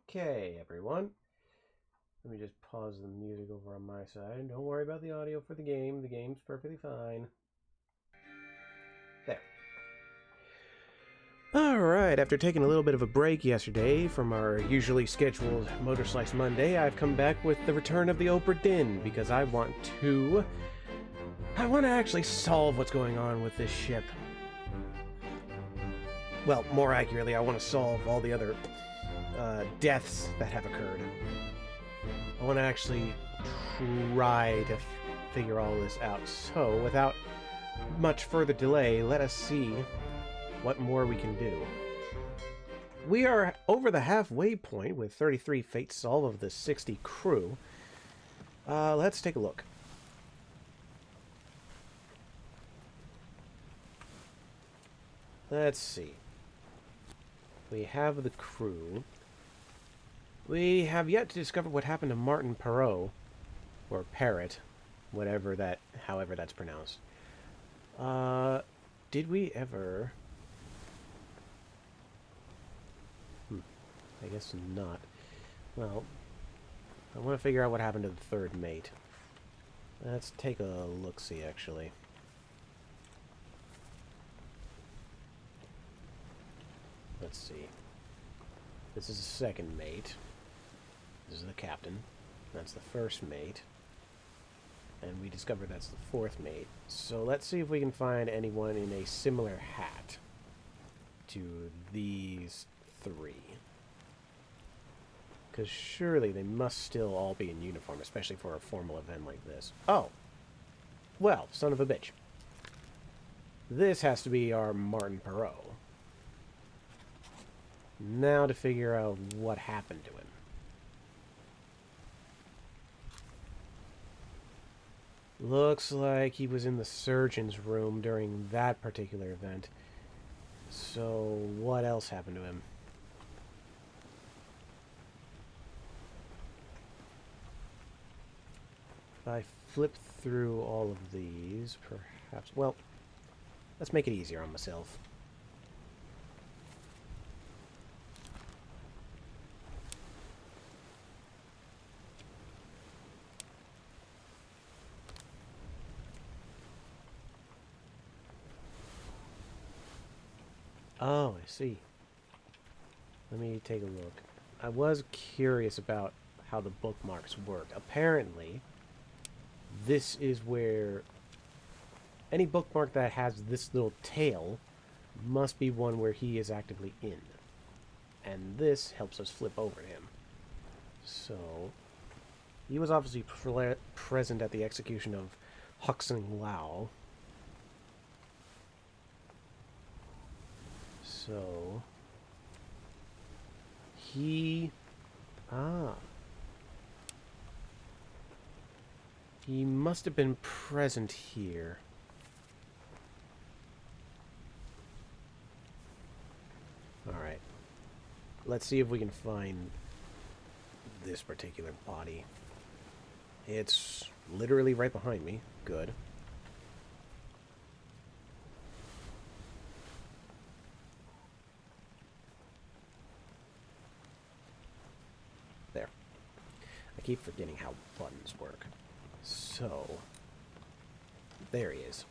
Okay, everyone. Let me just pause the music over on my side. Don't worry about the audio for the game. The game's perfectly fine. There. Alright, after taking a little bit of a break yesterday from our usually scheduled Motor Slice Monday, I've come back with the return of the Obra Dinn, because I want to actually solve what's going on with this ship. Well, more accurately, I want to solve all the other deaths that have occurred. I want to actually try to figure all this out. So, without much further delay, let us see what more we can do. We are over the halfway point with 33 fates solved of the 60 crew. Let's take a look. Let's see. We have the crew. We have yet to discover what happened to Martin Perot, or Parrot, however that's pronounced. Did we ever... I guess not. Well, I want to figure out what happened to the third mate. Let's take a look-see, actually. Let's see. This is the second mate. This is the captain. That's the first mate. And we discovered that's the fourth mate. So let's see if we can find anyone in a similar hat to these three. Because surely they must still all be in uniform, especially for a formal event like this. Oh! Well, son of a bitch. This has to be our Martin Perot. Now to figure out what happened to him. Looks like he was in the surgeon's room during that particular event. So, what else happened to him? If I flip through all of these, perhaps... Well, let's make it easier on myself. Oh, I see. Let me take a look. I was curious about how the bookmarks work. Apparently, this is where any bookmark that has this little tail must be one where he is actively in. And this helps us flip over to him. So, he was obviously present at the execution of Huxing Lao. So, he... He must have been present here. Alright. Let's see if we can find this particular body. It's literally right behind me. Good. There. I keep forgetting how buttons work. So, there he is.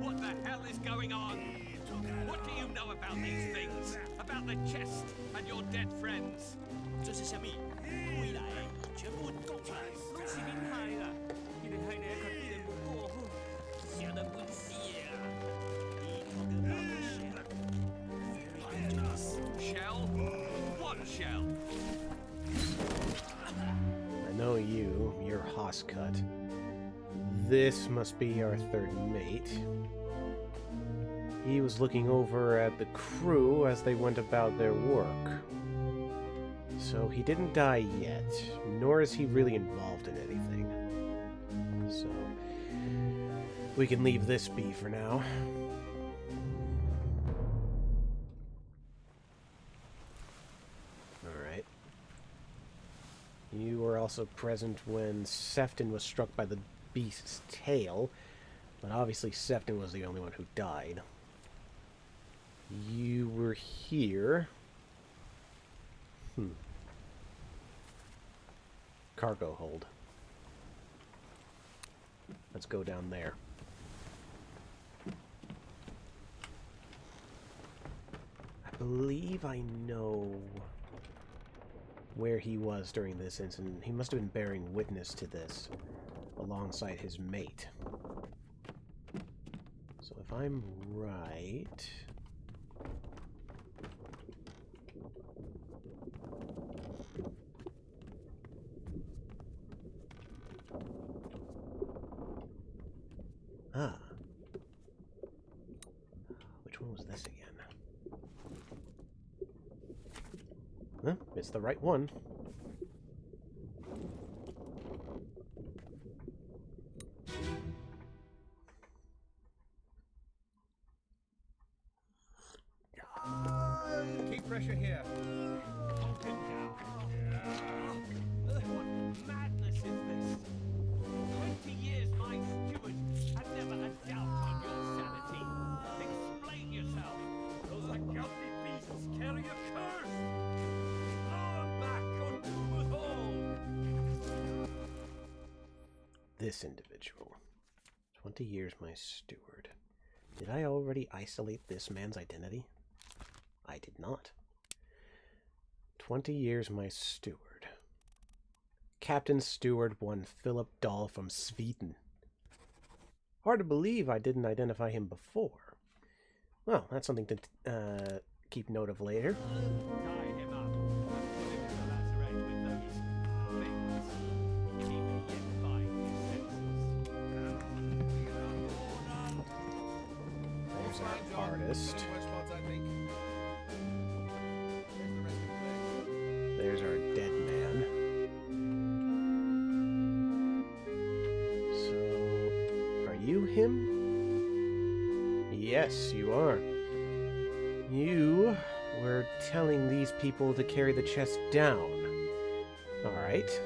What the hell is going on? What do you know about these things? About the chest and your dead friends? 这是什么？归来，全部供出来，都是你害的。你哋害你一個人不過，想得不死啊！你我跟老婆寫了，反正是 Shell? What shell? I know you. You're Hoscut. This must be our third mate. He was looking over at the crew as they went about their work. So he didn't die yet, nor is he really involved in anything. So we can leave this be for now. Alright. You were also present when Sefton was struck by the beast's tail, but obviously Sefton was the only one who died. You were here. Cargo hold. Let's go down there. I believe I know where he was during this incident. He must have been bearing witness to this alongside his mate. So if I'm right... Ah. Which one was this again? Huh? It's the right one. Keep pressure here. Hold him down. What madness is this? 20 years my steward had never a doubt on your sanity. Explain yourself. Those ungodly beasts carry a curse. Throw them back onto the hole. This individual. 20 years my steward. Did I already isolate this man's identity? I did not. 20 years my steward. Captain Steward one Philip Dahl from Sweden. Hard to believe I didn't identify him before. Well, that's something to keep note of later. Tie him up and put him in the lazaret with those things. He will yet find his senses. There's our artist. There's our dead man. So, are you him? Yes, you are. You were telling these people to carry the chest down. Alright.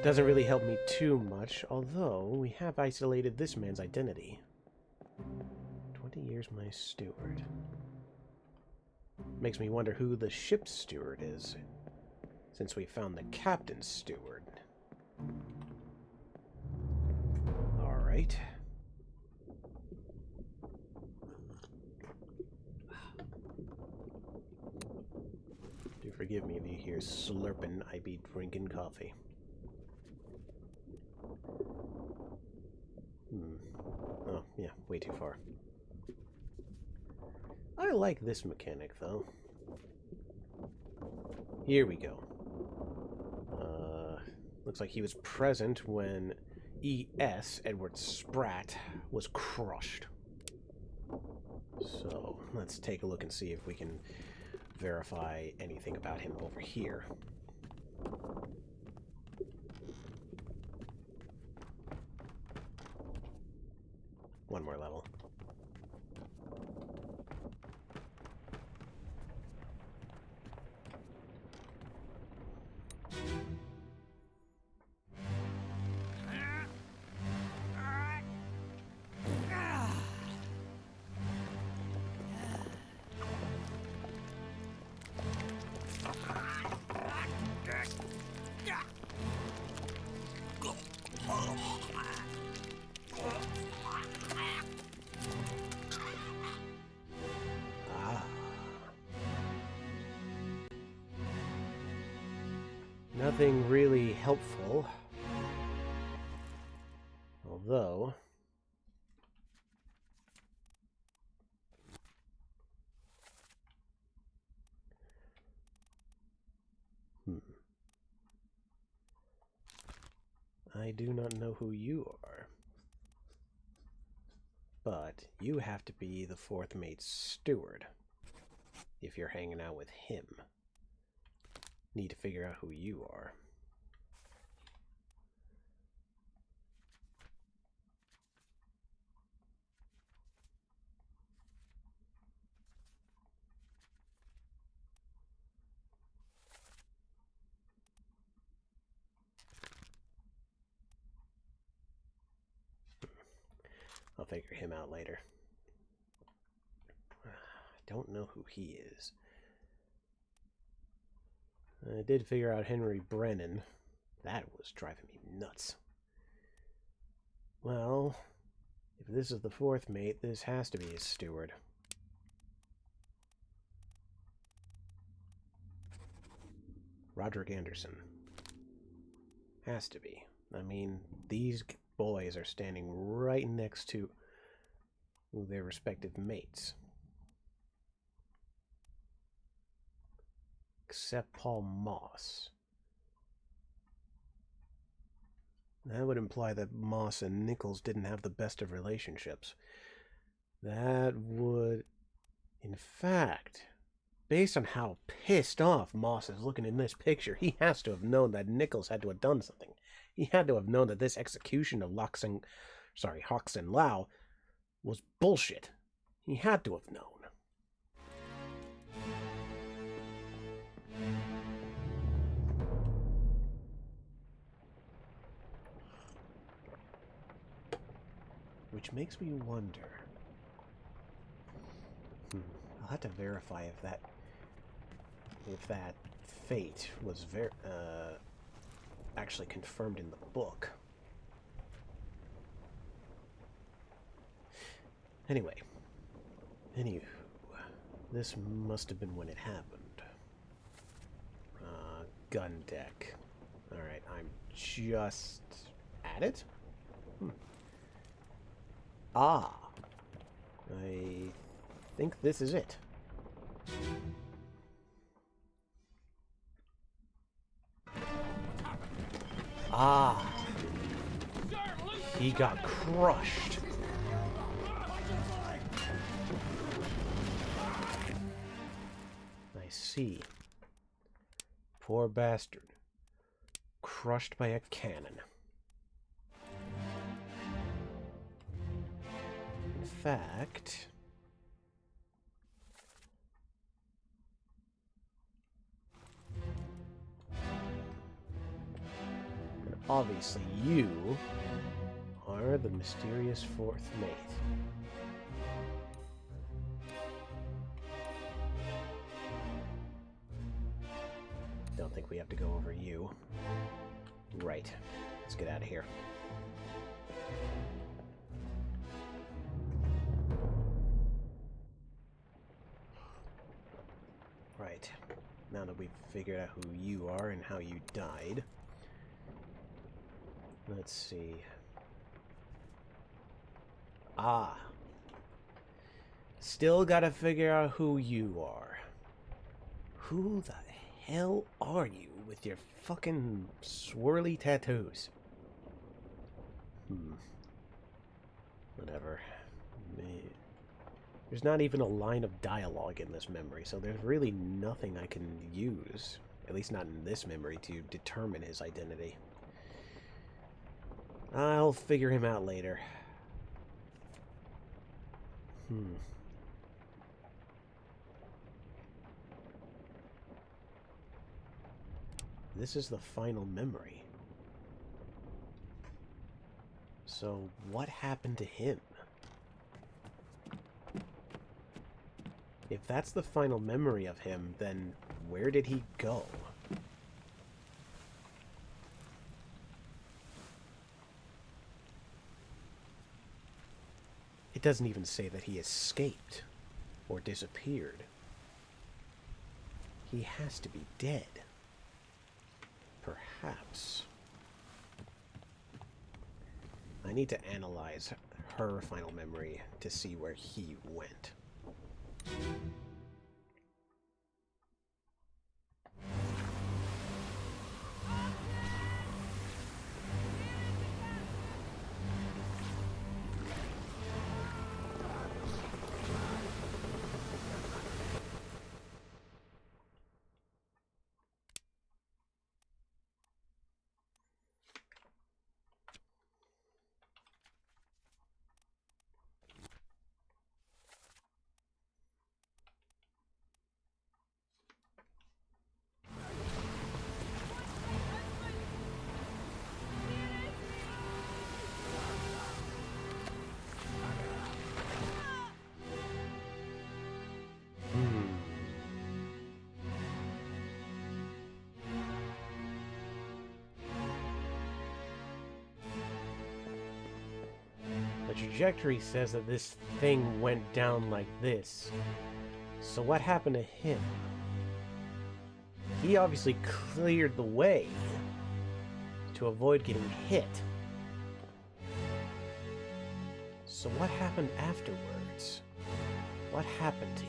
Doesn't really help me too much, although we have isolated this man's identity. 20 years my steward. Makes me wonder who the ship's steward is, since we found the captain's steward. Alright. Do forgive me if you hear slurping, I be drinking coffee. Oh, yeah, way too far. I like this mechanic, though. Here we go. Looks like he was present when E.S. Edward Spratt was crushed. So, let's take a look and see if we can verify anything about him over here. One more level. Nothing really helpful. Although... I do not know who you are. But you have to be the fourth mate's steward. If you're hanging out with him. Need to figure out who you are. I'll figure him out later. don't know who he is. I did figure out Henry Brennan. That was driving me nuts. Well, if this is the fourth mate, this has to be his steward. Roderick Anderson. Has to be. I mean, these boys are standing right next to their respective mates. Except Paul Moss. That would imply that Moss and Nichols didn't have the best of relationships. That would, in fact, based on how pissed off Moss is looking in this picture, he has to have known that Nichols had to have done something. He had to have known that this execution of Hawks and Lau was bullshit. He had to have known. Which makes me wonder. I'll have to verify if that fate was actually confirmed in the book. Anyway, this must have been when it happened. Gun deck. Alright, I'm just at it? Ah, I think this is it. Ah, he got crushed. I see. Poor bastard. Crushed by a cannon. In fact, obviously you are the mysterious fourth mate. Don't think we have to go over you. Right. Let's get out of here. Right. Now that we've figured out who you are and how you died, let's see. Ah. Still gotta figure out who you are. Who the hell are you with your fucking swirly tattoos? Whatever. There's not even a line of dialogue in this memory, so there's really nothing I can use, at least not in this memory, to determine his identity. I'll figure him out later. This is the final memory. So, what happened to him? If that's the final memory of him, then where did he go? It doesn't even say that he escaped or disappeared. He has to be dead. Perhaps. I need to analyze her final memory to see where he went. trajectory says that this thing went down like this. So what happened to him? He obviously cleared the way to avoid getting hit. So what happened afterwards? What happened to you?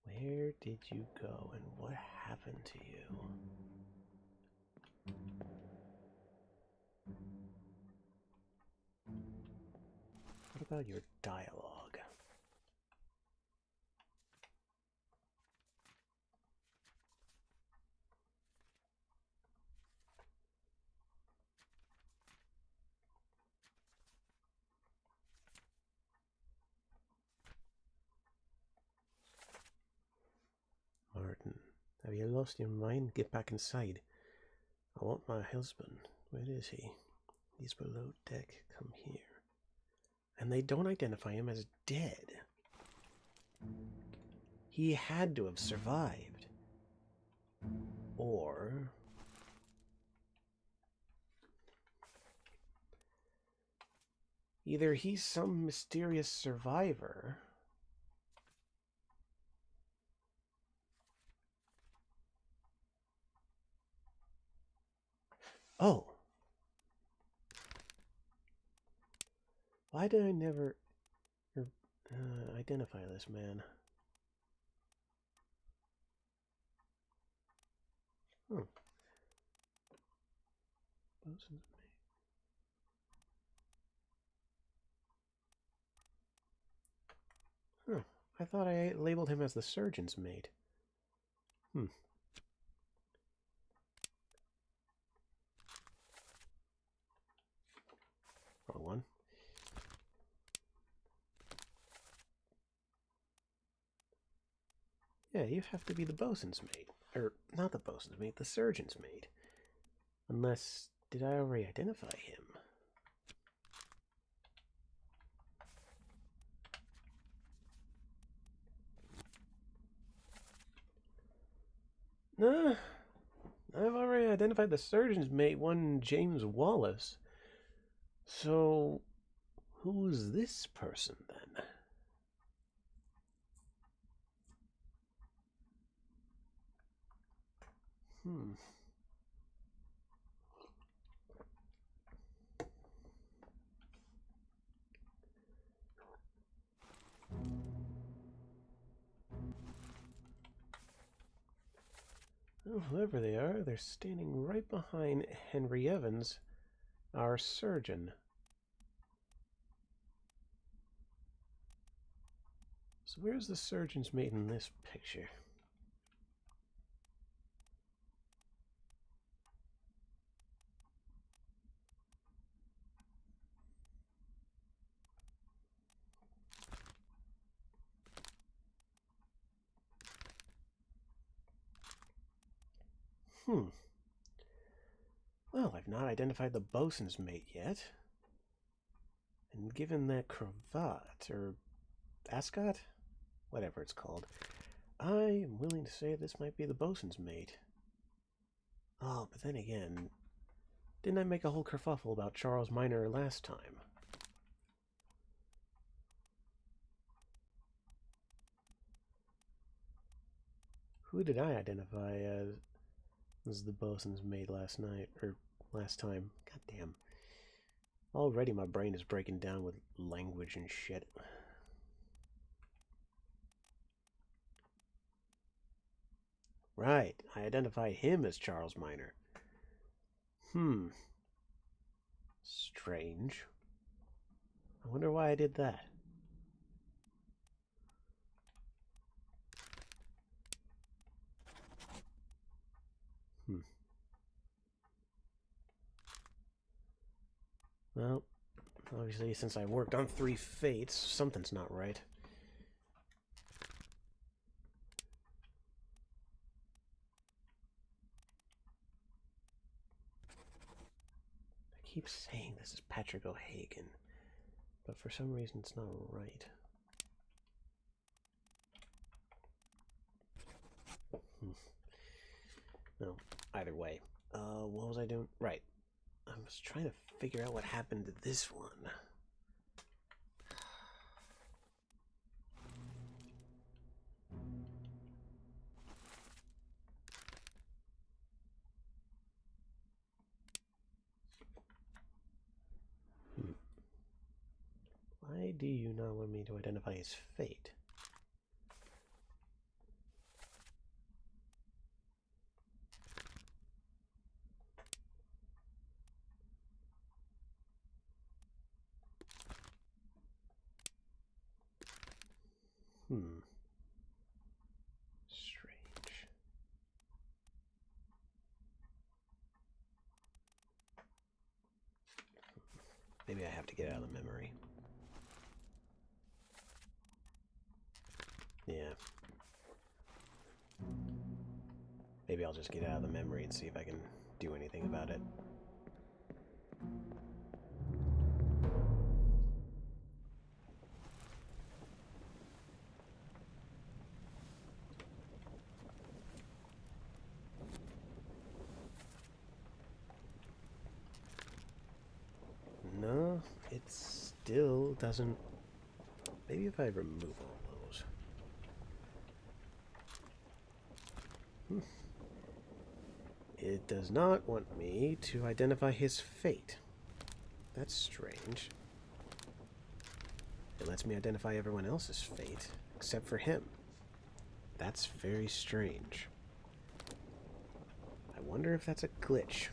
Where did you go and what happened to you? What about your dialogue? Martin, have you lost your mind? Get back inside. I want my husband. Where is he? He's below deck. Come here. And they don't identify him as dead. He had to have survived. Or... either he's some mysterious survivor... Oh! Why did I never identify this man? Oh. Huh. I thought I labeled him as the surgeon's mate. Wrong one. Yeah, you have to be the bosun's mate. Or, not the bosun's mate, the surgeon's mate. Unless, did I already identify him? Nah, I've already identified the surgeon's mate, one James Wallace. So, who's this person then? Well, whoever they are, they're standing right behind Henry Evans, our surgeon. So where's the surgeon's mate in this picture? Well, I've not identified the bosun's mate yet. And given that cravat, or ascot? Whatever it's called, I am willing to say this might be the bosun's mate. Oh, but then again, didn't I make a whole kerfuffle about Charles Minor last time? Who did I identify as the bosun's mate last night, or last time? God damn. Already my brain is breaking down with language and shit. Right. I identified him as Charles Minor. Strange. I wonder why I did that. Well, obviously, since I worked on 3 fates, something's not right. I keep saying this is Patrick O'Hagan, but for some reason it's not right. No, either way. What was I doing? Right. I was trying to figure out what happened to this one. Why do you not want me to identify his fate? Strange. Maybe I have to get out of the memory. Yeah. Maybe I'll just get out of the memory and see if I can do anything about it. No, it still doesn't. Maybe if I remove all those. It does not want me to identify his fate. That's strange. It lets me identify everyone else's fate, except for him. That's very strange. I wonder if that's a glitch.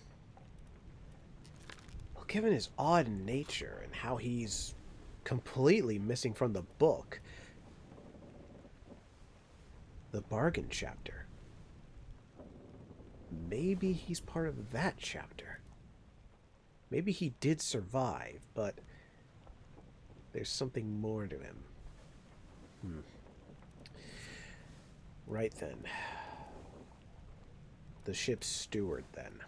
Well, given his odd nature and how he's completely missing from the book, the bargain chapter, maybe he's part of that chapter. Maybe he did survive, but there's something more to him. Right then. The ship's steward, then.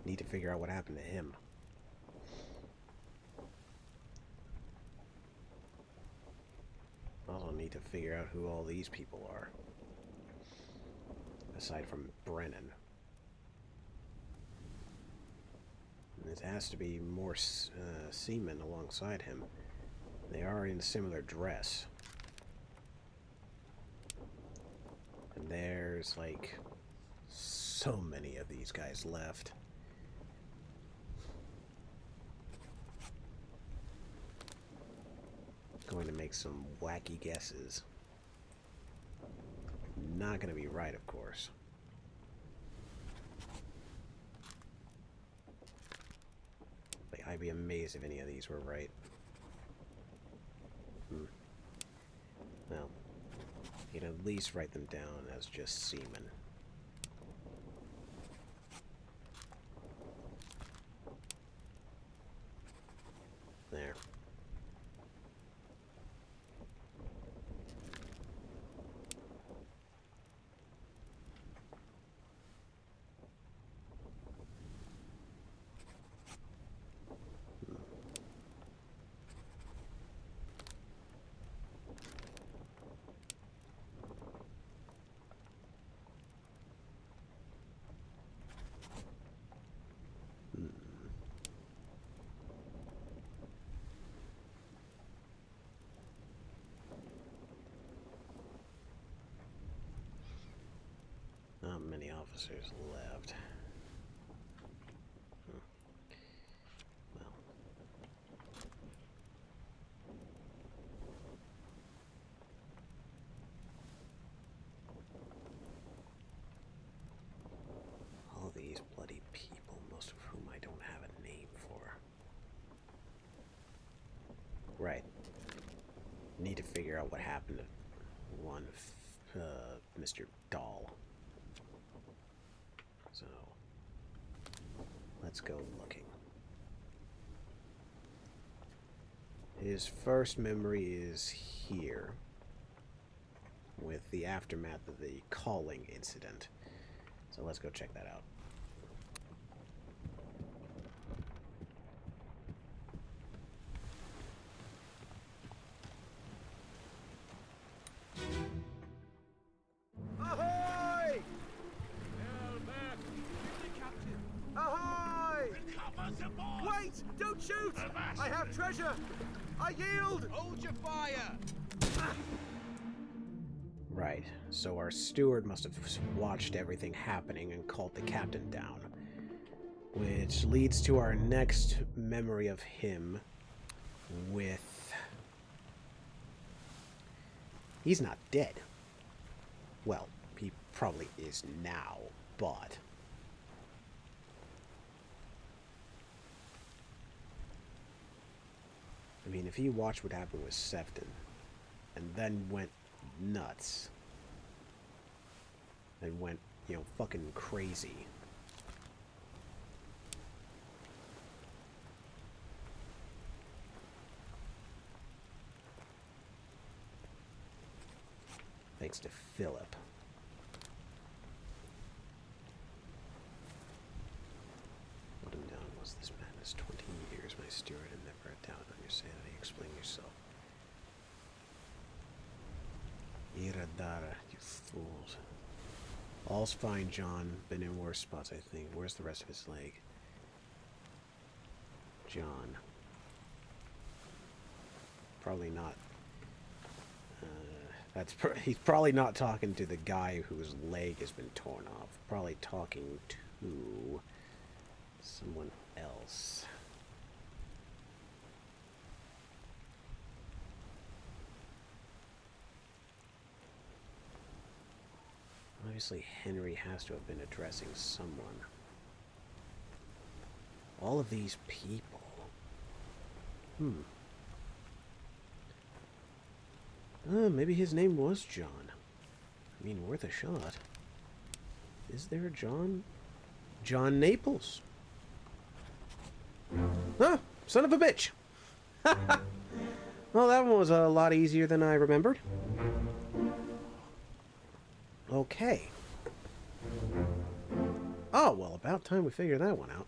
Need to figure out what happened to him. Also need to figure out who all these people are. Aside from Brennan. And there has to be more seamen alongside him. They are in similar dress. And there's like so many of these guys left. Going to make some wacky guesses. Not going to be right, of course. Like, I'd be amazed if any of these were right. Well, you can at least write them down as just seamen. There. Not many officers left. Well. on Mr. Dahl. So, let's go looking. His first memory is here, with the aftermath of the calling incident. So let's go check that out. Ahoy! Well, back. The captain. Ahoy! Recover the board. Wait! Don't shoot! Avast! I have treasure! I yield! Hold your fire! Right, so our steward must have watched everything happening and called the captain down. Which leads to our next memory of him with... He's not dead. Well, he probably is now, but... I mean, if he watched what happened with Sefton, and then went nuts, and went, you know, fucking crazy. Thanks to Philip. What I'm down was this madness. 20 years, my steward, and never a doubt on your sanity. Explain yourself. Iradara, you fools. All's fine, John. Been in worse spots, I think. Where's the rest of his leg? John. Probably not. He's probably not talking to the guy whose leg has been torn off. Probably talking to someone else. Obviously, Henry has to have been addressing someone. All of these people. Maybe his name was John. I mean, worth a shot. Is there a John? John Naples. Ah, son of a bitch. Well, that one was a lot easier than I remembered. Okay. Oh, well, about time we figure that one out.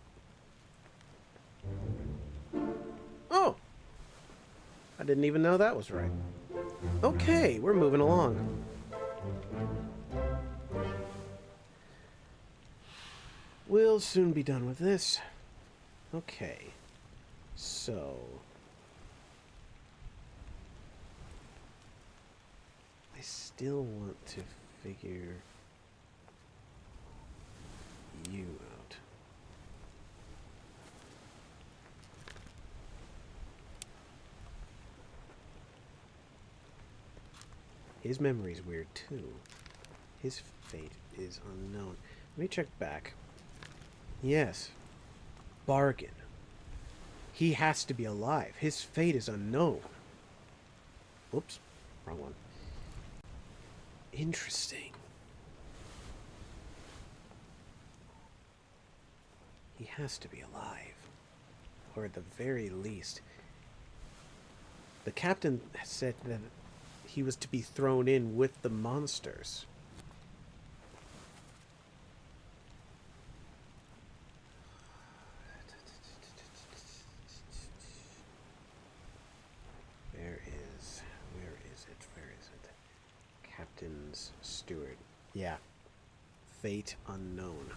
Oh! I didn't even know that was right. Okay, we're moving along. We'll soon be done with this. Okay. So... I still want to figure you out. His memory's weird too. His fate is unknown. Let me check back. Yes. Bargain. He has to be alive. His fate is unknown. Whoops. Wrong one. Interesting. He has to be alive. Or at the very least... The captain said that he was to be thrown in with the monsters. Where is it? Captain's steward. Yeah. Fate unknown.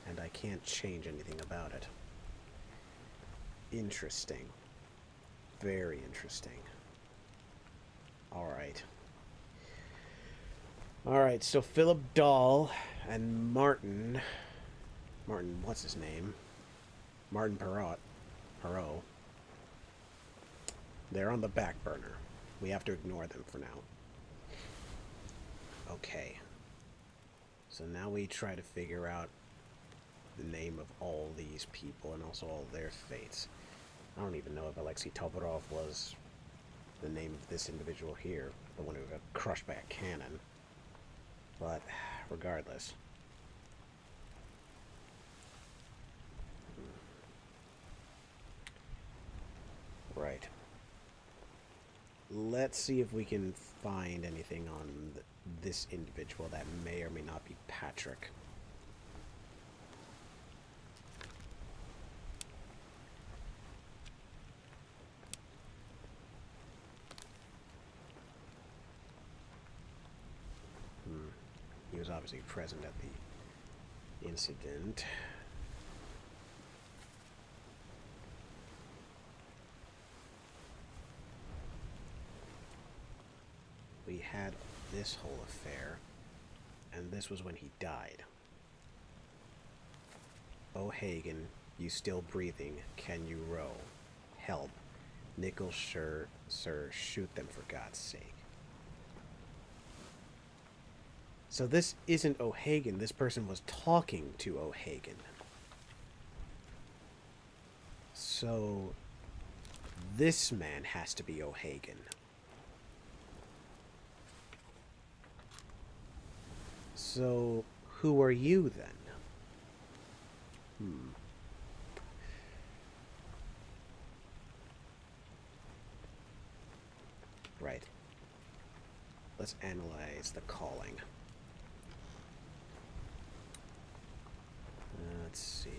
And I can't change anything about it. Interesting. Very interesting. Alright. Alright, so Philip Dahl and Martin, what's his name? Martin Perot. They're on the back burner. We have to ignore them for now. Okay. So now we try to figure out the name of all these people and also all their fates. I don't even know if Alexei Toporov was the name of this individual here, the one who got crushed by a cannon. But regardless. Right. Let's see if we can find anything on this individual that may or may not be Patrick. He was obviously present at the incident. We had this whole affair, and this was when he died. O'Hagan, you still breathing? Can you row? Help. Nichols, sir, shoot them for God's sake. So this isn't O'Hagan. This person was talking to O'Hagan. So this man has to be O'Hagan. So who are you then? Right. Let's analyze the calling. Let's see.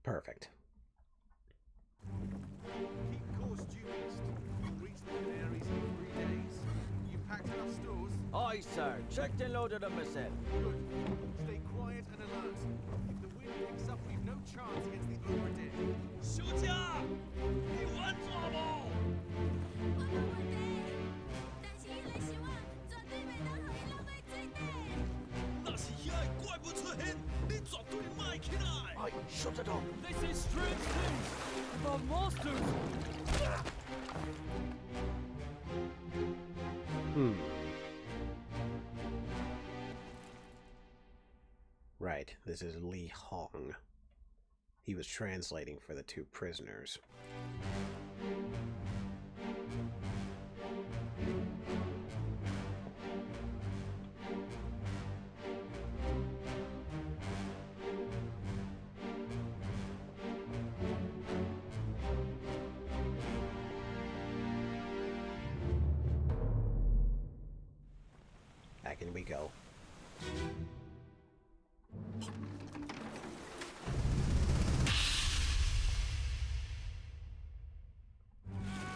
Perfect. Keep course due east. We'll reach the Canaries in 3 days. You packed enough stores? Aye, sir. Checked and loaded them myself. Good. Stay quiet and alert. If the wind picks up, we've no chance against the Obra Dinn. 休假，你稳坐不？我冇问题，但是伊来想啊，绝对袂当互伊落来水底。那是遐个怪物出现，你绝对卖起来。 Aye, shut it up. They say strange things about monsters. Right, this is Li Hong. He was translating for the two prisoners. Back in we go.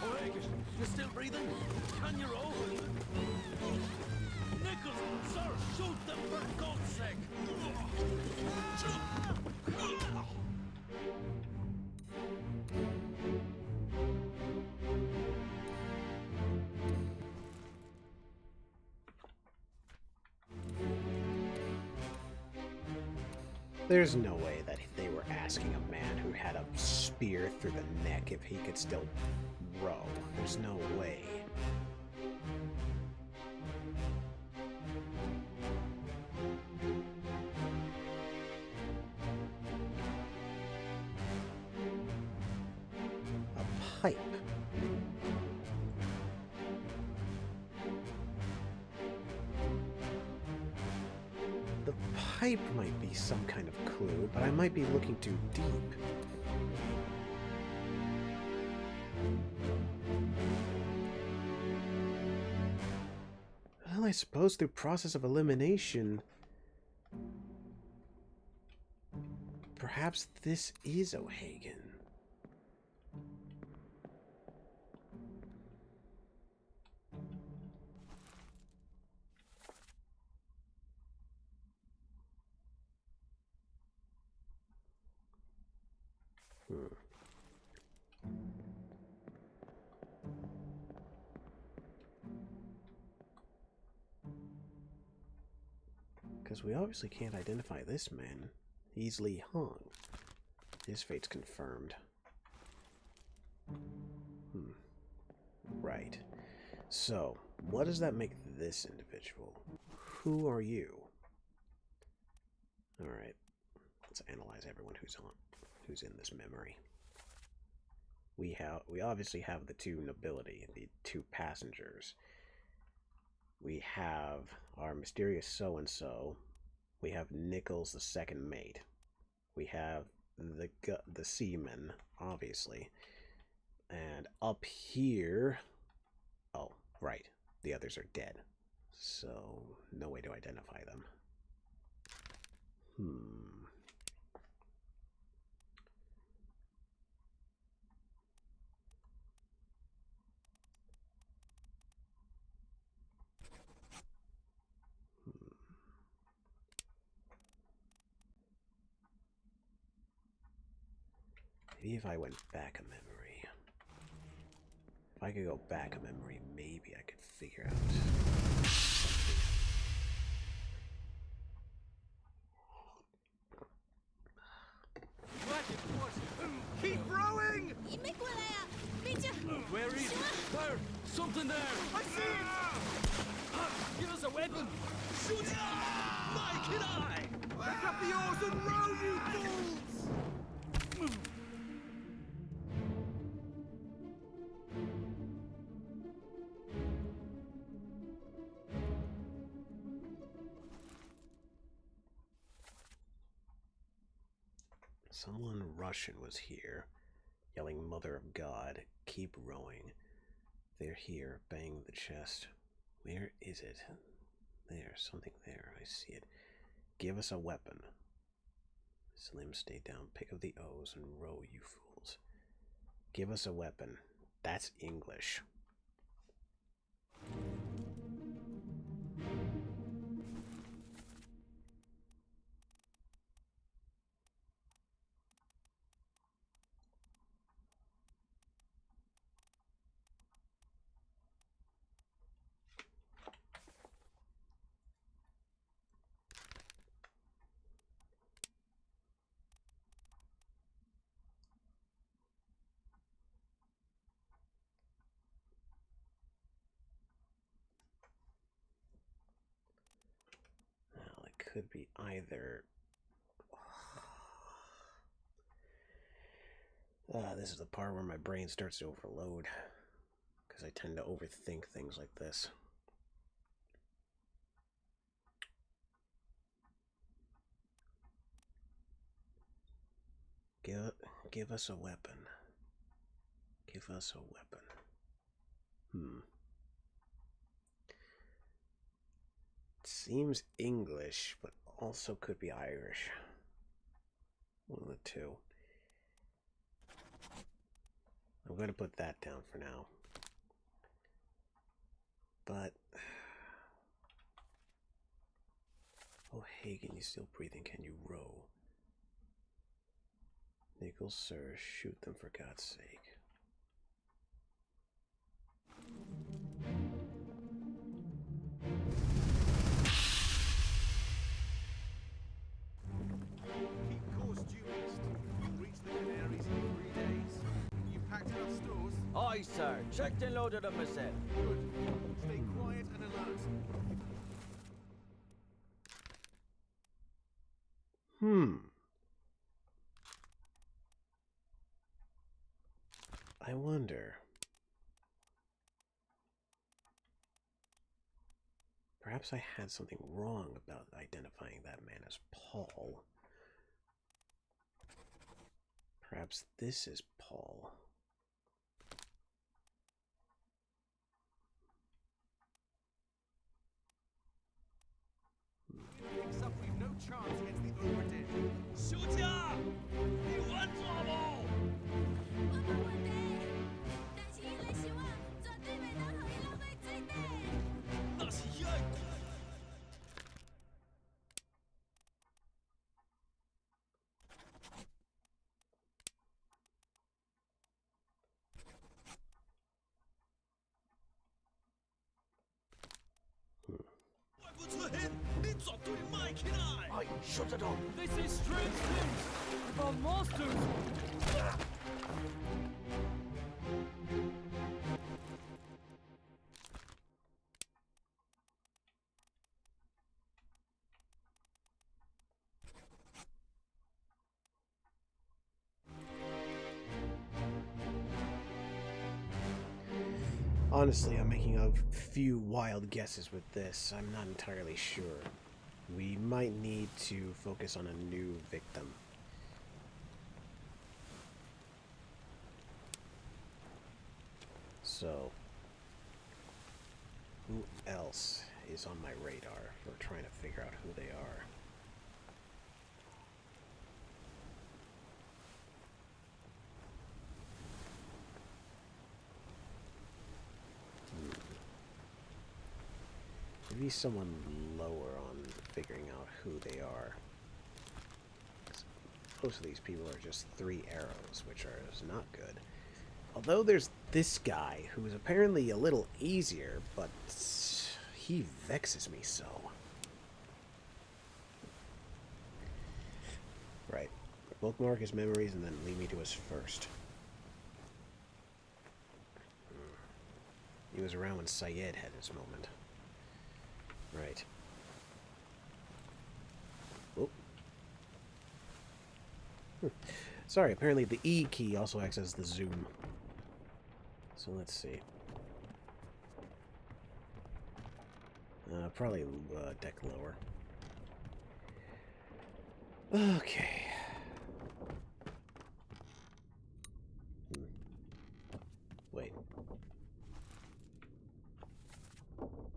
O'Hagan, you still breathing? Can you row? Nichols, sir, shoot them for God's sake. There's no way that they were asking a man who had a spear through the neck if he could still row. There's no way. A pipe. The pipe might be some kind of clue, but I might be looking too deep. Well, I suppose through process of elimination, perhaps this is O'Hagan. Because we obviously can't identify this man. He's Li Hong. His fate's confirmed. Right. So, what does that make this individual? Who are you? Alright. Let's analyze everyone who's in this memory. We obviously have the two nobility, the two passengers. We have our mysterious so-and-so. We have Nichols, the second mate. We have the seaman, obviously. And up here... Oh, right. The others are dead. So, no way to identify them. Maybe if I went back a memory. If I could go back a memory, maybe I could figure out. Keep rowing! 你没过来啊！别这样。 Where is it? There! Something there! I see it! Give us a weapon! Shoot it! My kid eye! Pick up the oars and row, you fools! Someone Russian was here, yelling Mother of God, keep rowing. They're here, bang the chest. Where is it? There, something there, I see it. Give us a weapon. Slim, stay down, pick up the O's and row, you fools. Give us a weapon. That's English. Well, it could be either... this is the part where my brain starts to overload, because I tend to overthink things like this. Give us a weapon. Give us a weapon. It seems English, but also could be Irish. One of the two. I'm going to put that down for now. But... Oh, Hagen, you still breathing? Can you row? Nichols, sir, shoot them for God's sake. Keep course due east. You'll reach the Canaries in 3 days. You packed enough stores? Aye, sir. Checked and loaded them myself. Good. Stay quiet and alert. I wonder. Perhaps I had something wrong about identifying that man as Paul. Perhaps this is Paul. Picks up, we've no chance against the Obra Dinn. 休假！你玩抓不？我冇问题，但是伊来想啊，绝对袂当互伊落去水底。那是遐个。 外部出现，你绝对卖 I shut it on. They say strange things about monsters. Honestly, I'm making a few wild guesses with this. I'm not entirely sure. We might need to focus on a new victim. So, who else is on my radar for trying to figure out who they are? Maybe someone lower on figuring out who they are. Most of these people are just 3 arrows, which is not good. Although there's this guy who is apparently a little easier, but he vexes me so. Right. Bookmark his memories and then lead me to his first. He was around when Syed had his moment. Right. Oh. Sorry, apparently the E key also acts as the zoom. So let's see. Probably deck lower. Okay. Wait.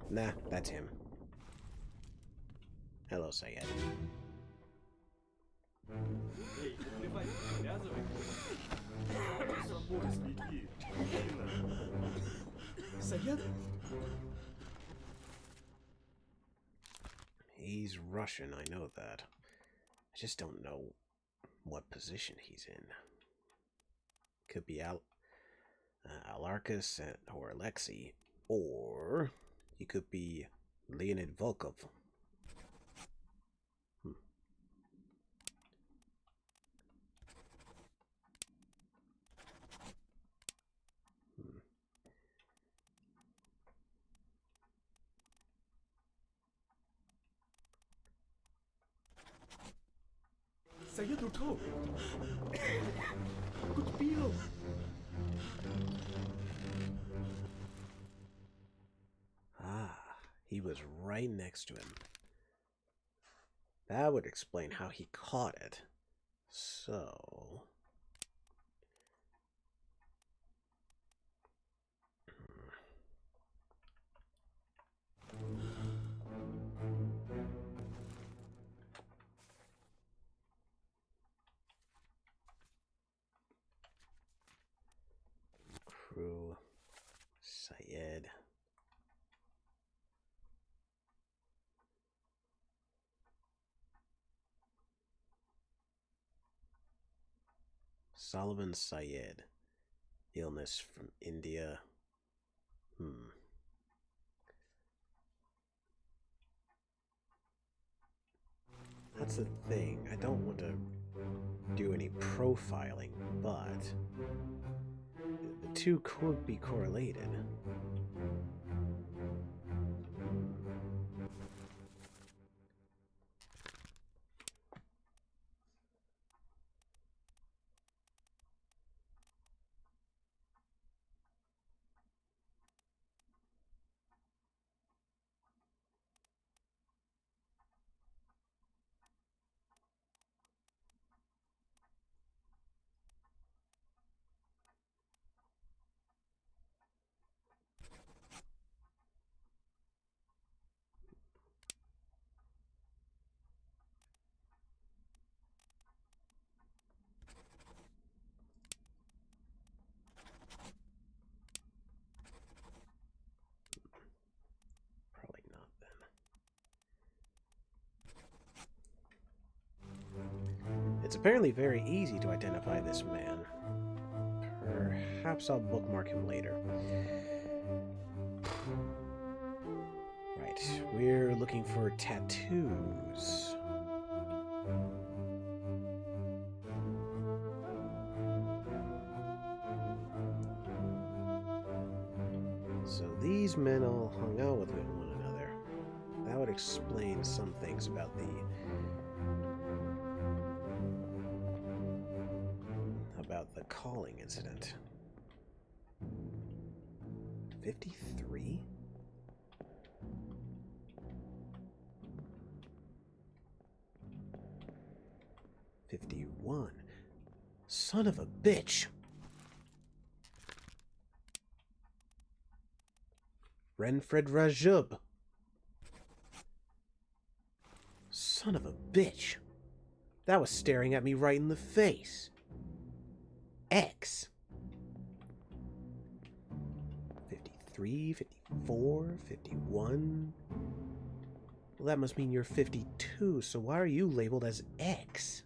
Nah, that's him. Hello, Syed. Sayed? He's Russian, I know that. I just don't know what position he's in. Could be Alarcus or Alexei, or he could be Leonid Volkov. Sayed uठो. कुछ P low. Ah, he was right next to him. That would explain how he caught it. So... Crew, Syed. Solomon Syed. Illness from India. That's the thing. I don't want to do any profiling, but the two could be correlated. Probably not then. It's apparently very easy to identify this man. Perhaps I'll bookmark him later. Right. we're looking for tattoos. So these men all hung out with one another. That would explain some things about the calling incident. 53? $51. Son of a bitch! Renfred Rajub. Son of a bitch. That was staring at me right in the face. X. 53, 54, 51. Well, that must mean you're 52, so why are you labeled as X?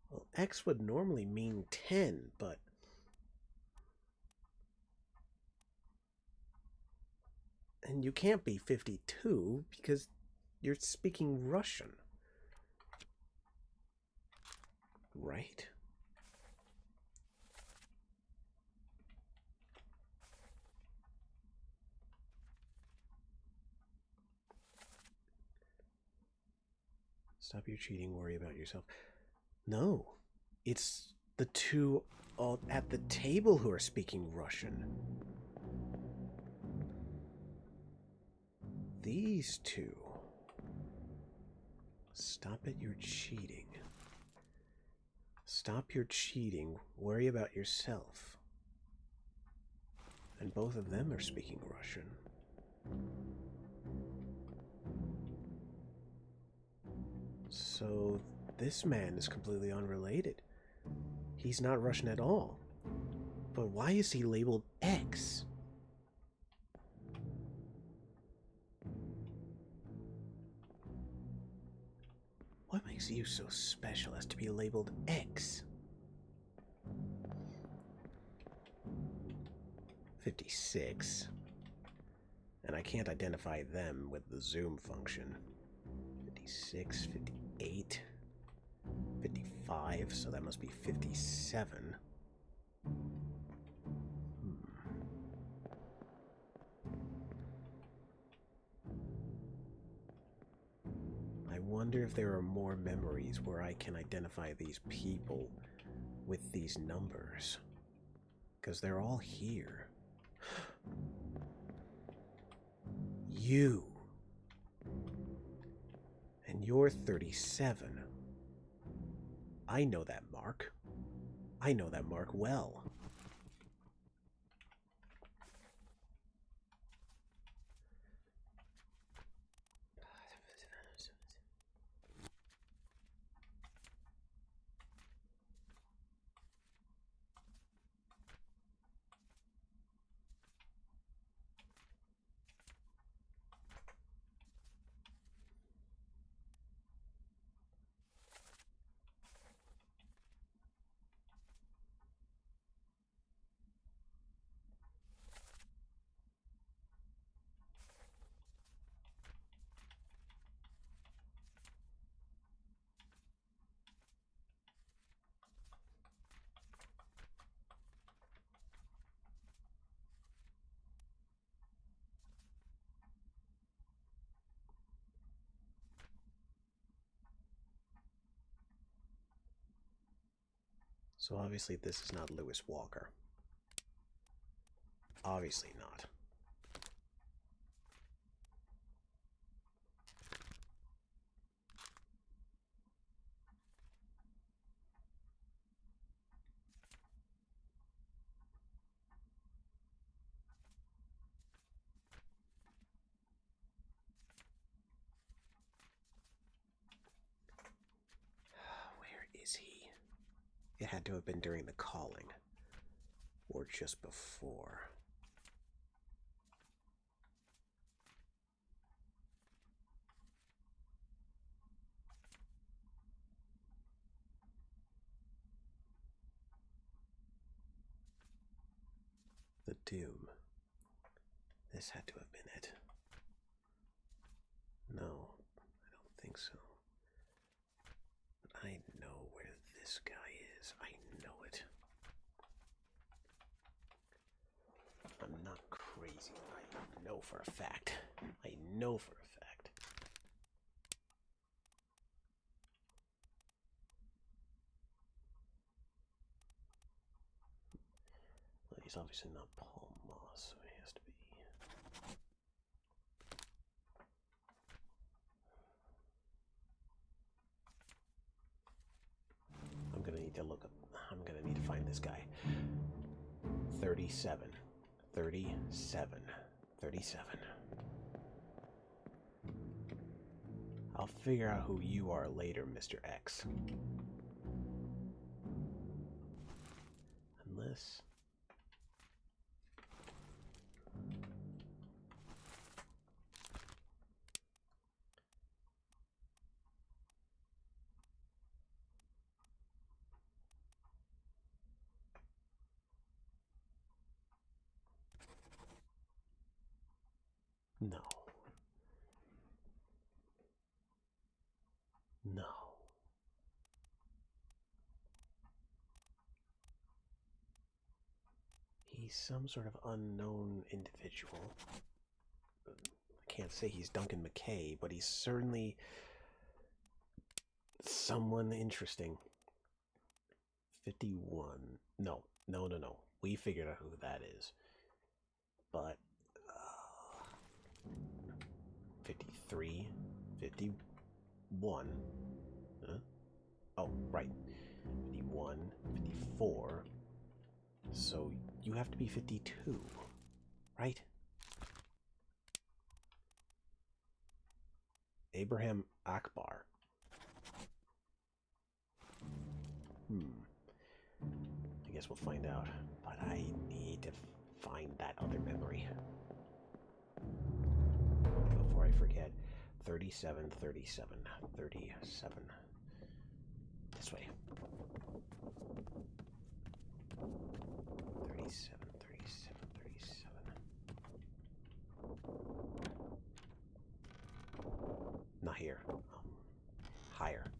Well, X would normally mean 10, but... And you can't be 52 because you're speaking Russian. Right? Stop your cheating, worry about yourself. No, it's the two all at the table who are speaking Russian. These two. Stop it, you're cheating. Stop your cheating, worry about yourself. And both of them are speaking Russian. So this man is completely unrelated. He's not Russian at all. But why is he labeled X? What makes you so special as to be labeled X? 56. And I can't identify them with the zoom function. 56, 58, 55, so that must be 57. I wonder if there are more memories where I can identify these people with these numbers. Because they're all here. You. And you're 37. I know that mark. I know that mark well. So obviously this is not Lewis Walker. Obviously not. Where is he? It had to have been during the calling. Or just before. Doom. This had to have been it. No, I don't think so. But I know where this guy is. I know it. I'm not crazy. I know for a fact. I know for a fact. Well, he's obviously not Paul Moss, so he has to be. I'm gonna need to look up. I'm gonna need to find this guy. 37. 37. 37. I'll figure out who you are later, Mr. X. Unless... No. No. He's some sort of unknown individual. I can't say he's Duncan McKay, but he's certainly someone interesting. 51. No. We figured out who that is. But 53, 51. Huh? Oh, right. 51, 54. So you have to be 52, right? Abraham Akbar. I guess we'll find out. But I need to find that other memory. Before I forget. 37, 37, 37. This way. 37, 37, 37. Not here. Higher.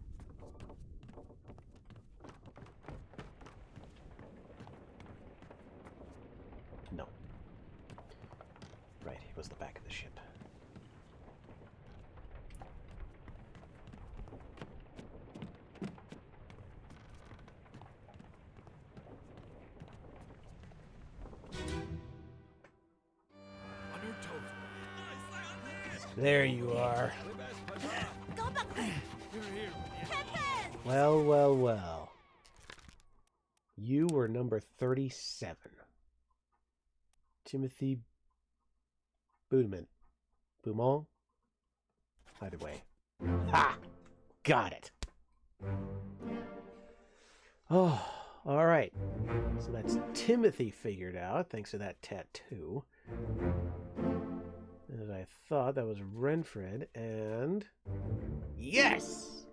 No. Right, it was the back of the ship. There you are. Well, well, well. You were number 37. Timothy Beaumont. Beaumont? Either way. Ha! Got it. Oh, all right. So that's Timothy figured out, thanks to that tattoo. As I thought, that was Renfred, and... Yes!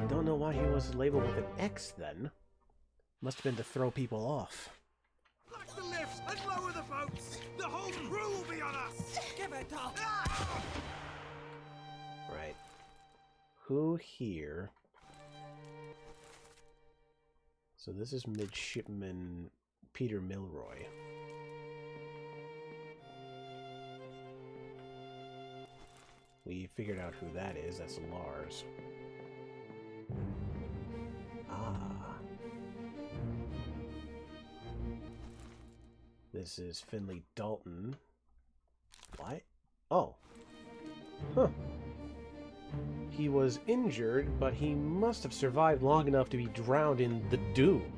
Don't know why he was labeled with an X, then. Must have been to throw people off. Lock the lifts and lower the boats! The whole crew will be on us! Give it up. Right. Who here... So this is Midshipman Peter Milroy. We figured out who that is. That's Lars. Ah. This is Finley Dalton. What? Oh. Huh. He was injured, but he must have survived long enough to be drowned in the Doom.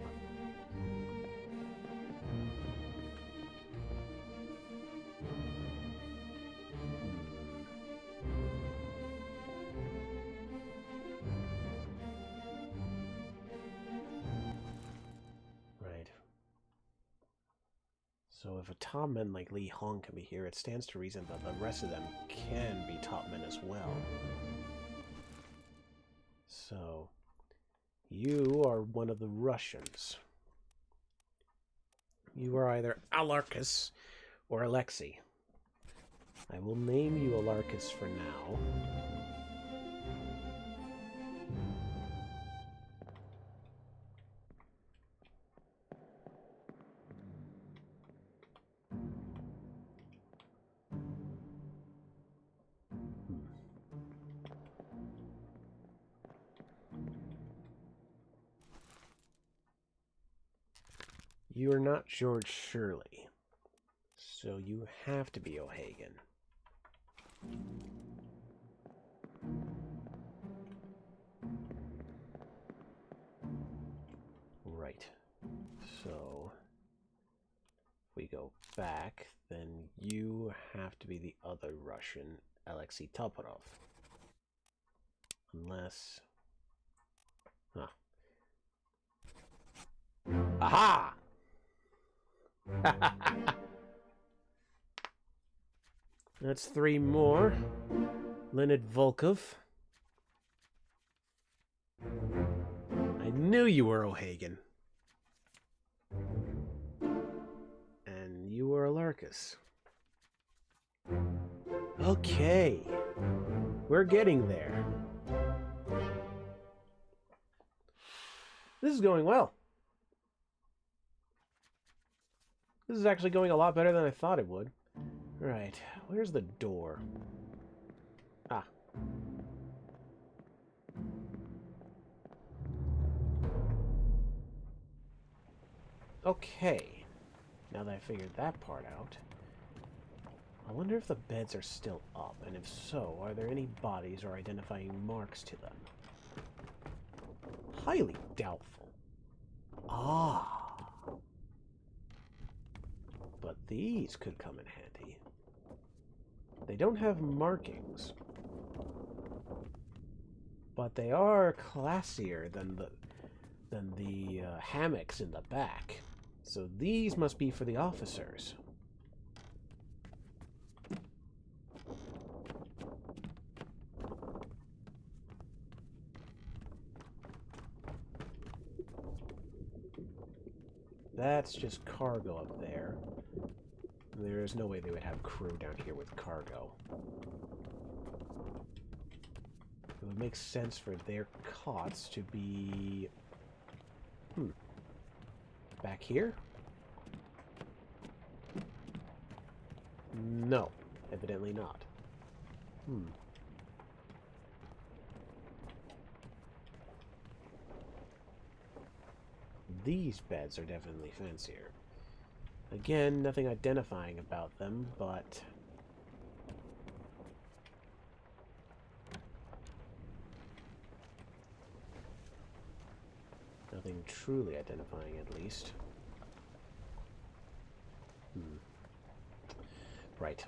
Right. So if a top man like Lee Hong can be here, it stands to reason that the rest of them can be top men as well. So, You are one of the Russians. You are either Alarcus or Alexei. I will name you Alarcus for now. You are not George Shirley, so you have to be O'Hagan. Right. So, if we go back, then you have to be the other Russian, Alexei Toporov. Unless... Huh. Aha! That's 3 more. Leonid Volkov. I knew you were O'Hagan. And you were Alarcus. Okay. We're getting there. This is going well. This is actually going a lot better than I thought it would. Right, where's the door? Ah. Okay. Now that I figured that part out, I wonder if the beds are still up, and if so, are there any bodies or identifying marks to them? Highly doubtful. Ah. But these could come in handy. They don't have markings, but they are classier than the hammocks in the back. So these must be for the officers. That's just cargo up there. There's no way they would have crew down here with cargo. It would make sense for their cots to be... back here? No, evidently not. These beds are definitely fancier. Again, nothing identifying about them, but... nothing truly identifying, at least. Right.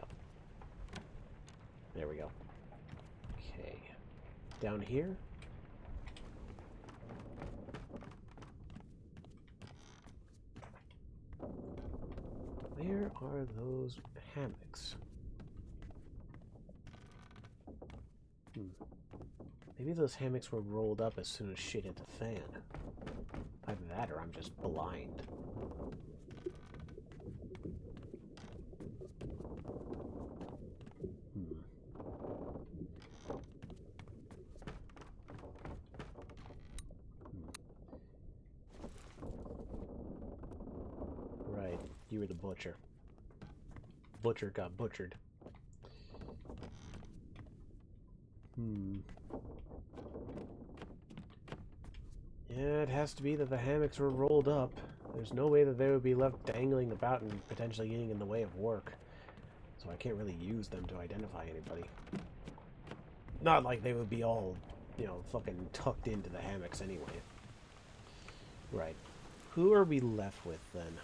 Oh. There we go. Okay. Down here? Where are those hammocks? Maybe those hammocks were rolled up as soon as shit hit the fan. Either that or I'm just blind. Right, you were the butcher. Butcher got butchered. Yeah, it has to be that the hammocks were rolled up. There's no way that they would be left dangling about and potentially getting in the way of work. So I can't really use them to identify anybody. Not like they would be all, you know, fucking tucked into the hammocks anyway. Right. Who are we left with then?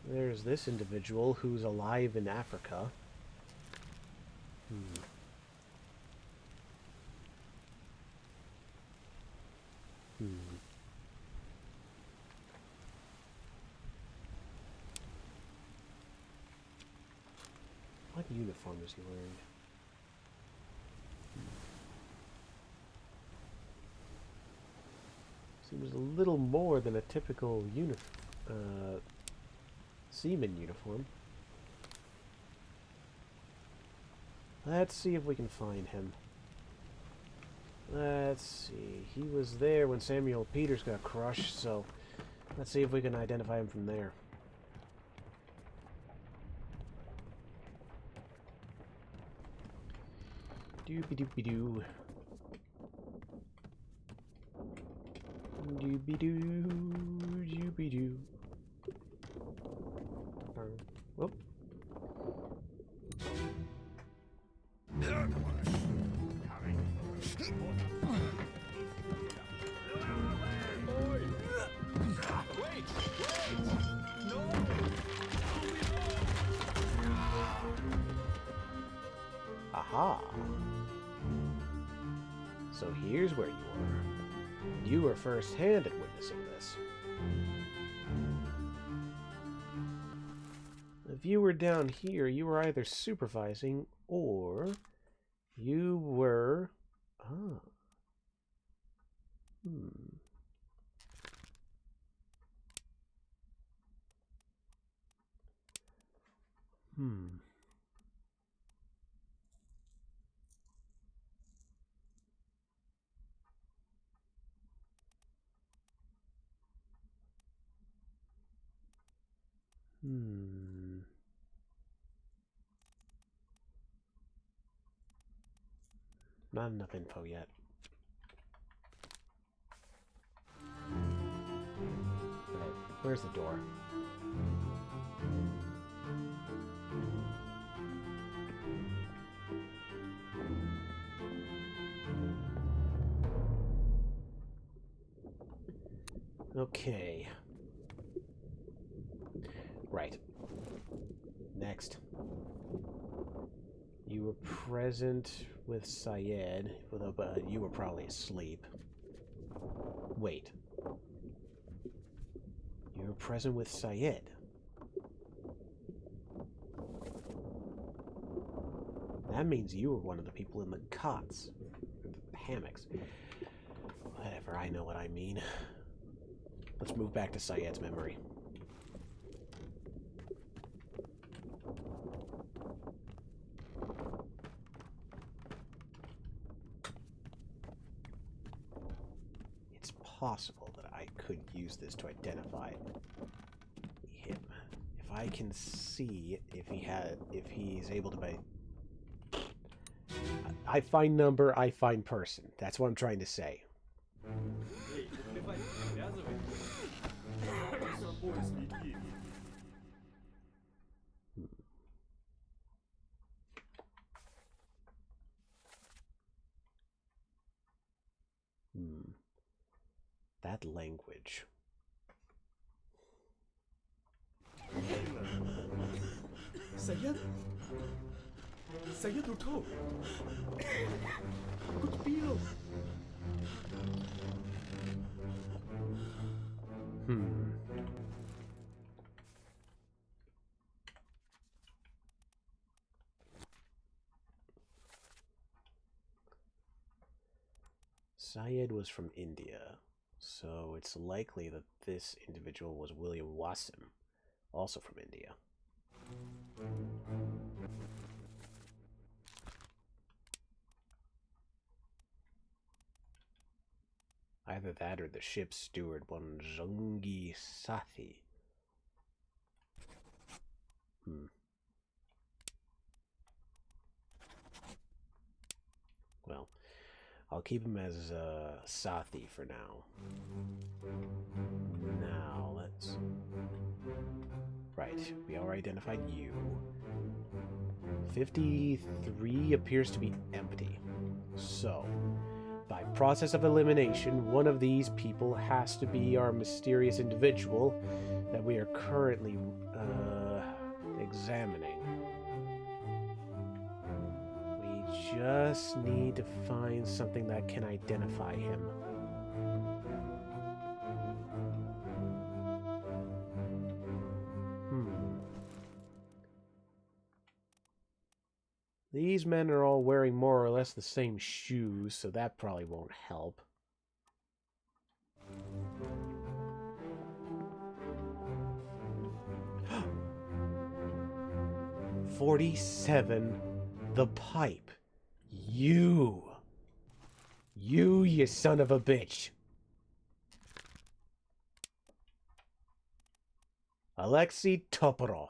There's this individual who's alive in Africa. Hmm. What uniform is he wearing? Seems a little more than a typical seaman uniform. Let's see if we can find him. Let's see. He was there when Samuel Peters got crushed, so let's see if we can identify him from there. Doobie-doobie-doo. Doobie-doo, doobie-doo. Whoop. Aha! So here's where you were. You were first-hand at witnessing this. If you were down here, you were either supervising or you were... Ah. Hmm. Not enough info yet. Right. Where's the door? Okay. Right. Next. You were present with Syed, but you were probably asleep. Wait. You were present with Syed. That means you were one of the people in the cots. The hammocks. Whatever, I know what I mean. Let's move back to Syed's memory. It's possible that I could use this to identify him. If I can see if he's able to be... I find number, I find person. That's what I'm trying to say. That language. Syed Syed उठो कुछ P low Syed was from India, so it's likely that this individual was William Wassim, also from India. Either that or the ship's steward, one Zungi Sathi. Well, I'll keep him as Sathi for now. Now, let's... Right, we already identified you. 53 appears to be empty. So, by process of elimination, one of these people has to be our mysterious individual that we are currently examining. We just need to find something that can identify him. These men are all wearing more or less the same shoes, so that probably won't help. $47. The pipe. You, you son of a bitch. Alexei Toporov.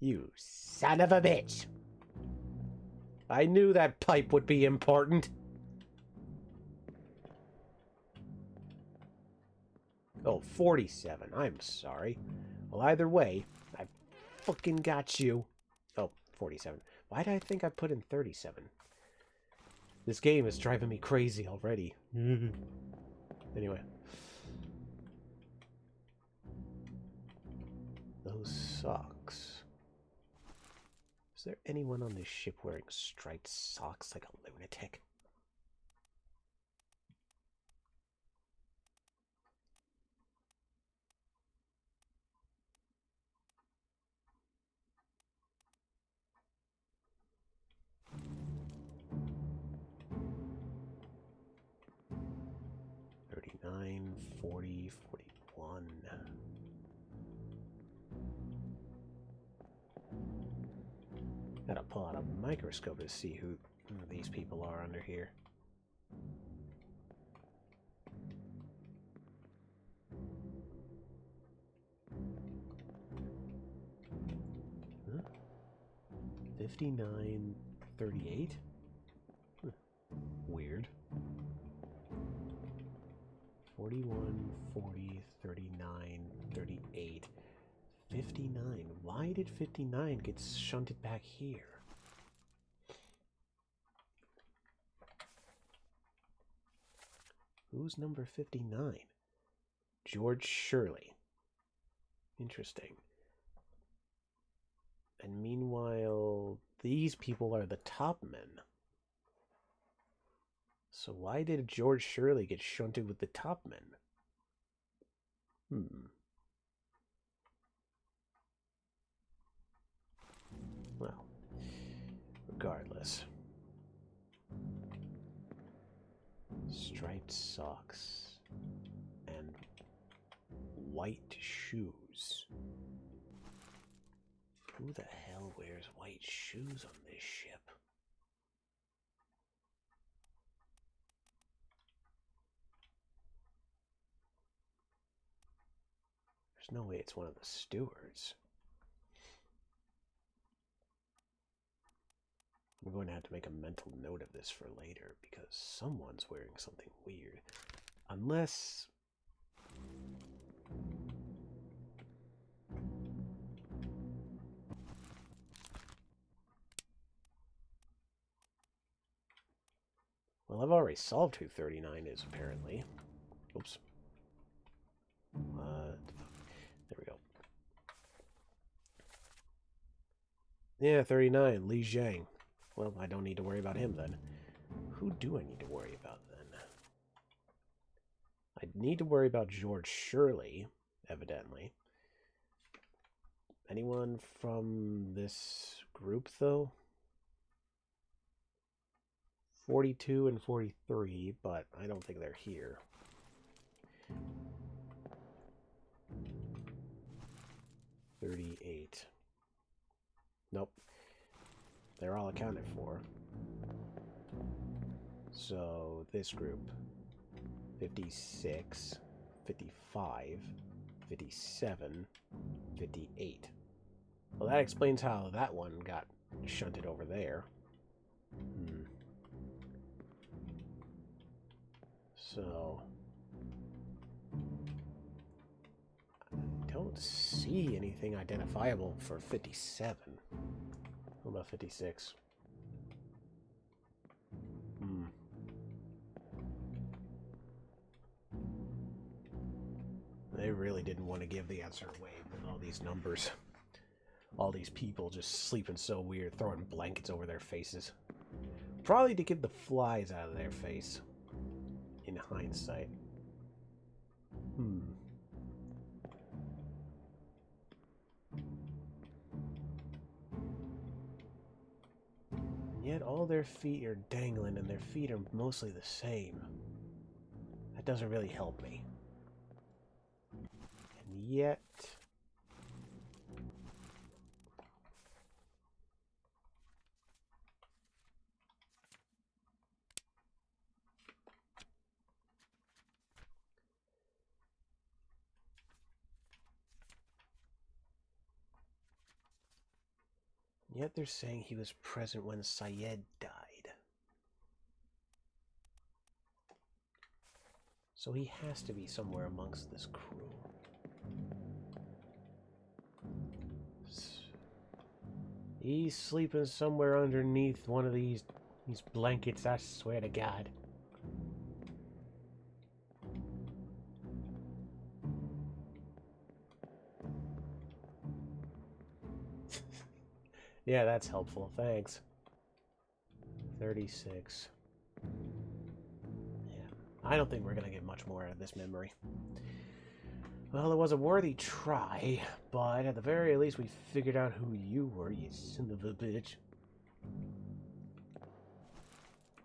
You son of a bitch. I knew that pipe would be important. Oh, 47. I'm sorry. Well, either way, I fucking got you. Oh, 47. Why did I think I put in 37? This game is driving me crazy already. Anyway. Those socks. Is there anyone on this ship wearing striped socks like a lunatic? $39, $40, $41. Gotta pull out a microscope to see who these people are under here. Huh? 59, 38? Weird. 41, 40, 39, 38. 59. Why did 59 get shunted back here? Who's number 59? George Shirley. Interesting. And meanwhile, these people are the top men. So why did George Shirley get shunted with the top men? Well, regardless. Striped socks and white shoes. Who the hell wears white shoes on this ship? There's no way it's one of the stewards. I'm going to have to make a mental note of this for later, because someone's wearing something weird. Unless... Well, I've already solved who 39 is, apparently. Oops. What? There we go. Yeah, 39, Li Zhang. Well, I don't need to worry about him then. Who do I need to worry about then? I need to worry about George Shirley, evidently. Anyone from this group, though? 42 and 43, but I don't think they're here. $38. Nope. They're all accounted for. So this group, 56, 55, 57, 58. Well, that explains how that one got shunted over there. So I don't see anything identifiable for 57. What about 56? They really didn't want to give the answer away with all these numbers. All these people just sleeping so weird, throwing blankets over their faces. Probably to get the flies out of their face. In hindsight. Yet all their feet are dangling and their feet are mostly the same. That doesn't really help me. And yet... Yet they're saying he was present when Syed died. So he has to be somewhere amongst this crew. He's sleeping somewhere underneath one of these blankets, I swear to God. Yeah, that's helpful. Thanks. 36. Yeah. I don't think we're going to get much more out of this memory. Well, it was a worthy try, but at the very least we figured out who you were, you son of a bitch.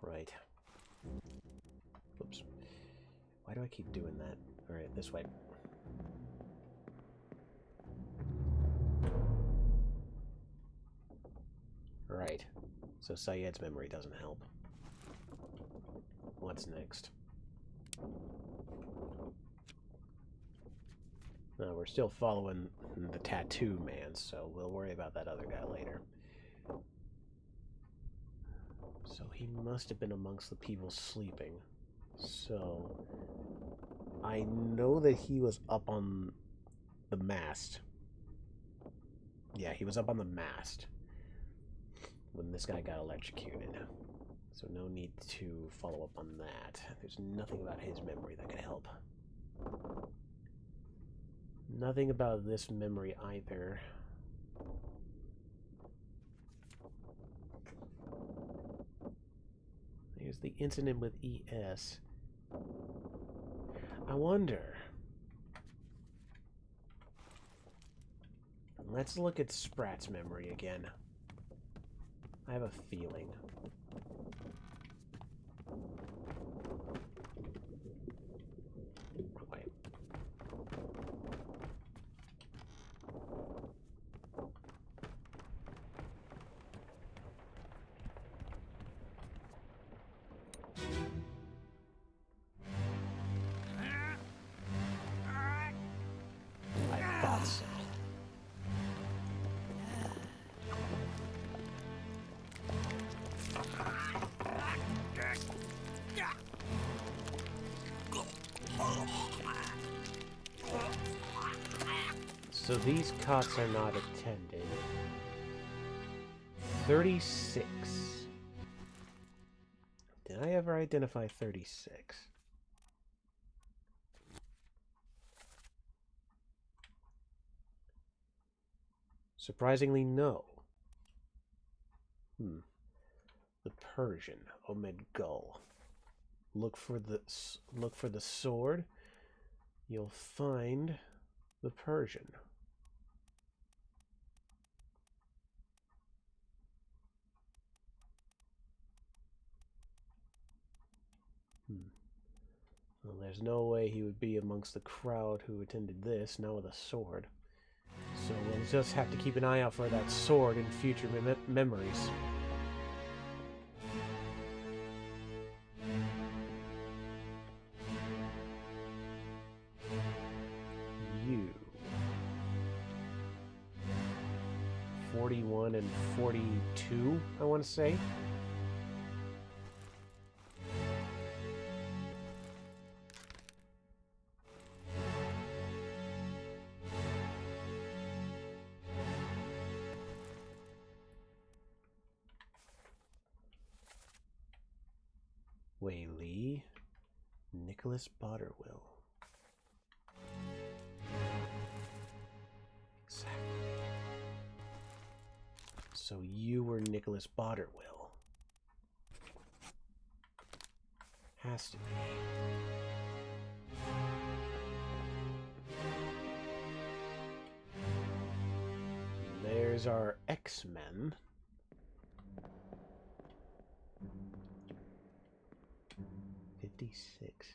Right. Oops. Why do I keep doing that? Alright, this way. Right. So Syed's memory doesn't help. What's next? No, we're still following the tattoo man, so we'll worry about that other guy later. So he must have been amongst the people sleeping. So I know that he was up on the mast. Yeah, he was up on the mast when this guy got electrocuted. So no need to follow up on that. There's nothing about his memory that could help. Nothing about this memory either. There's the incident with ES. I wonder. Let's look at Sprat's memory again. I have a feeling. Wait. I thought so. So these cots are not attended. 36. Did I ever identify 36? Surprisingly, no. The Persian, Omid Gul. Look for the sword. You'll find the Persian. Well, there's no way he would be amongst the crowd who attended this, now with a sword. So we'll just have to keep an eye out for that sword in future memories. You. 41 and 42, I want to say. Wei Li, Nicholas Botterwill. Exactly. So you were Nicholas Botterwill. Has to be. There's our X-Men. 56.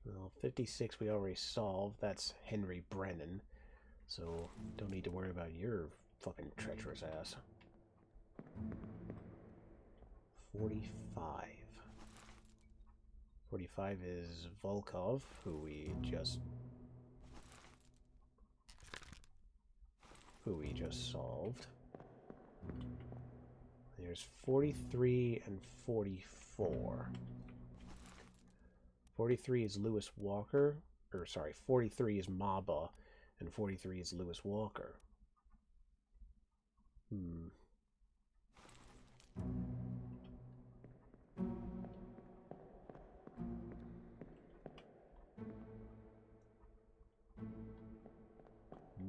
Well, 56 we already solved. That's Henry Brennan. So, don't need to worry about your fucking treacherous ass. 45. 45 is Volkov, who we just solved. There's 43 and 44. 43 is Lewis Walker, or sorry, 43 is Maba, and 43 is Lewis Walker.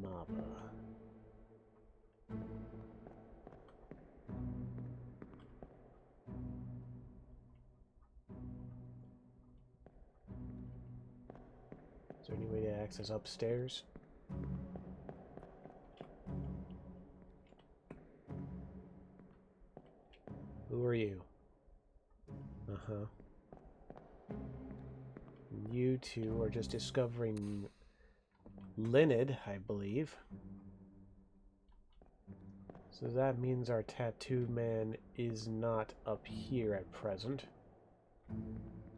Maba. Is there any way to access upstairs? Who are you? Uh-huh. You two are just discovering Linnet, I believe. So that means our tattooed man is not up here at present.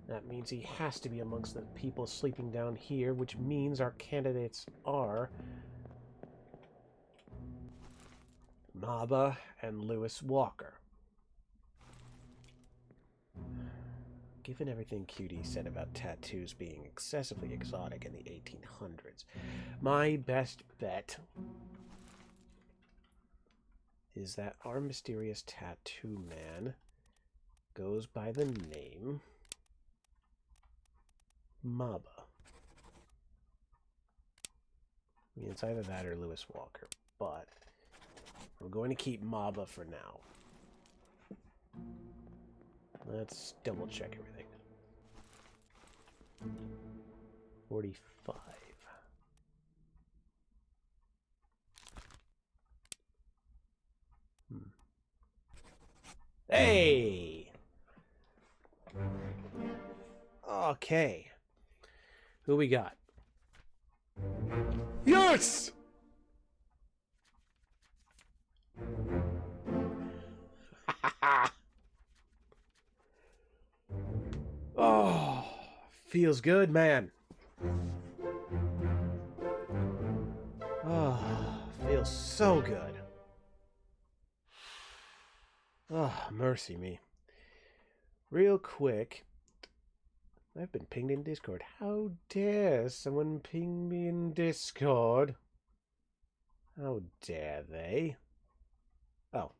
That means he has to be amongst the people sleeping down here, which means our candidates are Maba and Lewis Walker. Given everything QD said about tattoos being excessively exotic in the 1800s, my best bet is that our mysterious tattoo man goes by the name Maba. I mean, it's either that or Lewis Walker, but we're going to keep Maba for now. Let's double check everything. 45. Hey! Okay. Who we got? Yes! Oh, feels good, man. Oh, feels so good. Oh, mercy me. Real quick, I've been pinged in Discord. How dare someone ping me in Discord? How dare they? Oh,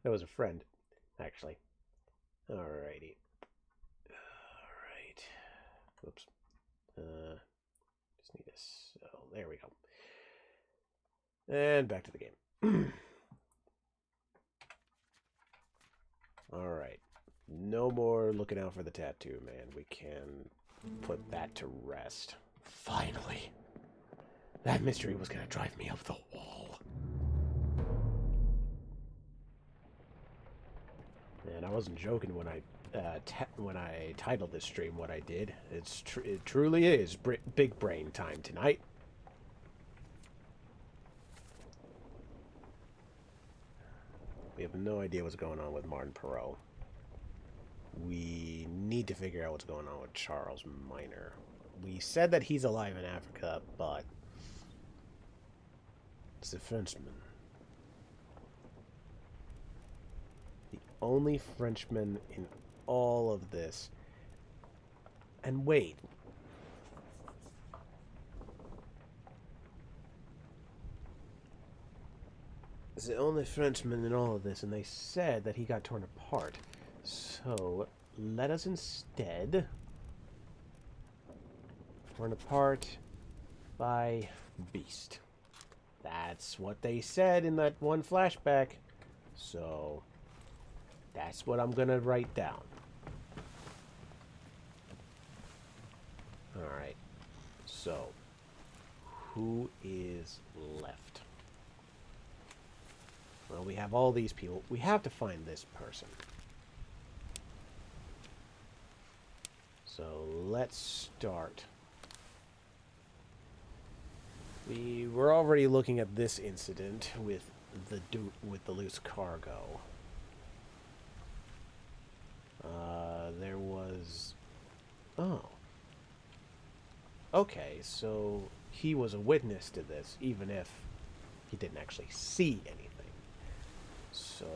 that was a friend, actually. Alrighty. Alright. Whoops. Just need a cell. There we go. And back to the game. Alright. No more looking out for the tattoo, man. We can put that to rest. Finally. That mystery was going to drive me up the wall. And I wasn't joking when I titled this stream what I did. It truly is big brain time tonight. We have no idea what's going on with Martin Perot. We need to figure out what's going on with Charles Minor. We said that he's alive in Africa, but it's a Frenchman. The only Frenchman in all of this. And wait. It's the only Frenchman in all of this, and they said that he got torn apart. So, let us instead torn apart by Beast. That's what they said in that one flashback. So, that's what I'm gonna write down. Alright. So, who is left? we have all these people. We have to find this person. So let's start. We were already looking at this incident with the loose cargo. There was... Oh. Okay, so he was a witness to this, even if he didn't actually see anything. So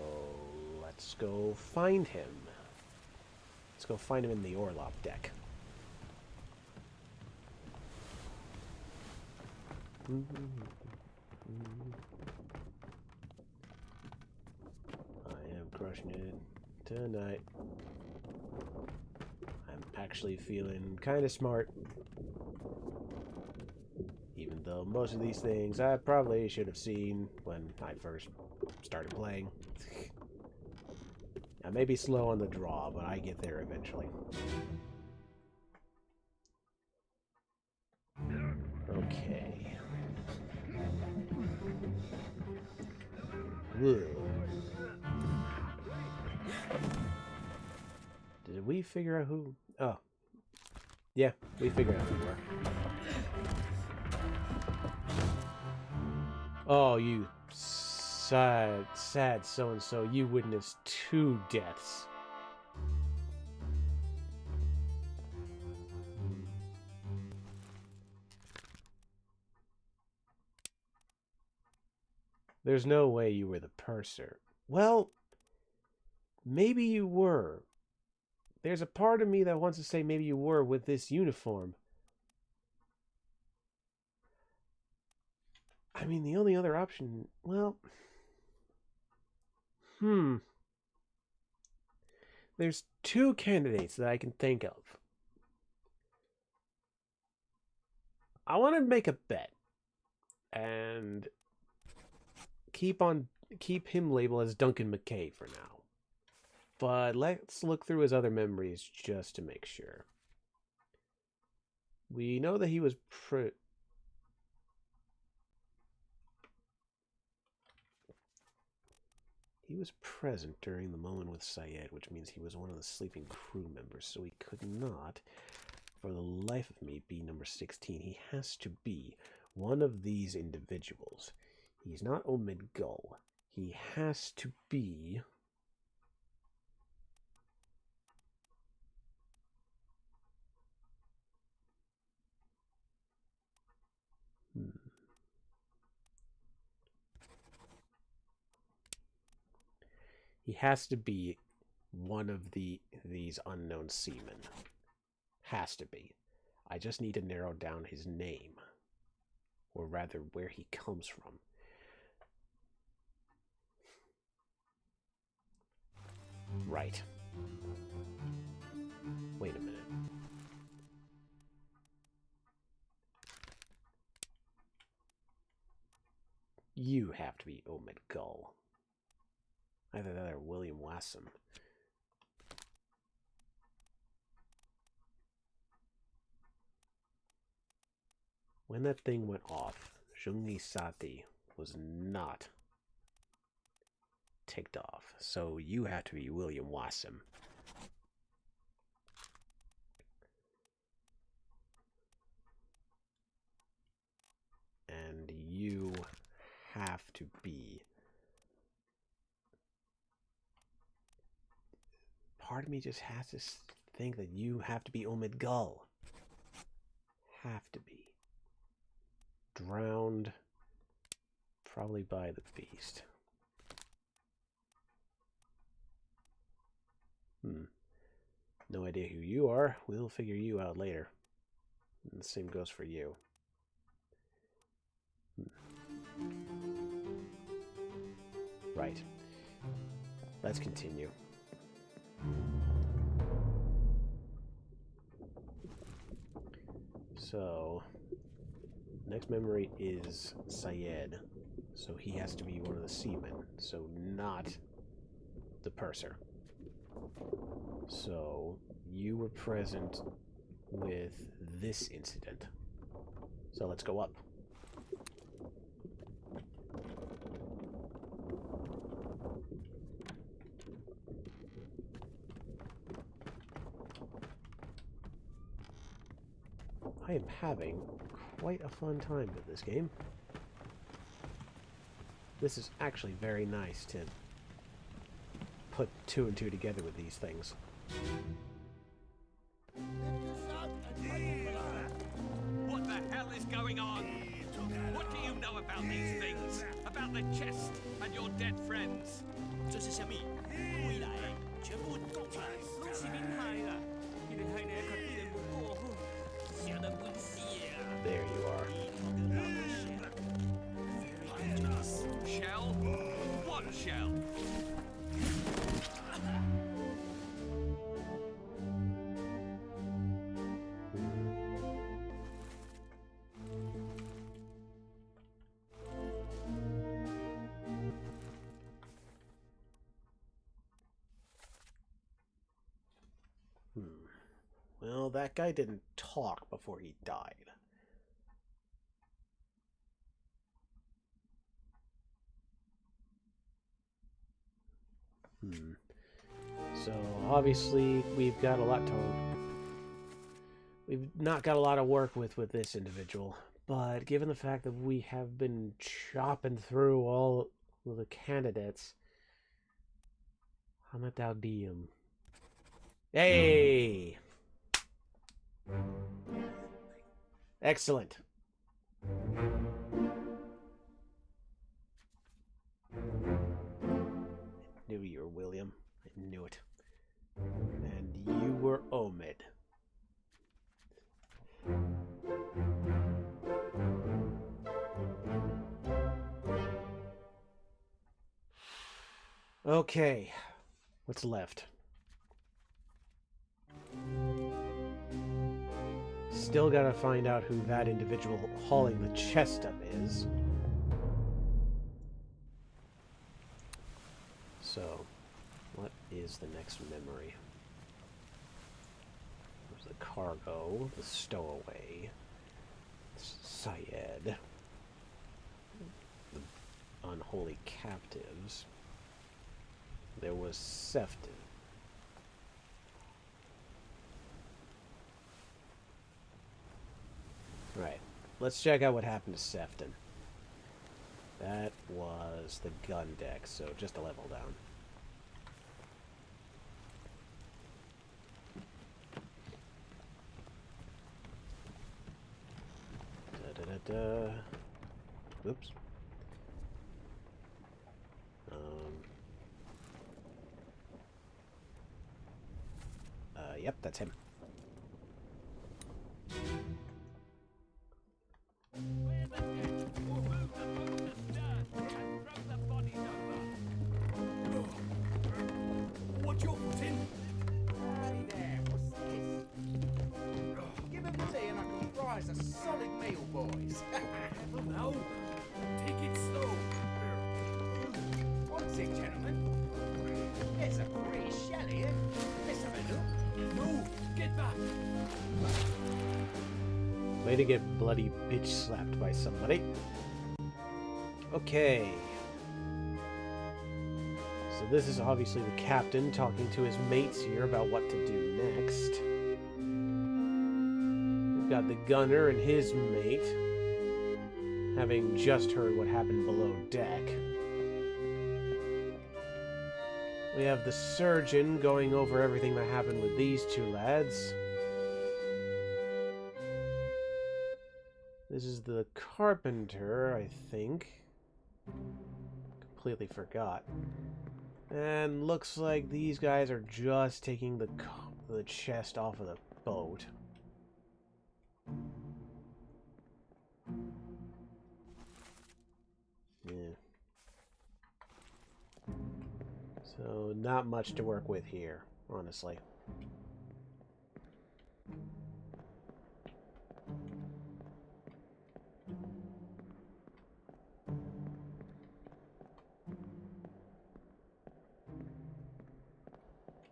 let's go find him. Let's go find him in the Orlop deck. I am crushing it tonight. I'm actually feeling kind of smart. Even though most of these things I probably should have seen when I first started playing. I may be slow on the draw, but I get there eventually. Okay. Ugh. Did we figure out who? Oh. Yeah, we figured out who we were. Oh, you sad so-and-so. You witnessed 2 deaths. There's no way you were the purser. Well, maybe you were. There's a part of me that wants to say maybe you were with this uniform. I mean, the only other option... Well... There's 2 candidates that I can think of. I want to make a bet. And... keep him labeled as Duncan McKay for now. But let's look through his other memories just to make sure. We know that he was present during the moment with Syed, which means he was one of the sleeping crew members, so he could not, for the life of me, be number 16. He has to be one of these individuals. He's not Omid Gul. He has to be... He has to be one of these unknown seamen. Has to be. I just need to narrow down his name. Or rather, where he comes from. Right. Wait a minute. You have to be Omid Gul. Either that or William Wassam. When that thing went off, Jungi Sati was not ticked off. So you have to be William Wassam. And you have to be... Part of me just has to think that you have to be Omid Gul. Have to be. Drowned, probably by the beast. No idea who you are. We'll figure you out later. And the same goes for you. Right. Let's continue. So, next memory is Syed. So he has to be one of the seamen. So not the purser. So you were present with this incident. So let's go up. I am having quite a fun time with this game. This is actually very nice to put 2 and 2 together with these things. What the hell is going on? What do you know about these things? About the chest and your dead friends? 这是什么？回来，全部供出来，拢是变态啦！你哋害你一啲人冇过好，想得本事啊！ There you are. Shell? What shell? Well, that guy didn't talk before he died. So, obviously, we've got a lot to... We've not got a lot of work with this individual. But given the fact that we have been chopping through all of the candidates... Hamatau Diem. Hey! Excellent. Knew you were William. I knew it. And you were Omid. Okay. What's left? Still gotta find out who that individual hauling the chest up is. So, what is the next memory? There's the cargo, the stowaway, Syed, the unholy captives. There was Sefton. Right. Let's check out what happened to Sefton. That was the gun deck, so just a level down. Da-da-da-da. Oops. Yep, that's him. What's your foot in? Hey there, what's this? Give him tea and I can rise a solid meal, boys. No. Take it slow. What's it, gentlemen? There's a pretty shell here. Let's have a look. No. Get back. Way to get bloody bitch slapped by somebody. Okay. So this is obviously the captain talking to his mates here about what to do next. We've got the gunner and his mate, having just heard what happened below deck. We have the surgeon going over everything that happened with these two lads. This is the carpenter, I think. Completely forgot. And looks like these guys are just taking the chest off of the boat. Yeah. So, not much to work with here, honestly.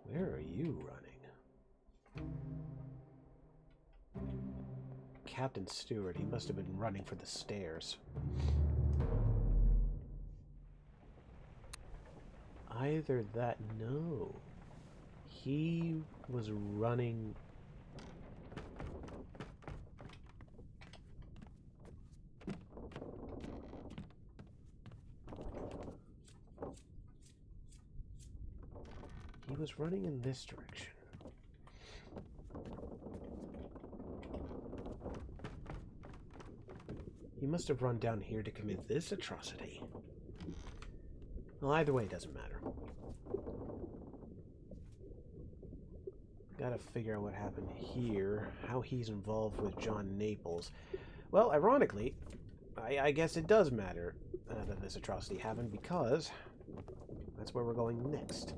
Where are you running? Captain Stewart, he must have been running for the stairs. Either that, no. He was running... was running in this direction. He must have run down here to commit this atrocity. Well, either way, it doesn't matter. Gotta figure out what happened here, how he's involved with John Naples. Well, ironically, I guess it does matter that this atrocity happened, because that's where we're going next.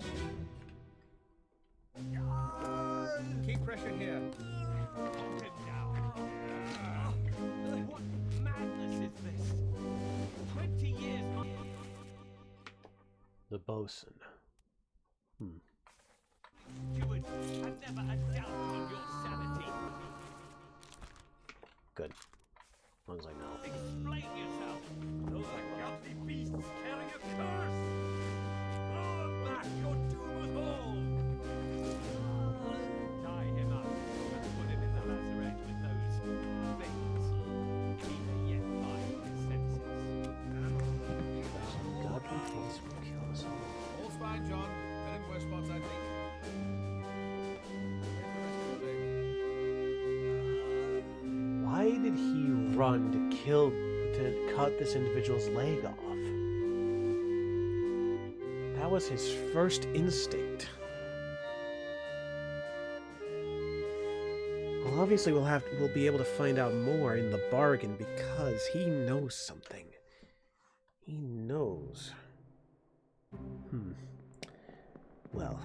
Keep pressure here. Get down. What madness is this? 20 years. The bosun. Steward, I've never a doubt on your sanity. Good. As long as I know. Explain yourself. Those ungodly beasts carry a curse! Throw them back, or doom us all! Tie him up and put him in the lazaret with those things. He may yet find his senses. Godly peace will kill us all. All's fine, John. Been in worse spots, I think. Why did he run to cut this individual's leg off? That was his first instinct. Well, obviously we'll be able to find out more in the bargain, because he knows something. He knows. Well,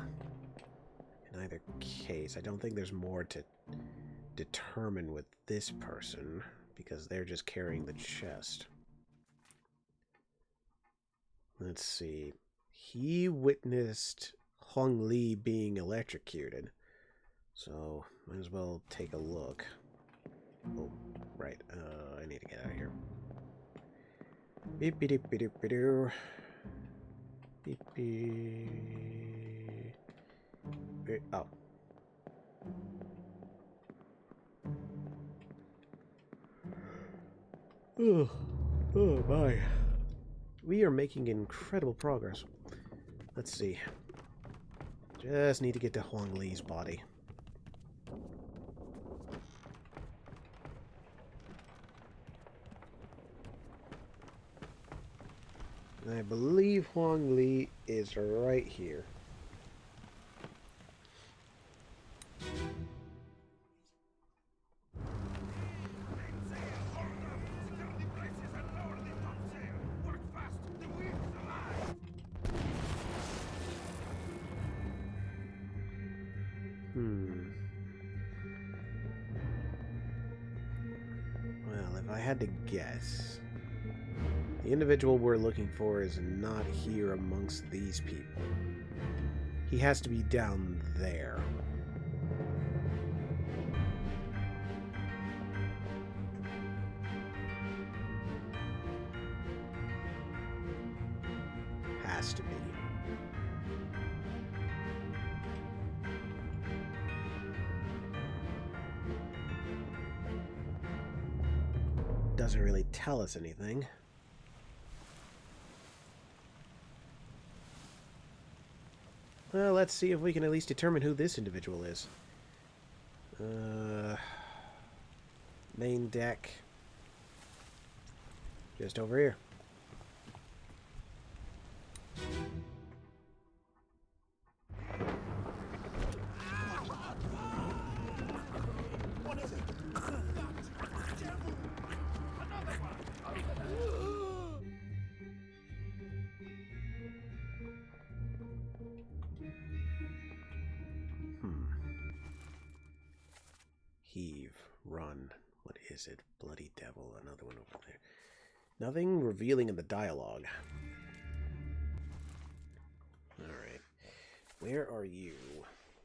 in either case, I don't think there's more to determine with this person, because they're just carrying the chest. Let's see. He witnessed Hong Li being electrocuted, so might as well take a look. Oh, right. I need to get out of here. Beep beep beep beep beep doo. Beep beep. Oh. Oh my. We are making incredible progress. Let's see. Just need to get to Huang Li's body. I believe Huang Li is right here. Well, if I had to guess, the individual we're looking for is not here amongst these people. He has to be down there. Has to be. Doesn't really tell us anything. Well, let's see if we can at least determine who this individual is. Main deck. Just over here. Heave, run. What is it? Bloody devil. Another one over there. Nothing revealing in the dialogue. Alright. Where are you?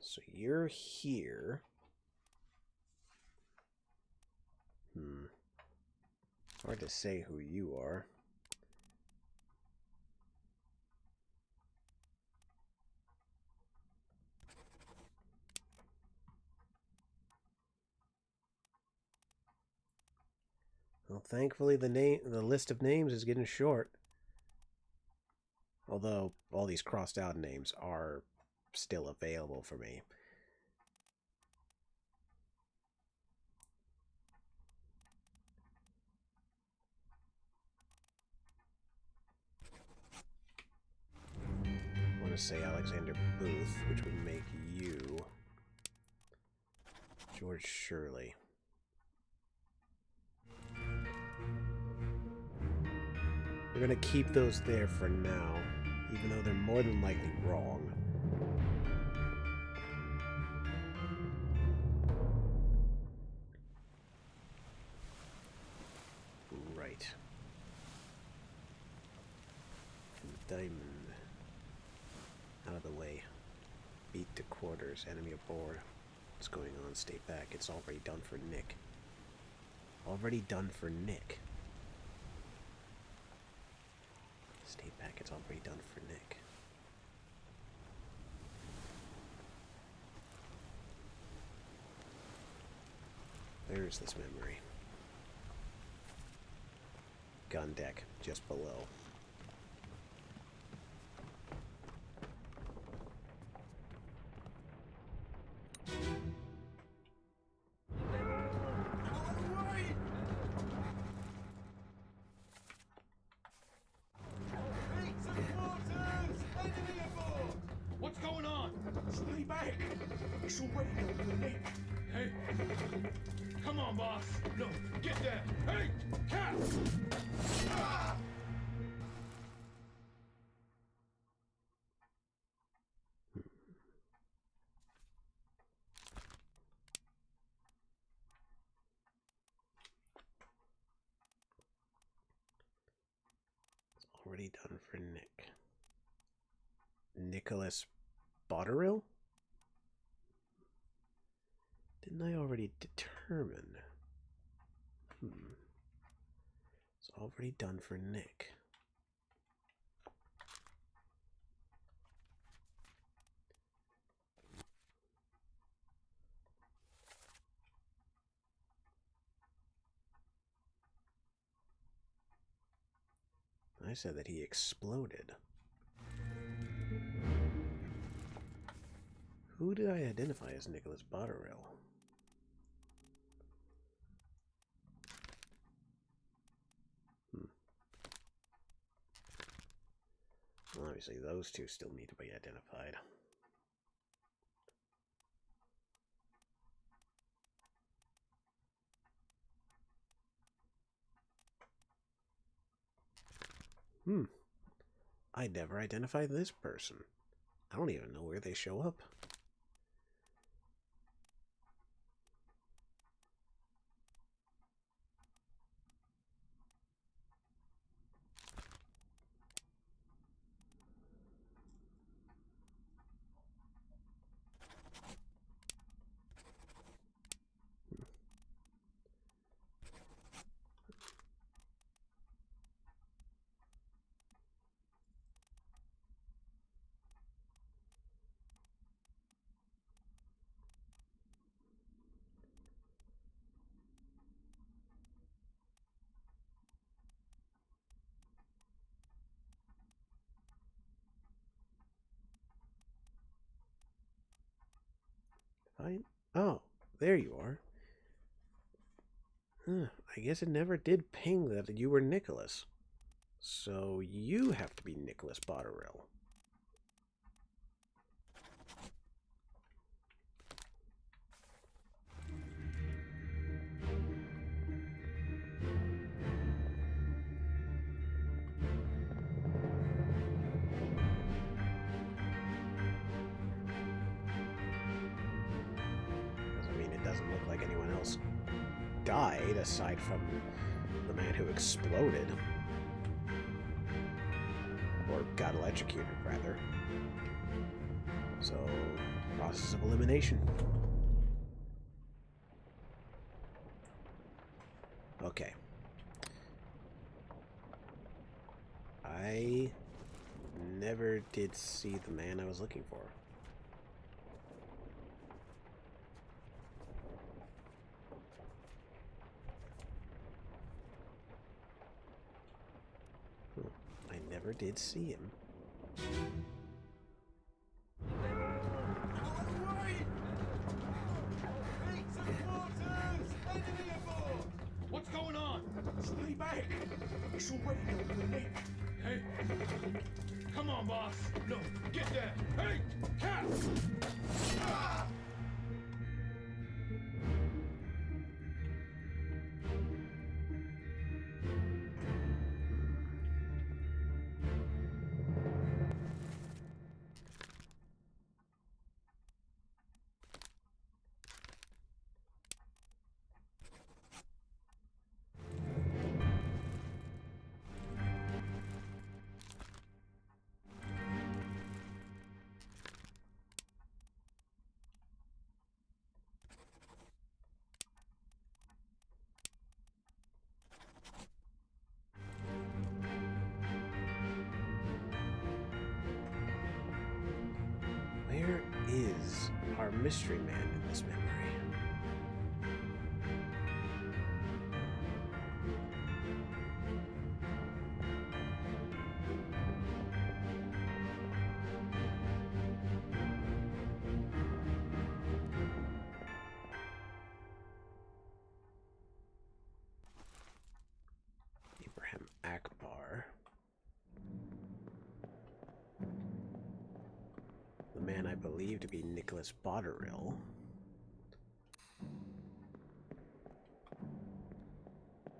So you're here. Hard to say who you are. Well, thankfully the list of names is getting short. Although all these crossed out names are still available for me. I want to say Alexander Booth, which would make you George Shirley. We're gonna keep those there for now, even though they're more than likely wrong. Right. Diamond. Out of the way. Beat to quarters. Enemy aboard. What's going on? Stay back. It's already done for Nick. Already done for Nick. Stay back. It's already done for Nick. There's this memory. Gun deck, just below. What's going on? Stay back! It's already done for Nick. Hey! Come on, boss! No, get down! Hey! Cat! Ah! Already done for Nick. Nicholas Botterill? Didn't I already determine? It's already done for Nick. I said that he exploded. Who did I identify as Nicholas Botterill? Well, obviously, those two still need to be identified. I never identified this person. I don't even know where they show up. Oh, there you are. I guess it never did ping that you were Nicholas. So you have to be Nicholas Botterill. Doesn't look like anyone else died aside from the man who exploded. Or got electrocuted, rather. So, process of elimination. Okay. I never did see the man I was looking for. I never did see him. fish already over the neck. Hey, come on, boss. No, get there. Hey, cat! Ah! Where is our mystery man in this memory? Abraham Akbar. The man I believe to be Nicholas Botterill.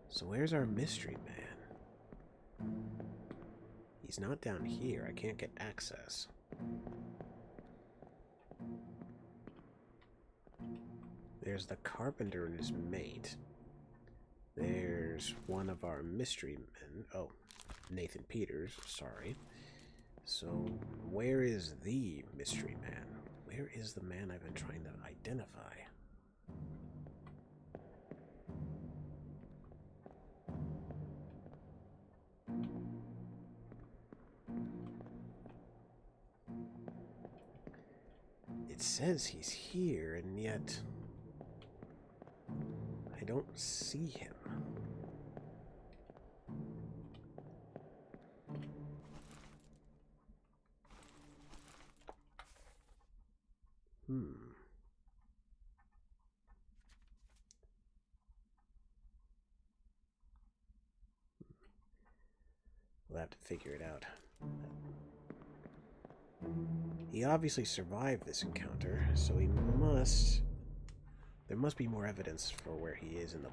So where's our mystery man? He's not down here. I can't get access. There's the carpenter and his mate. There's one of our mystery men. Oh, Nathan Peters, sorry. So, where is the mystery man? Where is the man I've been trying to identify? It says he's here, and yet I don't see him. We'll have to figure it out. He obviously survived this encounter, so he must... There must be more evidence for where he is in the...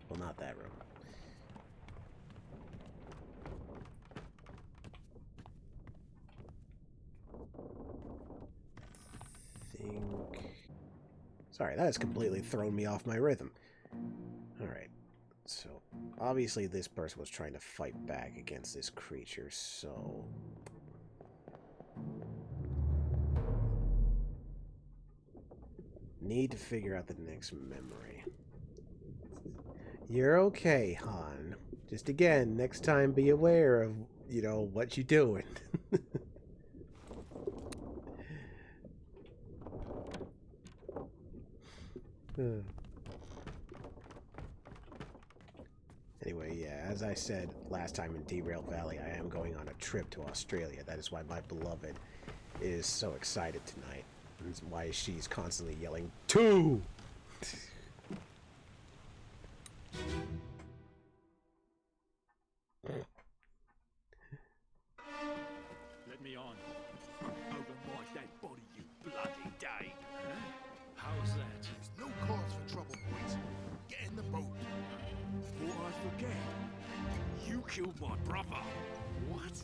well, not that room. Sorry, that has completely thrown me off my rhythm. Alright, so obviously this person was trying to fight back against this creature, so... Need to figure out the next memory. You're okay, Han. Just again, next time be aware of, you know, what you're doing. Anyway, yeah, as I said last time in Derail Valley, I am going on a trip to Australia. That is why my beloved is so excited tonight. That's why she's constantly yelling, 2! Let me on. Over my dead body, you bloody day. How's that? There's no cause for trouble, boys. Get in the boat. Before I forget, you killed my brother. What?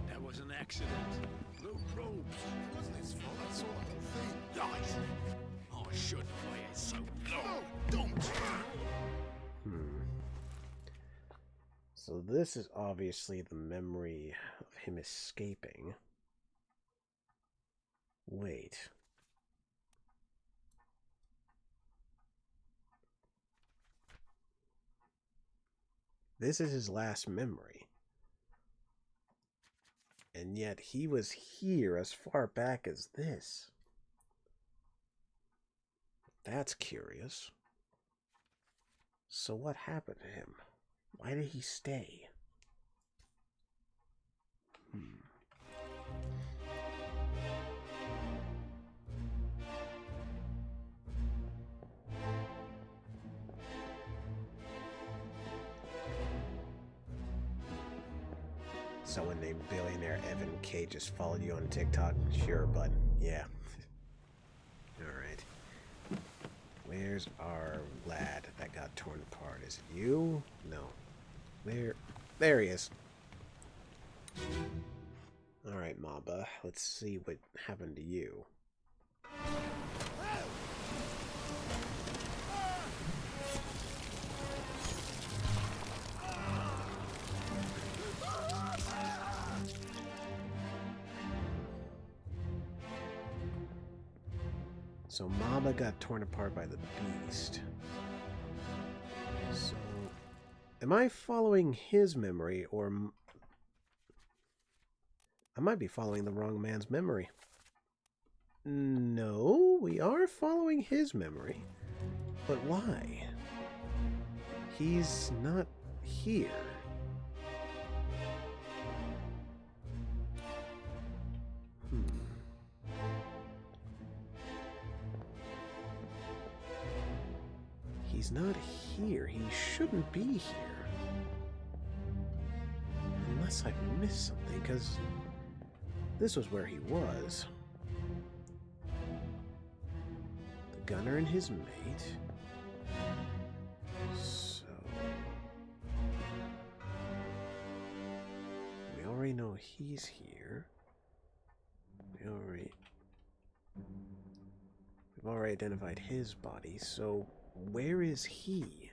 That was an accident. No probes. It wasn't his fault. I saw the whole thing. Lies. I shouldn't have waited so long. No, don't! So this is obviously the memory of him escaping. Wait. This is his last memory. And yet he was here as far back as this. That's curious. So what happened to him? Why did he stay? someone named Billionaire Evan K just followed you on TikTok? Sure, bud. Yeah. Alright. Where's our lad that got torn apart? Is it you? No. There he is. Alright, Mamba. Let's see what happened to you. So Mamba got torn apart by the beast. So, am I following his memory, or I might be following the wrong man's memory? No, we are following his memory. But why? He's not here. He's not here. He shouldn't be here. Unless I've missed something, because this was where he was. The gunner and his mate. So... we already know he's here. We've already identified his body, so... where is he?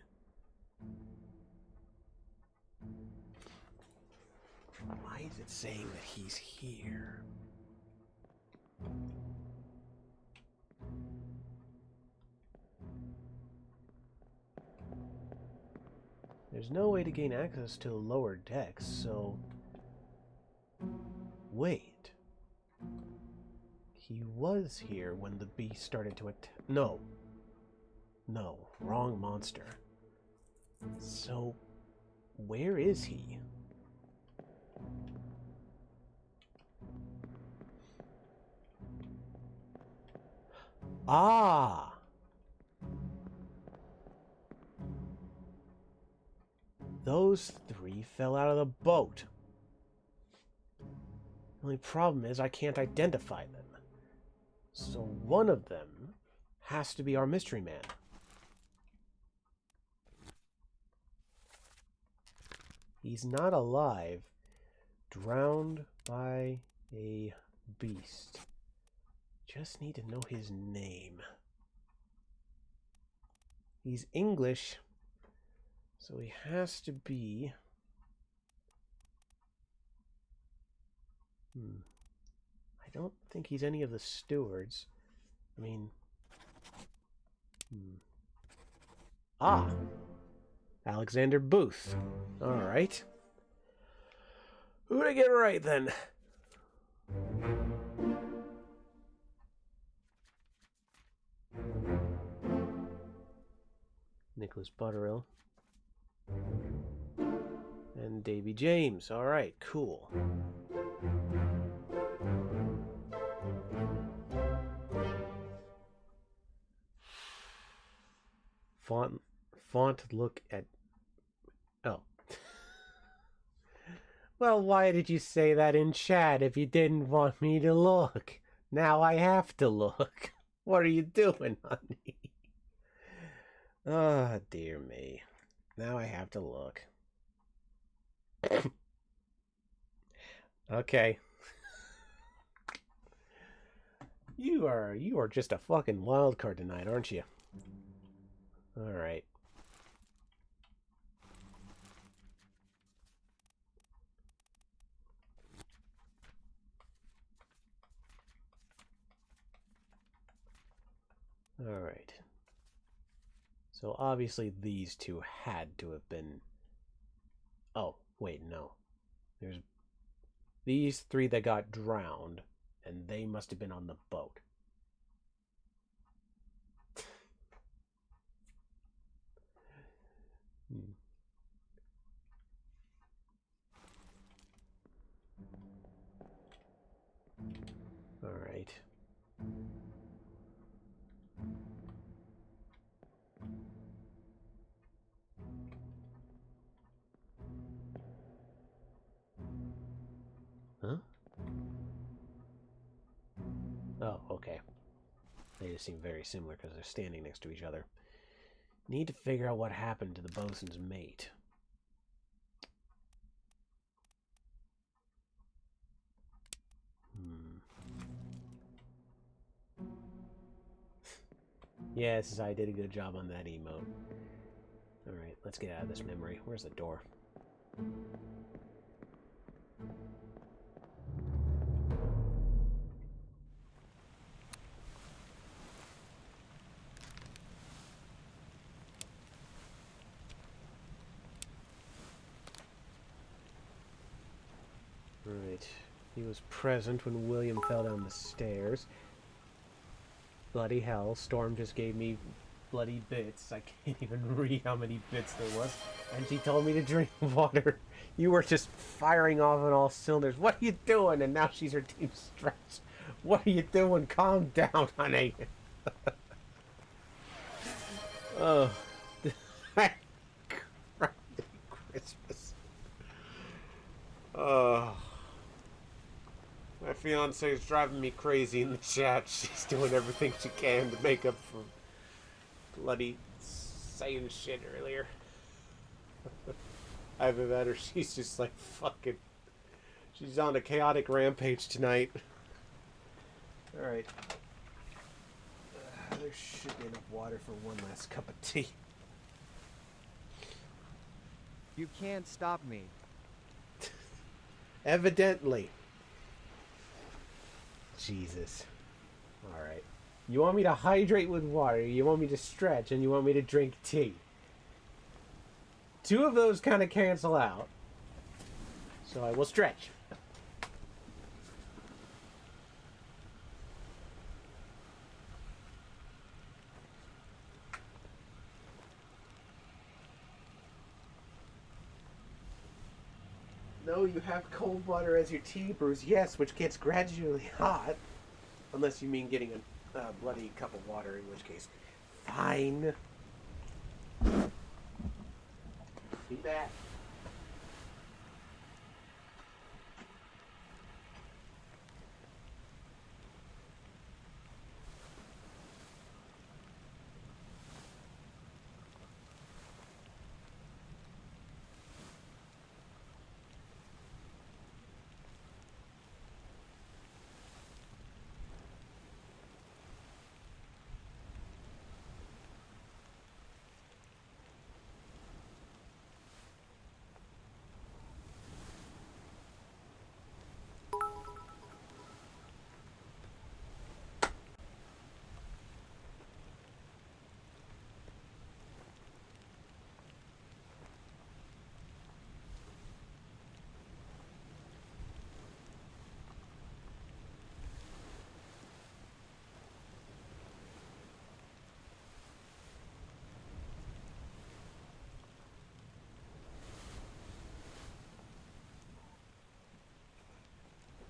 Why is it saying that he's here? There's no way to gain access to the lower decks, so... wait. He was here when the beast started to attack. No, wrong monster. So, where is he? Ah! Those three fell out of the boat. The only problem is I can't identify them. So one of them has to be our mystery man. He's not alive. Drowned by a beast. Just need to know his name. He's English, so he has to be... I don't think he's any of the stewards. I mean... Ah! Alexander Booth. Alright. Who'd I get right, then? Nicholas Butterill. And Davy James. Alright, cool. Font look at... Oh. Well, why did you say that in chat if you didn't want me to look? Now I have to look. What are you doing, honey? Oh, dear me. Now I have to look. Okay. You are just a fucking wild card tonight, aren't you? Alright. Alright. So obviously these two had to have been... Oh, wait, no. There's these three that got drowned, and they must have been on the boat. Alright. Oh, okay. They just seem very similar because they're standing next to each other. Need to figure out what happened to the bosun's mate. Yes, I did a good job on that emote. Alright, let's get out of this memory. Where's the door? Right. He was present when William fell down the stairs. Bloody hell. Storm just gave me bloody bits. I can't even read how many bits there was. And she told me to drink water. You were just firing off on all cylinders. What are you doing? And now she's her team stretch. What are you doing? Calm down, honey. Oh. Christmas. Oh. My fiance is driving me crazy in the chat. She's doing everything she can to make up for bloody saying shit earlier. Either that or she's just like fucking... She's on a chaotic rampage tonight. Alright. There should be enough water for one last cup of tea. You can't stop me. Evidently. Jesus. Alright. You want me to hydrate with water, you want me to stretch, and you want me to drink tea. Two of those kind of cancel out. So I will stretch. No, you have cold water as your tea brews, yes, which gets gradually hot. Unless you mean getting a bloody cup of water, in which case, fine. See that?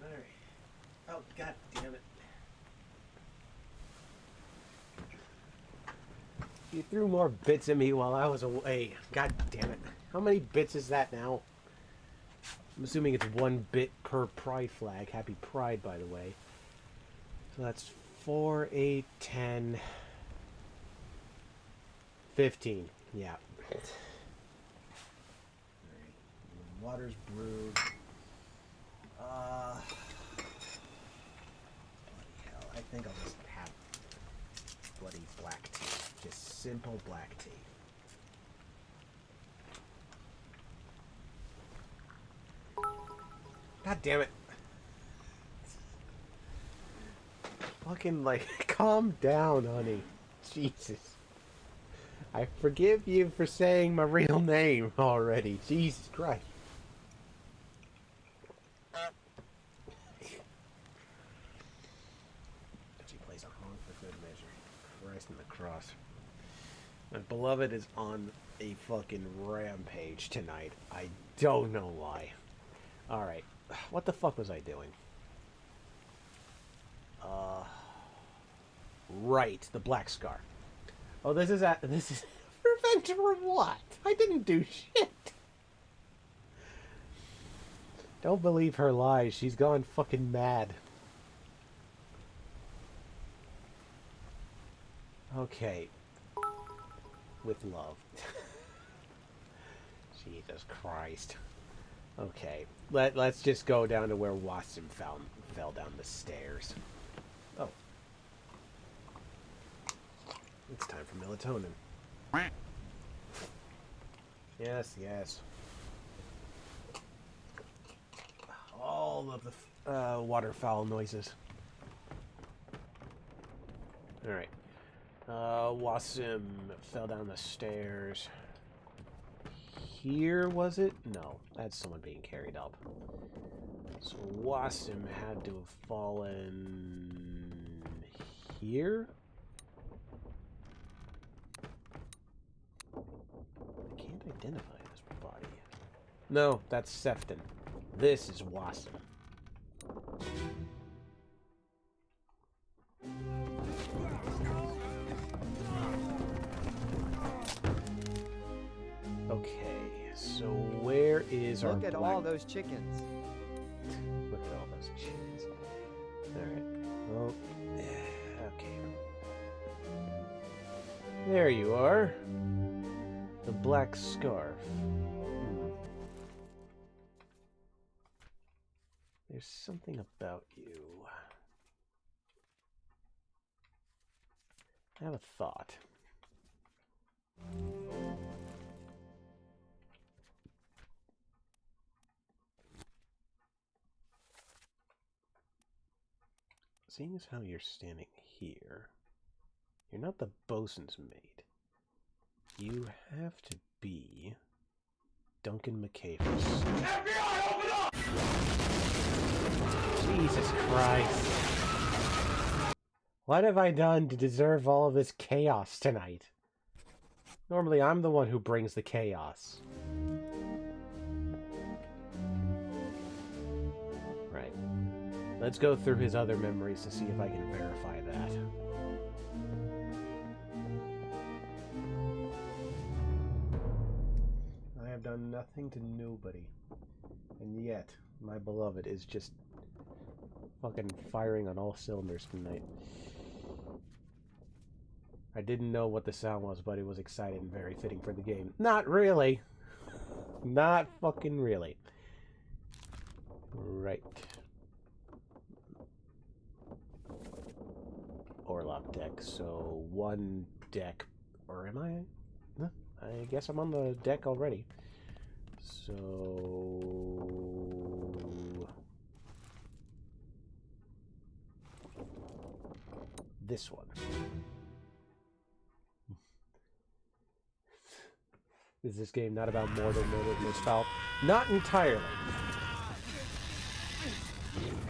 Alright. Oh, god damn it. You threw more bits at me while I was away. God damn it. How many bits is that now? I'm assuming it's 1 bit per pride flag. Happy Pride, by the way. So that's 4, 8, 10, 15. Yeah. Alright. Water's brewed. Bloody hell. I think I'll just have bloody black tea. Just simple black tea. God damn it. Fucking, like, calm down, honey. Jesus. I forgive you for saying my real name already. Jesus Christ. She plays a honk for good measure. Christ in the cross. My beloved is on a fucking rampage tonight. I don't know why. Alright. What the fuck was I doing? Right, the black scar. Oh, this is revenge for what? I didn't do shit. Don't believe her lies. She's gone fucking mad. Okay. With love. Jesus Christ. Okay. Let's just go down to where Watson fell down the stairs. Oh. It's time for melatonin. Yes, yes. All of the waterfowl noises. Alright. Wassim fell down the stairs. Here, was it? No, that's someone being carried up. So Wassim had to have fallen here? I can't identify this body. No, that's Sefton. This is Wassim. Okay, so where is our Look at black... all those chickens. Look at all those chickens. Alright. Well, okay. There you are. The black scarf. There's something about you. I have a thought. Seeing as how you're standing here, you're not the bosun's mate. You have to be Duncan McCaffrey. FBI, open up! Jesus Christ. What have I done to deserve all of this chaos tonight? Normally, I'm the one who brings the chaos. Right. Let's go through his other memories to see if I can verify that. I have done nothing to nobody. And yet, my beloved is just fucking firing on all cylinders tonight. I didn't know what the sound was, but it was exciting and very fitting for the game. Not really. Not fucking really. Right. Orlop deck. So one deck. Or am I? Huh, I guess I'm on the deck already. So this one. Is this game not about mortal murder and misfoul? Not entirely.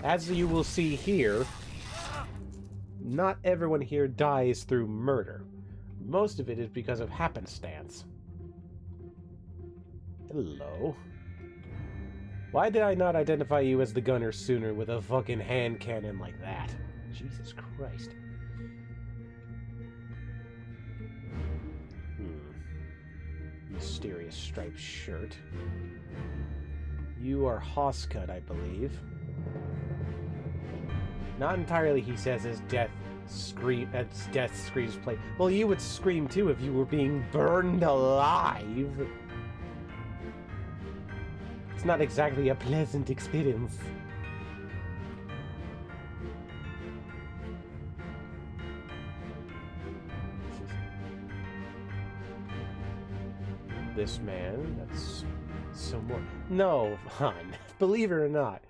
As you will see here, not everyone here dies through murder. Most of it is because of happenstance. Hello. Why did I not identify you as the gunner sooner with a fucking hand cannon like that? Jesus Christ. Mysterious striped shirt. You are Hoscut, I believe. Not entirely, he says, as death screams play. Well, you would scream too if you were being burned alive. It's not exactly a pleasant experience. This man, that's so more. No, hon, believe it or not,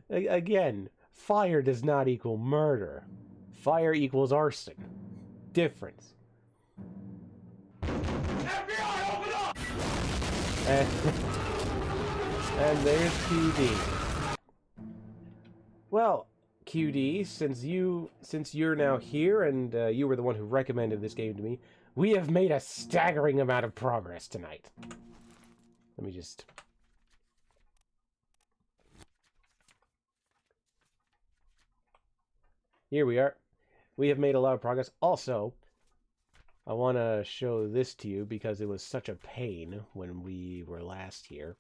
again, fire does not equal murder. Fire equals arson. Difference. FBI, open up! And there's QD. Well, QD, since you're now here and you were the one who recommended this game to me, we have made a staggering amount of progress tonight. Let me just... Here we are. We have made a lot of progress. Also, I want to show this to you because it was such a pain when we were last here.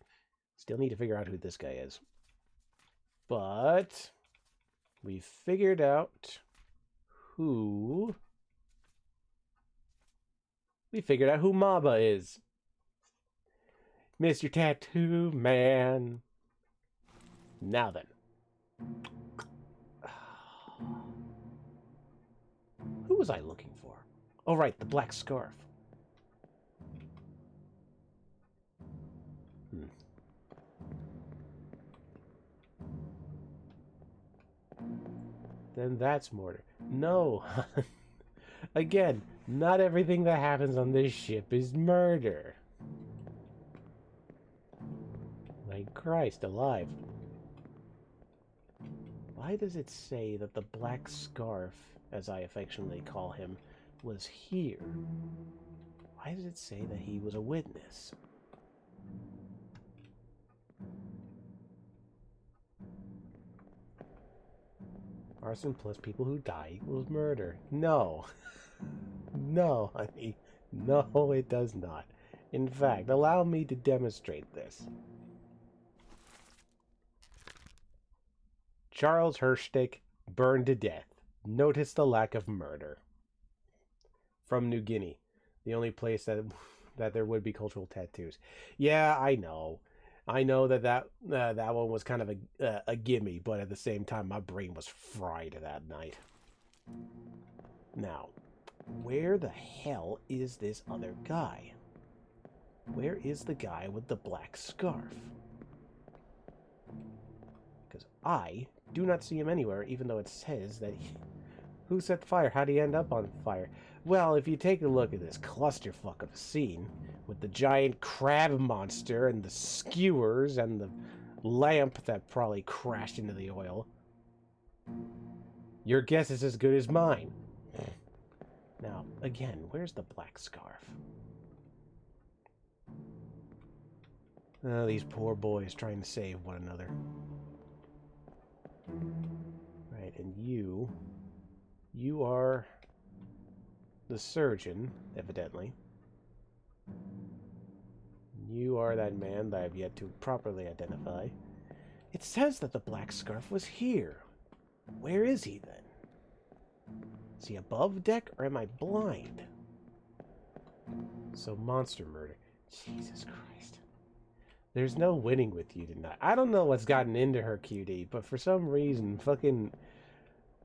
Still need to figure out who this guy is. But we figured out who We figured out who Maba is. Mr. Tattoo Man. Now then. Who was I looking for? Oh, right, the black scarf. Then that's murder. No. Again, not everything that happens on this ship is murder. My Christ alive. Why does it say that the black scarf, as I affectionately call him, was here? Why does it say that he was a witness? Arson plus people who die equals murder. No. No, honey. No, it does not. In fact, allow me to demonstrate this. Charles Hirschstick burned to death. Notice the lack of murder. From New Guinea. The only place that there would be cultural tattoos. Yeah, I know. I know that one was kind of a gimme, but at the same time, my brain was fried that night. Now, where the hell is this other guy? Where is the guy with the black scarf? Because I do not see him anywhere, even though it says that he... Who set the fire? How'd he end up on fire? Well, if you take a look at this clusterfuck of a scene, with the giant crab monster and the skewers and the lamp that probably crashed into the oil, your guess is as good as mine. Now, again, where's the black scarf? Oh, these poor boys trying to save one another. Right, and you are the surgeon, evidently. You are that man that I have yet to properly identify. It says that the black scarf was here. Where is he, then? Is he above deck, or am I blind? So, monster murder. Jesus Christ. There's no winning with you tonight. I don't know what's gotten into her, QD, but for some reason, fucking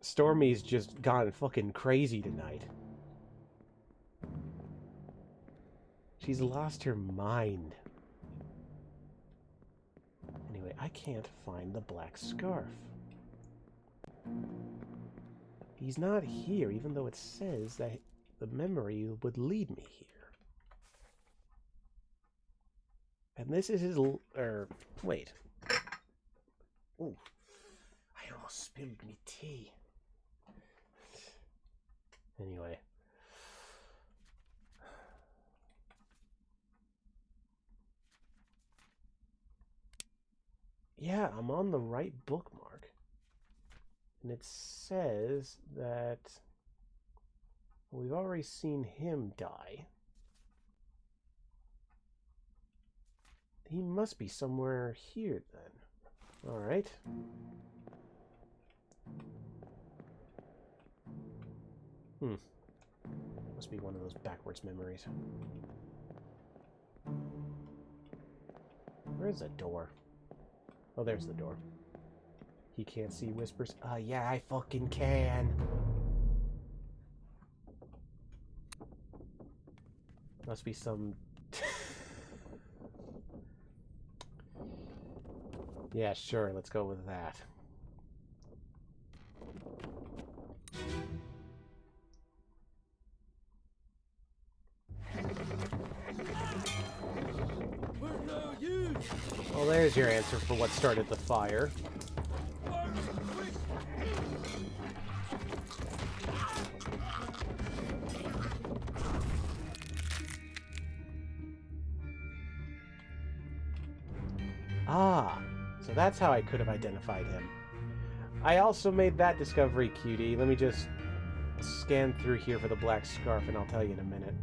Stormy's just gone fucking crazy tonight. She's lost her mind. Anyway, I can't find the black scarf. He's not here, even though it says that the memory would lead me here. And this is his... wait. Ooh. I almost spilled me tea. Anyway. Yeah, I'm on the right bookmark. And it says that we've already seen him die. He must be somewhere here then. Alright. Must be one of those backwards memories. Where's the door? Oh, there's the door. He can't see whispers. Yeah, I fucking can. Must be some... Yeah, sure, let's go with that. Well, there's your answer for what started the fire. Ah, so that's how I could have identified him. I also made that discovery, QD. Let me just scan through here for the black scarf, and I'll tell you in a minute.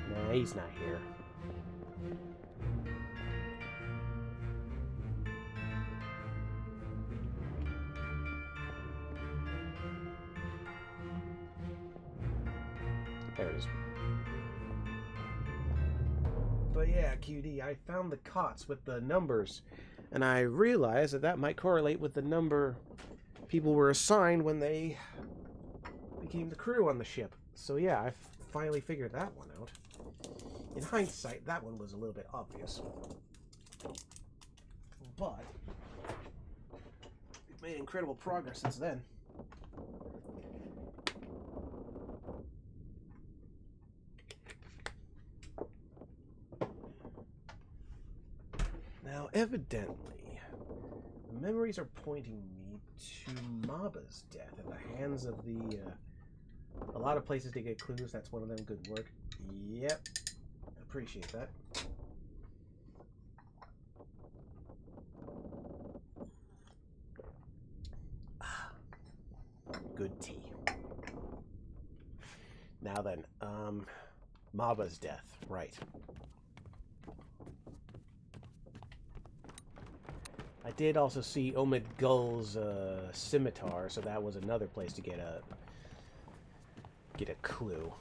Nah, he's not here. There it is. But yeah, QD, I found the cots with the numbers, and I realized that that might correlate with the number people were assigned when they became the crew on the ship. So yeah, I finally figured that one out. In hindsight, that one was a little bit obvious. But we've made incredible progress since then. Now, evidently, the memories are pointing me to Maba's death at the hands of the, a lot of places to get clues. That's one of them. Good work. Yep. Appreciate that. Good tea. Now then, Maba's death. Right. I did also see Omid Gull's scimitar, so that was another place to get a clue.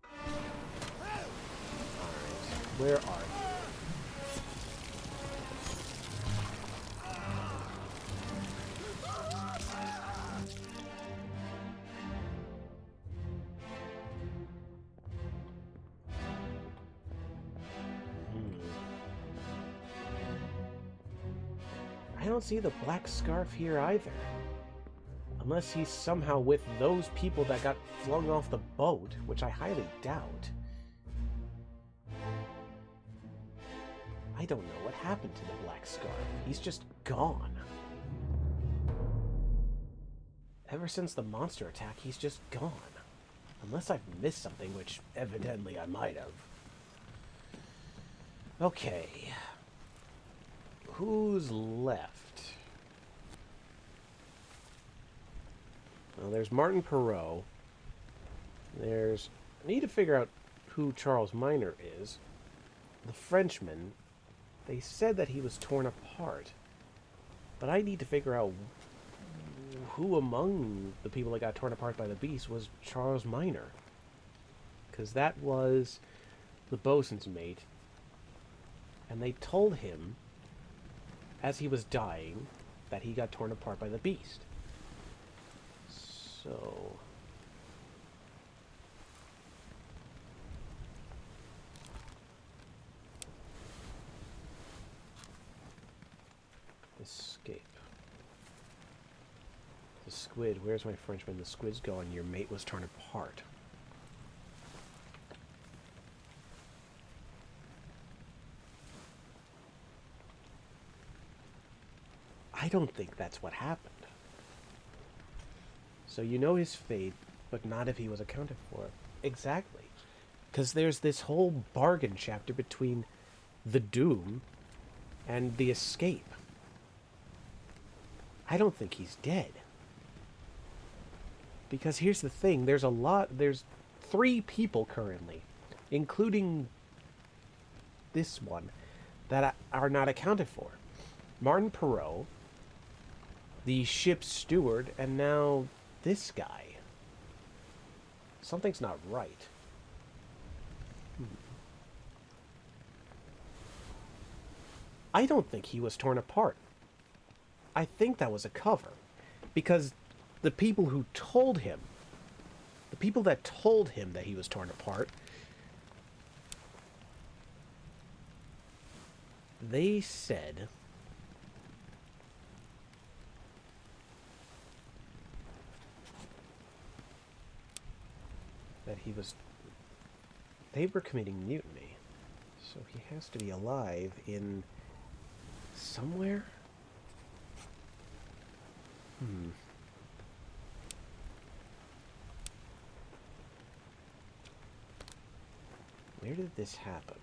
Alright, where are you? I don't see the black scarf here either. Unless he's somehow with those people that got flung off the boat, which I highly doubt. I don't know what happened to the black scarf. He's just gone. Ever since the monster attack, he's just gone. Unless I've missed something, which evidently I might have. Okay. Who's left? Well, there's Martin Perot. There's... I need to figure out who Charles Minor is. The Frenchman. They said that he was torn apart. But I need to figure out who among the people that got torn apart by the beast was Charles Minor. Because that was the bosun's mate. And they told him, as he was dying, that he got torn apart by the beast. So... escape. The squid. Where's my Frenchman? The squid's going. Your mate was torn apart. I don't think that's what happened. So you know his fate, but not if he was accounted for. Exactly. Because there's this whole bargain chapter between the doom and the escape. I don't think he's dead. Because here's the thing, there's 3 people currently, including this one, that are not accounted for. Martin Perot, the ship's steward, and now this guy. Something's not right. I don't think he was torn apart. I think that was a cover. Because the people who told him, the people that told him that he was torn apart, they said that they were committing mutiny. So he has to be alive in somewhere? Where did this happen?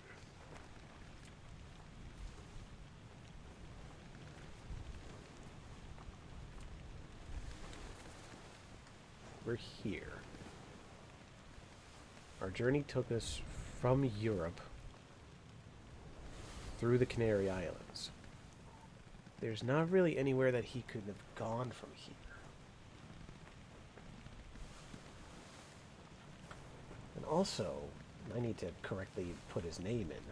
We're here. Our journey took us from Europe through the Canary Islands. there's not really anywhere that he could have gone from here. And also, I need to correctly put his name in.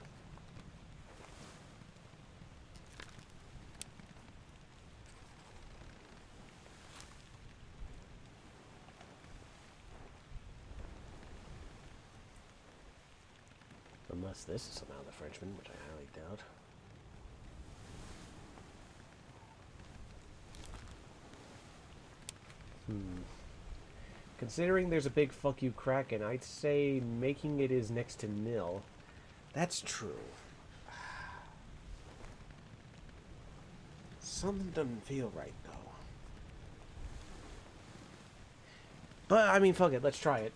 Unless this is somehow the Frenchman, which I highly doubt. Considering there's a big fuck you Kraken, I'd say making it is next to nil. That's true. Something doesn't feel right, though. But, I mean, fuck it. Let's try it.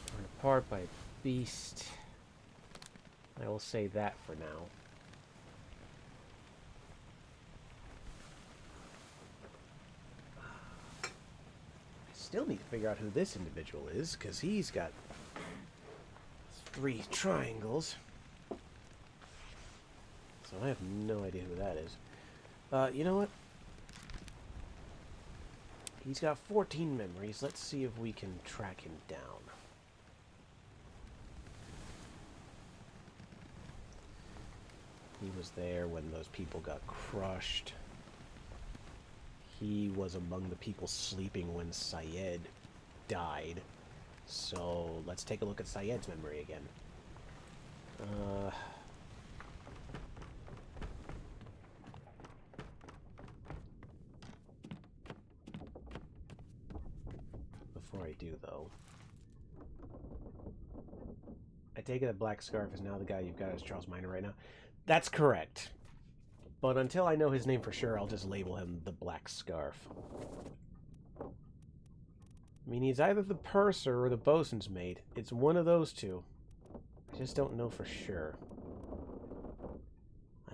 Torn apart by a beast. I will say that for now. Still need to figure out who this individual is, because he's got 3 triangles. So I have no idea who that is. You know what? He's got 14 memories. Let's see if we can track him down. He was there when those people got crushed. He was among the people sleeping when Syed died. So let's take a look at Syed's memory again. Before I do, though, I take it that Black Scarf is now the guy you've got as Charles Minor right now. That's correct. But until I know his name for sure, I'll just label him the Black Scarf. I mean, he's either the purser or the bosun's mate. It's one of those two. I just don't know for sure.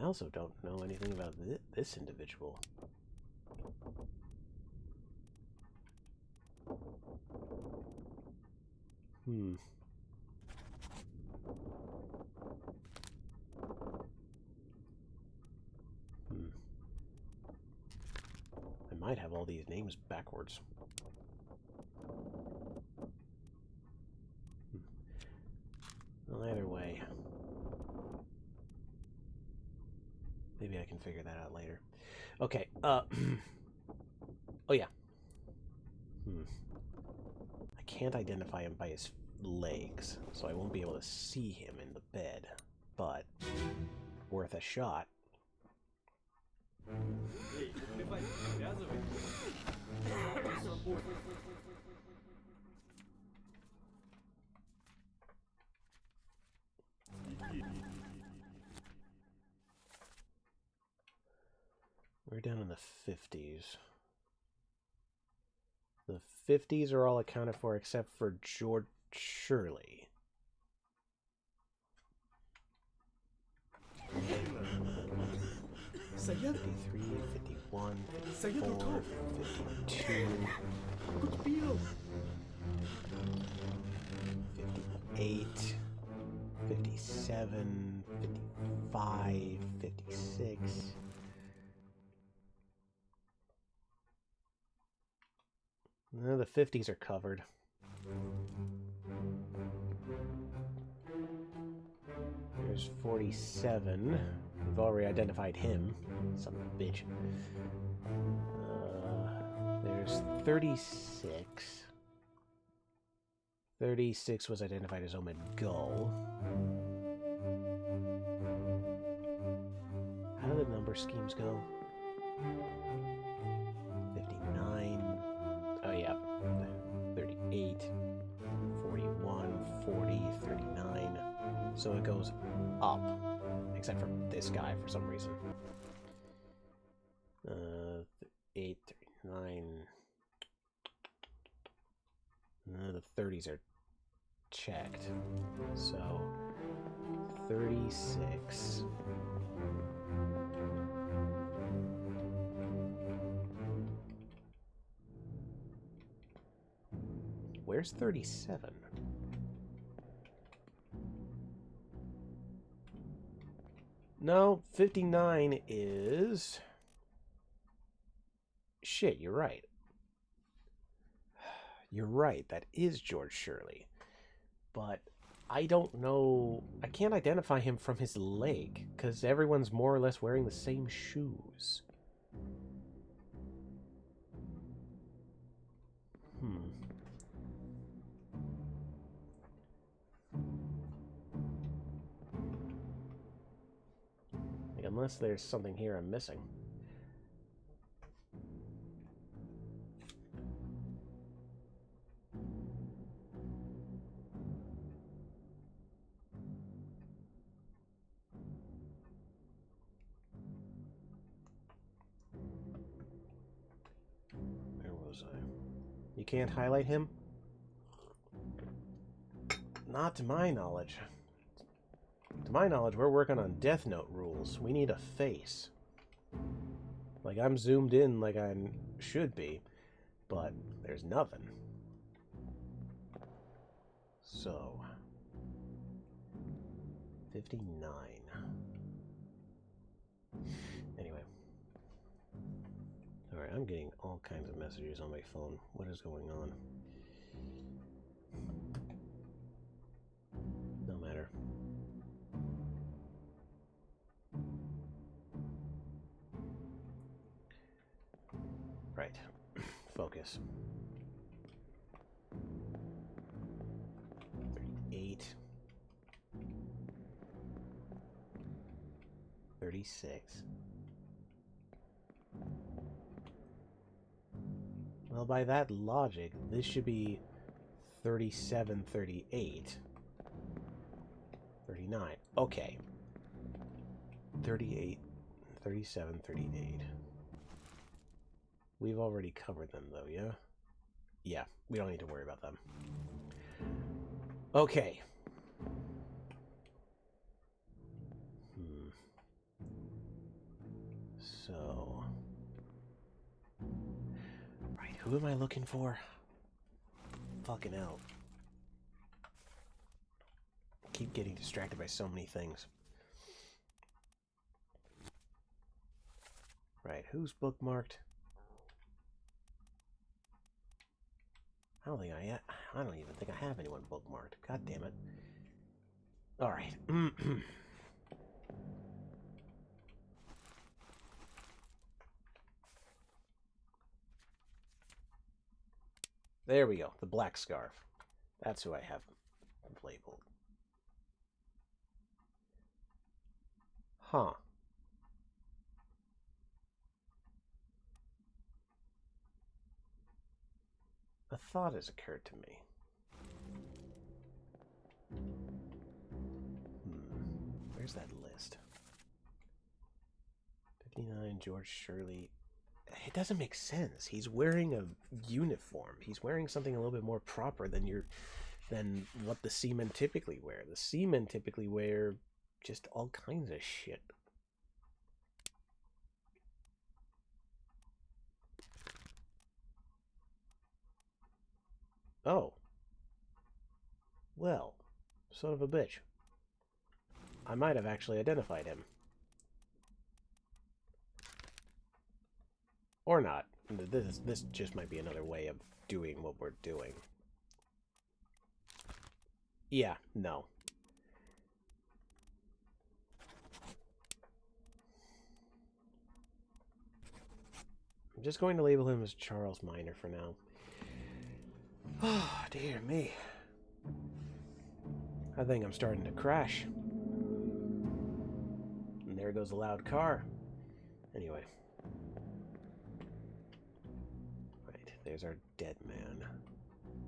I also don't know anything about this individual. I might have all these names backwards. Well, either way. Maybe I can figure that out later. Okay, oh yeah. I can't identify him by his legs, so I won't be able to see him in the bed. But, worth a shot. We're down in the 50s. The 50s are all accounted for except for George Shirley. Ça y est, 53, 51, ça y est, 54, Toto. 52, Good deal. 58, 57, 55, 56. No, the 50s are covered. There's 47. We've already identified him. Son of a bitch. There's 36. 36 was identified as Omid Gull. How do the number schemes go? 59. Oh, yeah. 38. 41. 40. 39. So it goes up. Except for this guy for some reason. 8, 39. The 30s are checked. So 36. Where's 37? No, 59 is... Shit, you're right. You're right, that is George Shirley. But I don't know... I can't identify him from his leg, because everyone's more or less wearing the same shoes. Like, unless there's something here I'm missing. Where was I? You can't highlight him? Not to my knowledge. To my knowledge, we're working on Death Note rules. We need a face. Like, I'm zoomed in like I should be, but there's nothing. So... 59. Anyway. Alright, I'm getting all kinds of messages on my phone. What is going on? No matter. Right. Focus. 38. 36. Well, by that logic, this should be 37, 38. 39. Okay. 38, 37, 38. We've already covered them, though, yeah? Yeah, we don't need to worry about them. Okay. So... Right, who am I looking for? Fucking hell. Keep getting distracted by so many things. Right, who's bookmarked? I don't even think I have anyone bookmarked. God damn it. Alright. There we go. The black scarf. That's who I have labeled. Huh. A thought has occurred to me. Where's that list? 59, George Shirley. It doesn't make sense. He's wearing a uniform. He's wearing something a little bit more proper than what the seamen typically wear. The seamen typically wear just all kinds of shit. Oh. Well, son of a bitch. I might have actually identified him. Or not. This just might be another way of doing what we're doing. Yeah, no. I'm just going to label him as Charles Minor for now. Oh, dear me. I think I'm starting to crash. And there goes a loud car. Anyway. Right, there's our dead man.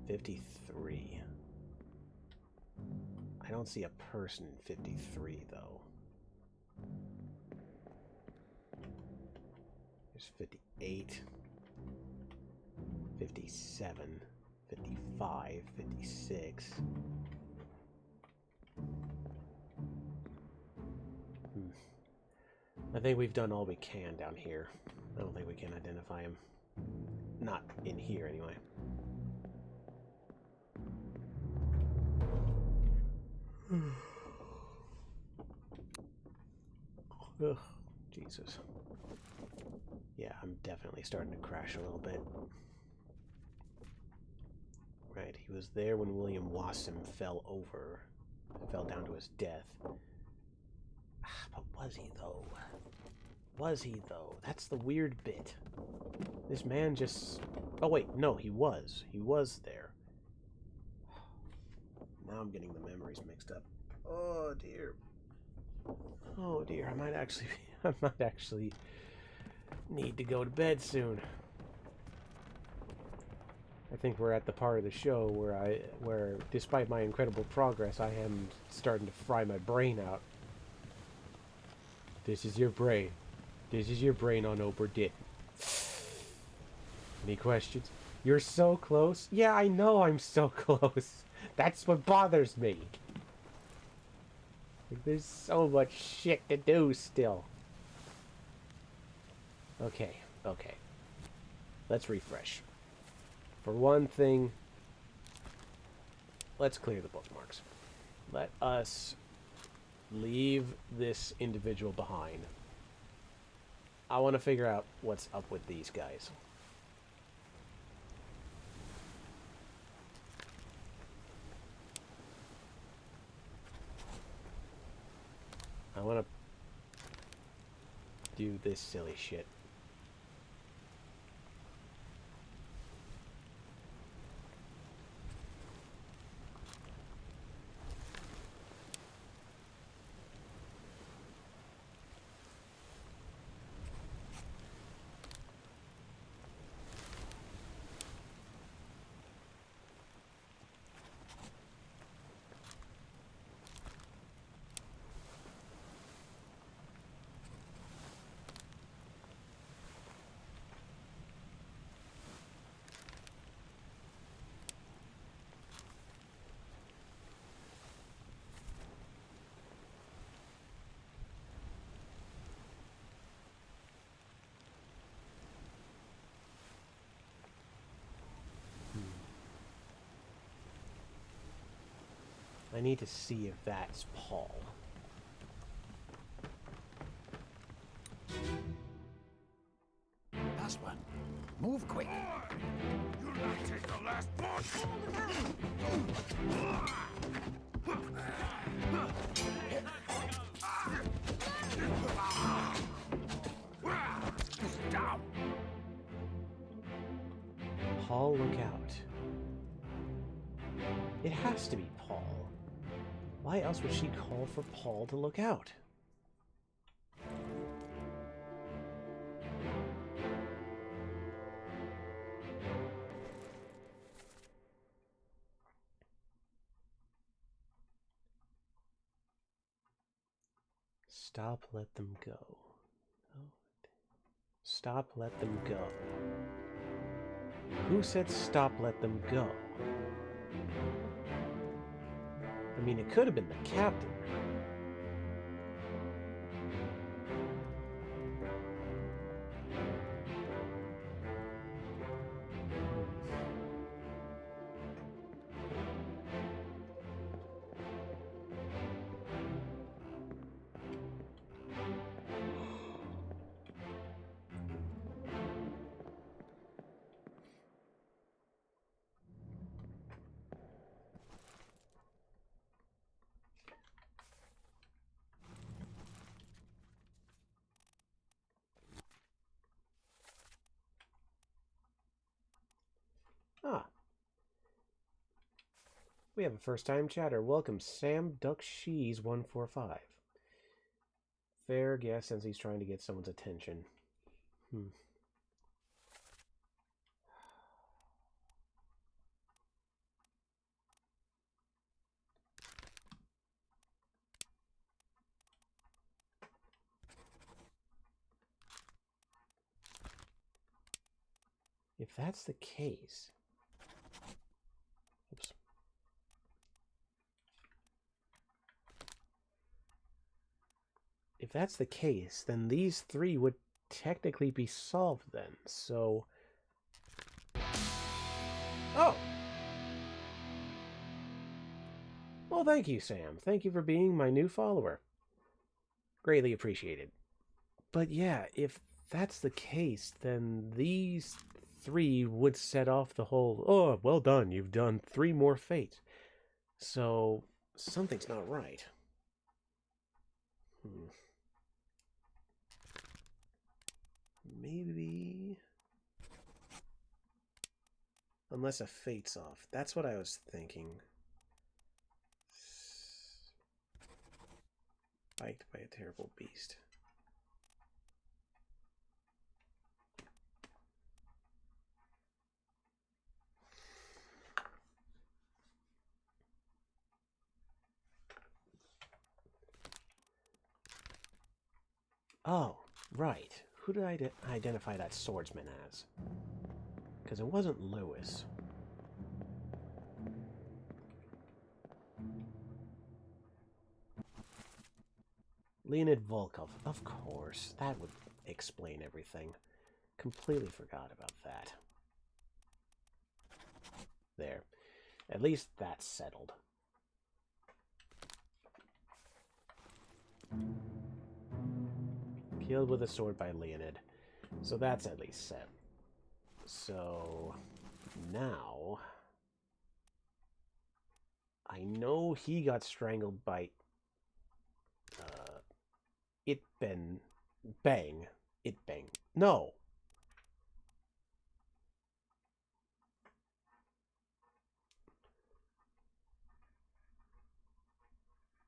53. I don't see a person in 53, though. There's 58. 57. 55. 56. I think we've done all we can down here. I don't think we can identify him. Not in here, anyway. Ugh, Jesus. Yeah, I'm definitely starting to crash a little bit. Right, he was there when William Wasson fell down to his death. But was he, though? Was he, though? That's the weird bit. This man just... Oh, wait, no, he was. He was there. Now I'm getting the memories mixed up. Oh, dear. Oh, dear, I might actually need to go to bed soon. I think we're at the part of the show where despite my incredible progress, I am starting to fry my brain out. This is your brain. This is your brain on Obra Dinn. Any questions? You're so close? Yeah, I know I'm so close. That's what bothers me. Like, there's so much shit to do still. Okay, okay. Let's refresh. For one thing, let's clear the bookmarks. Let us leave this individual behind. I want to figure out what's up with these guys. I want to do this silly shit. I need to see if that's Paul. Last one. Move quick. You'll not take the last punch! Down! Paul, look out. It has to be Paul. Why else would she call for Paul to look out? Stop, let them go. Stop, let them go. Who said stop, let them go? I mean, it could have been the captain. Ah. We have a first-time chatter. Welcome, Sam Duck Shees 145. Fair guess since he's trying to get someone's attention. If that's the case... Oops. If that's the case, then these three would technically be solved then, so... Oh! Well, thank you, Sam. Thank you for being my new follower. Greatly appreciated. But yeah, if that's the case, then these three would set off the whole, oh, well done, you've done 3 more fates. So, something's not right. Maybe... Unless a fate's off. That's what I was thinking. Spiked by a terrible beast. Oh, right. Who did I identify that swordsman as? Because it wasn't Lewis. Leonid Volkov. Of course. That would explain everything. Completely forgot about that. There. At least that's settled. Killed with a sword by Leonid. So that's at least set. So now I know he got strangled by Bang. No.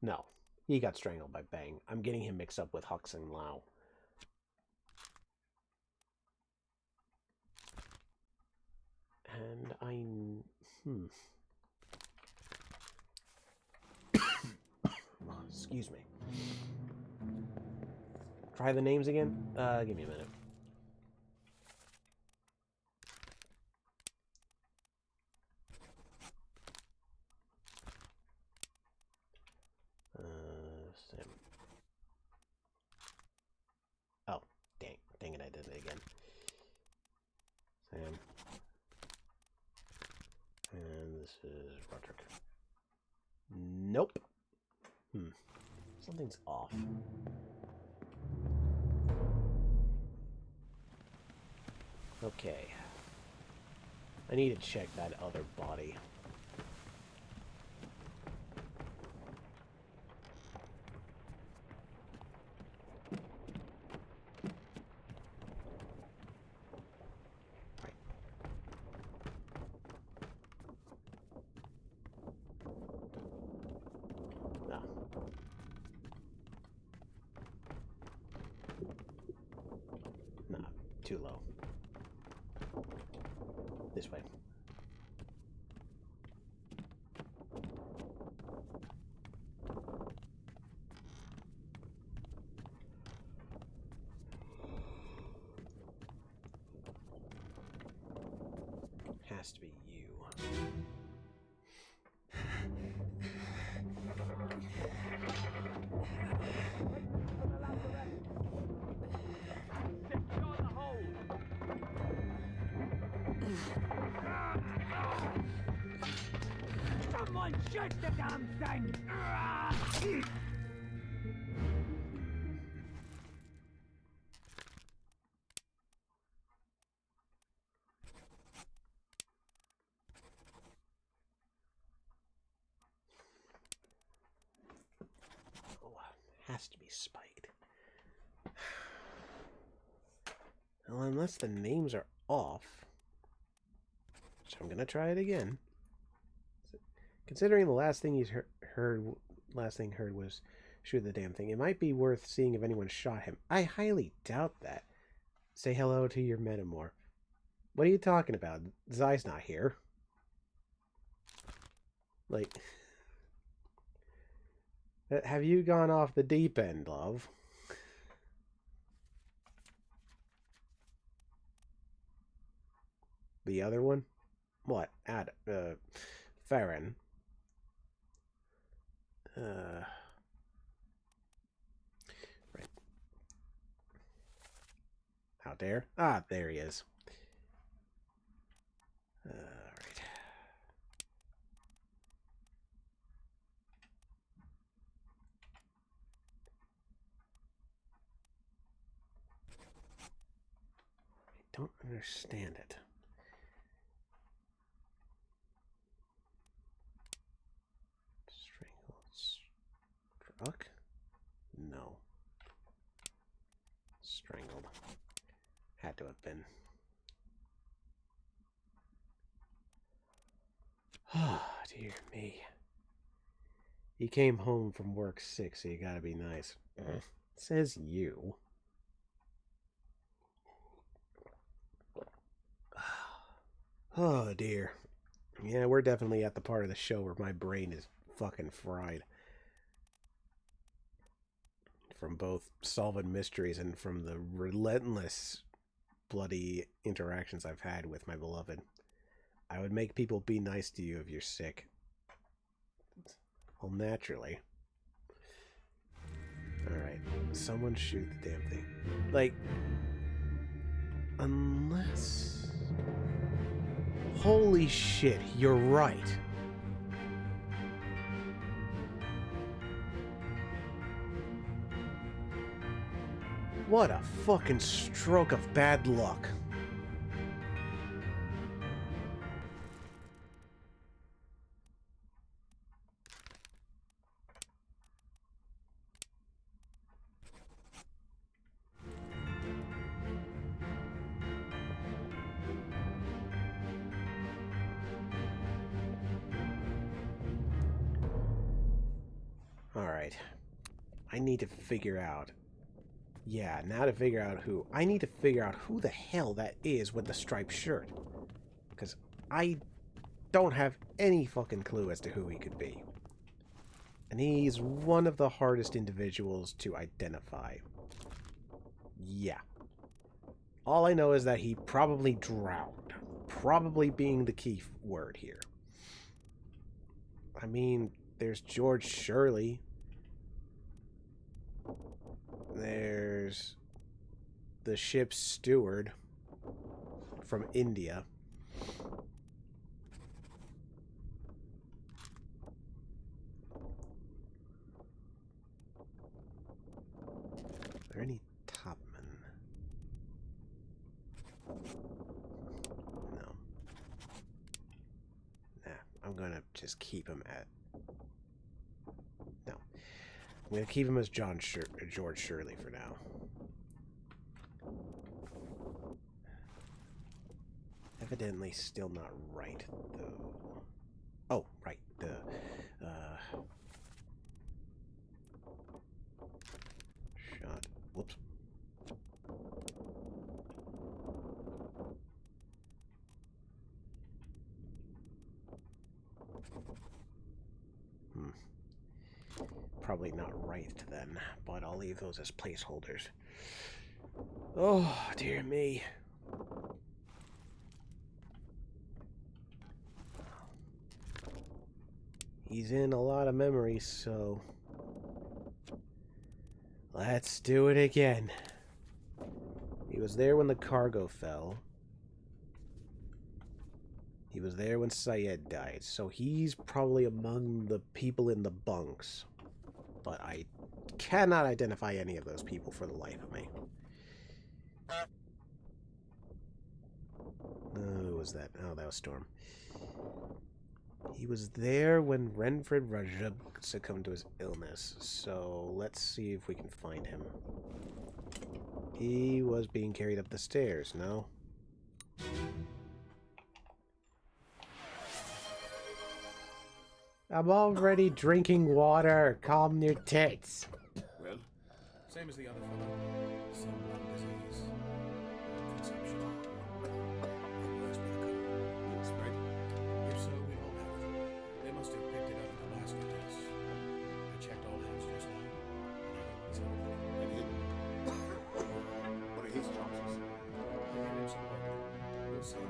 No. He got strangled by Bang. I'm getting him mixed up with Hux and Lao. And excuse me. Try the names again? Give me a minute. Sam. Oh, dang it, I did it again. Sam. And this is Roderick. Nope. Something's off. Okay. I need to check that other body. Right. No. Nah, too low. This way. Has to be you. Secure the hold. Someone shoot the damn thing! Oh, has to be spiked. Well, unless the names are off. So I'm gonna try it again. Considering the last thing he's heard was shoot the damn thing, it might be worth seeing if anyone shot him. I highly doubt that. Say hello to your Metamor. What are you talking about? Zai's not here. Like, have you gone off the deep end, love? The other one? What? Farron. Right. Out there? Ah, there he is. Alright. don't understand it. Strangled. Struck? No. Strangled. Had to have been. Ah, dear me. He came home from work sick, so you gotta be nice. Says you. Oh, dear. Yeah, we're definitely at the part of the show where my brain is fucking fried. From both solving mysteries and from the relentless bloody interactions I've had with my beloved. I would make people be nice to you if you're sick. Well, naturally. Alright, someone shoot the damn thing. Like, unless... Holy shit, you're right. What a fucking stroke of bad luck. Alright. I need to figure out... Yeah, now to figure out who... I need to figure out who the hell that is with the striped shirt. Because I don't have any fucking clue as to who he could be. And he's one of the hardest individuals to identify. Yeah. All I know is that he probably drowned. Probably being the key word here. I mean, there's George Shirley. There's the ship's steward from India. Are there any topmen? No. Nah, I'm gonna just keep him at... No. I'm gonna keep him as George Shirley for now. Evidently still not right, though. Oh, right. The, shot. Whoops. Probably not right then, but I'll leave those as placeholders. Oh, dear me. He's in a lot of memories, so... Let's do it again. He was there when the cargo fell. He was there when Syed died, so he's probably among the people in the bunks. But I cannot identify any of those people for the life of me. Who was that? Oh, that was Storm. He was there when Renfred Rajab succumbed to his illness, so let's see if we can find him. He was being carried up the stairs, no? I'm already drinking water. Calm your tits. Well, Same as the other fellow. Some lung disease. Consumption. Works with the code. you expect? If so, we all have it. They must have picked it up at the last class. I checked all hands just now. And everyone's healthy. And him? What are his chances? I'll give him some work. We'll see.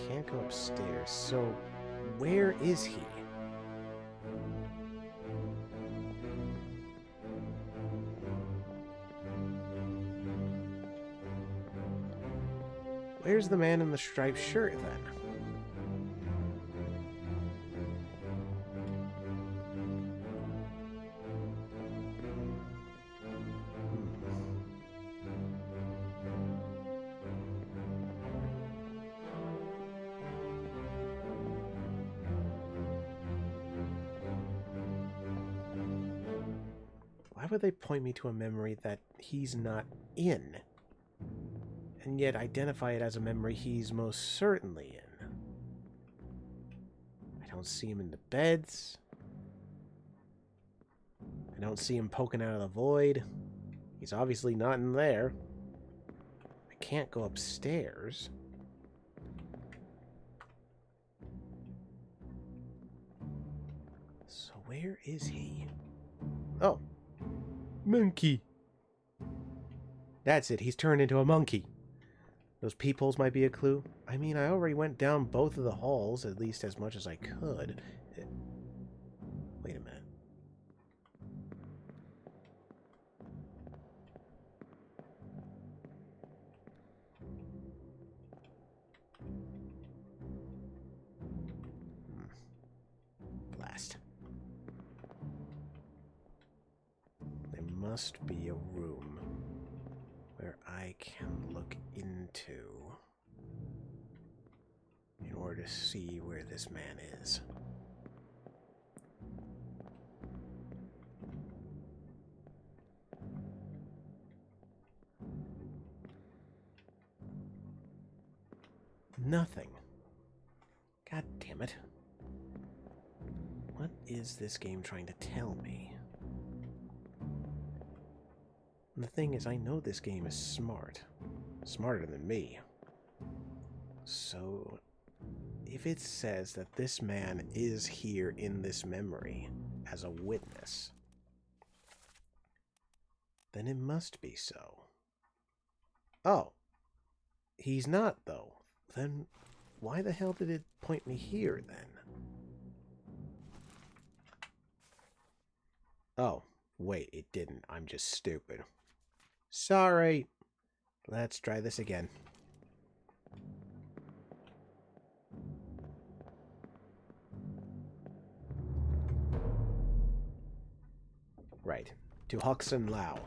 Can't go upstairs, so where is he? Where's the man in the striped shirt, then? Why would they point me to a memory that he's not in? And yet identify it as a memory he's most certainly in. I don't see him in the beds. I don't see him poking out of the void. He's obviously not in there. I can't go upstairs. So where is he? Oh. Monkey. That's it. He's turned into a monkey. Those peepholes might be a clue. I mean, I already went down both of the halls, at least as much as I could. Wait a minute. Blast. There must be a room where I can look into in order to see where this man is. Nothing. God damn it. What is this game trying to tell me? And the thing is, I know this game is smart. Smarter than me. So, if it says that this man is here in this memory as a witness, then it must be so. Oh. He's not, though. Then why the hell did it point me here, then? Oh, wait, it didn't. I'm just stupid. Sorry. Let's try this again. Right. To Huxon Lao.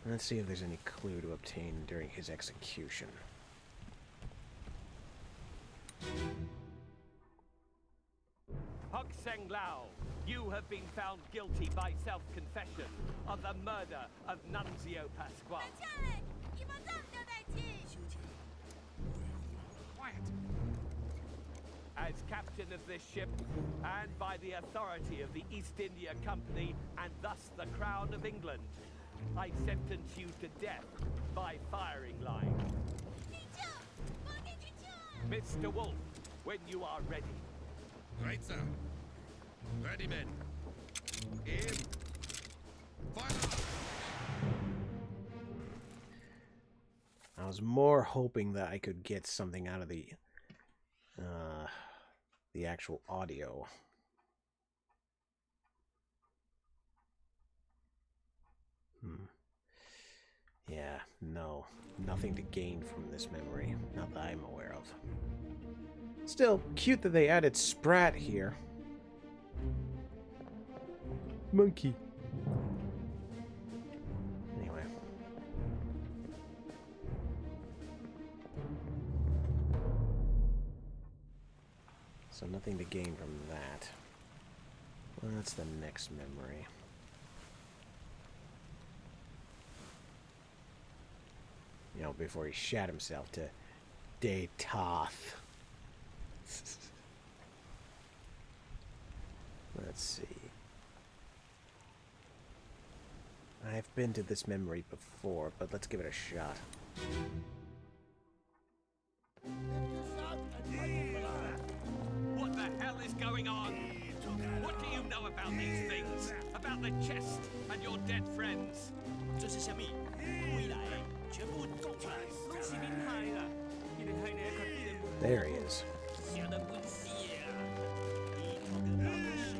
Let's see if there's any clue to obtain during his execution. Huxeng Lao, you have been found guilty by self-confession of the murder of Nunzio Pasquale. 下来，一帮这么多代志。 As captain of this ship, and by the authority of the East India Company, and thus the Crown of England, I sentence you to death by firing line. 你救，我给你救。 Mr. Wolf, when you are ready. Right, sir. Ready, men. Aim. Fire! I was more hoping that I could get something out of the actual audio. Yeah, no. Nothing to gain from this memory. Not that I'm aware of. Still, cute that they added Sprat here. Monkey. Anyway. So nothing to gain from that. Well, that's the next memory. You know, before he shat himself to Datoth. Let's see. I've been to this memory before, but let's give it a shot. What the hell is going on? What do you know about these things? About the chest and your dead friends? 这是什么？回来，全部供出来，都是变态了。你哋係你一個電門。 There he is. 寫得本事啊！你頭嘅老母寫。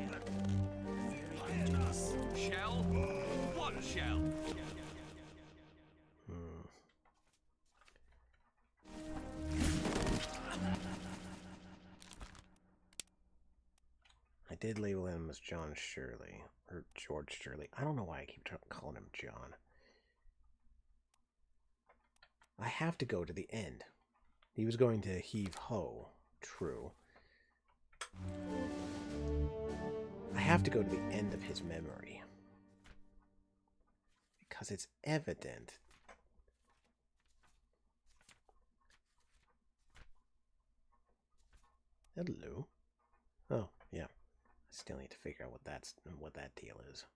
Shell? What shell? I did label him as John Shirley, or George Shirley. I don't know why I keep calling him John. I have to go to the end. He was going to heave ho. True. I have to go to the end of his memory. Because it's evident. Hello. Oh, yeah. I still need to figure out what that deal is.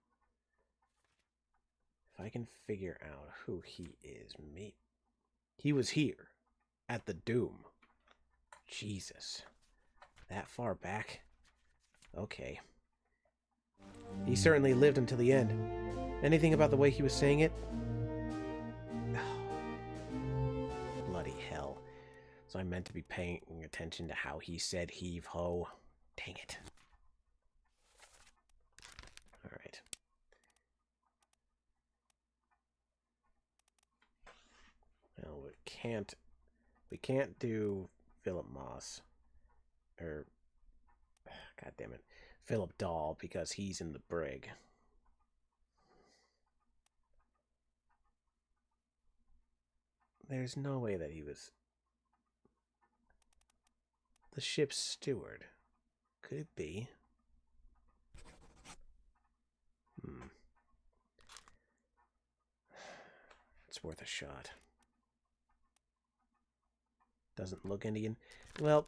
If I can figure out who he is, me. He was here at the Doom. Jesus. That far back? Okay. He certainly lived until the end. Anything about the way he was saying it? Bloody hell. So I meant to be paying attention to how he said heave ho. Dang it. Alright. Well, we can't do Philip Moss. Or, god damn it, Philip Dahl, because he's in the brig. There's no way that he was the ship's steward. Could it be? It's worth a shot. Doesn't look Indian. Well,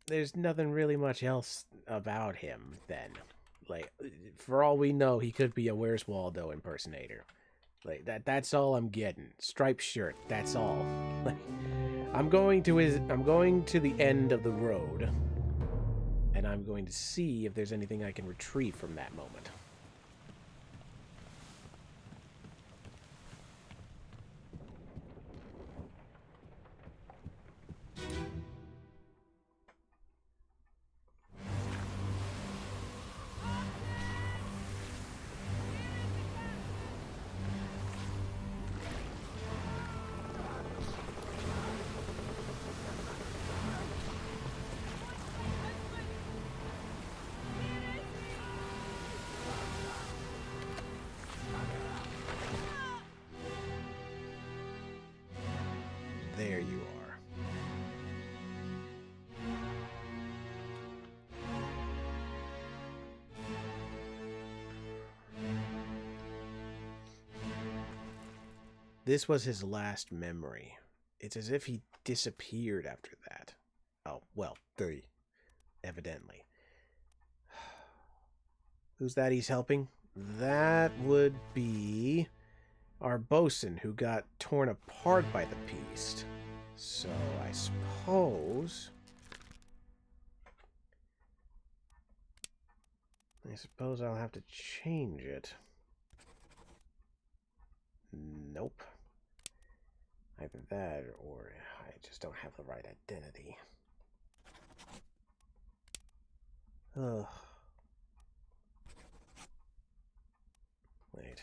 there's nothing really much else about him then. Like, for all we know, he could be a Where's Waldo impersonator. Like that's all I'm getting. Striped shirt, that's all. Like, I'm going to the end of the road, and I'm going to see if there's anything I can retrieve from that moment. There you are. This was his last memory. It's as if he disappeared after that. Oh, well, evidently. Who's that he's helping? That would be our bosun, who got torn apart by the beast. So I suppose I'll have to change it. Nope. Either that or I just don't have the right identity. Ugh. Wait.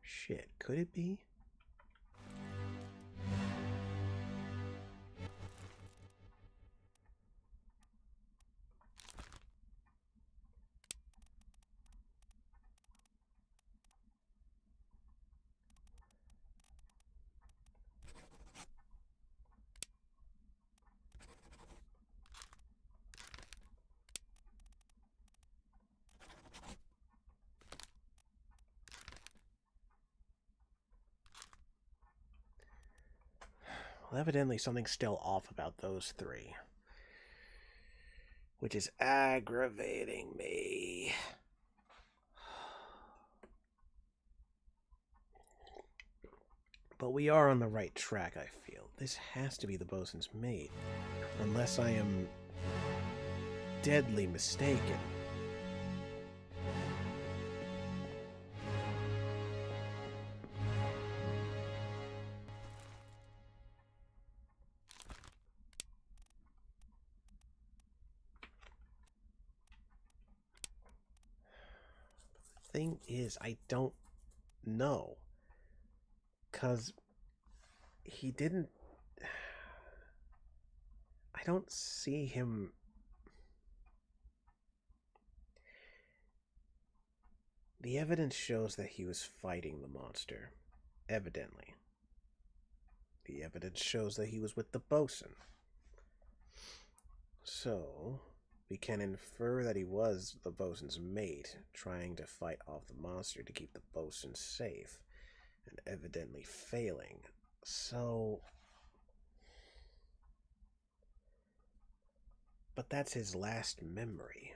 Shit, could it be? Well, evidently something's still off about those three. Which is aggravating me. But we are on the right track, I feel. This has to be the bosun's mate. Unless I am deadly mistaken. Thing is, I don't know. 'Cause he didn't... I don't see him... The evidence shows that he was fighting the monster. Evidently. The evidence shows that he was with the bosun. So, we can infer that he was the bosun's mate, trying to fight off the monster to keep the bosun safe, and evidently failing. So... But that's his last memory.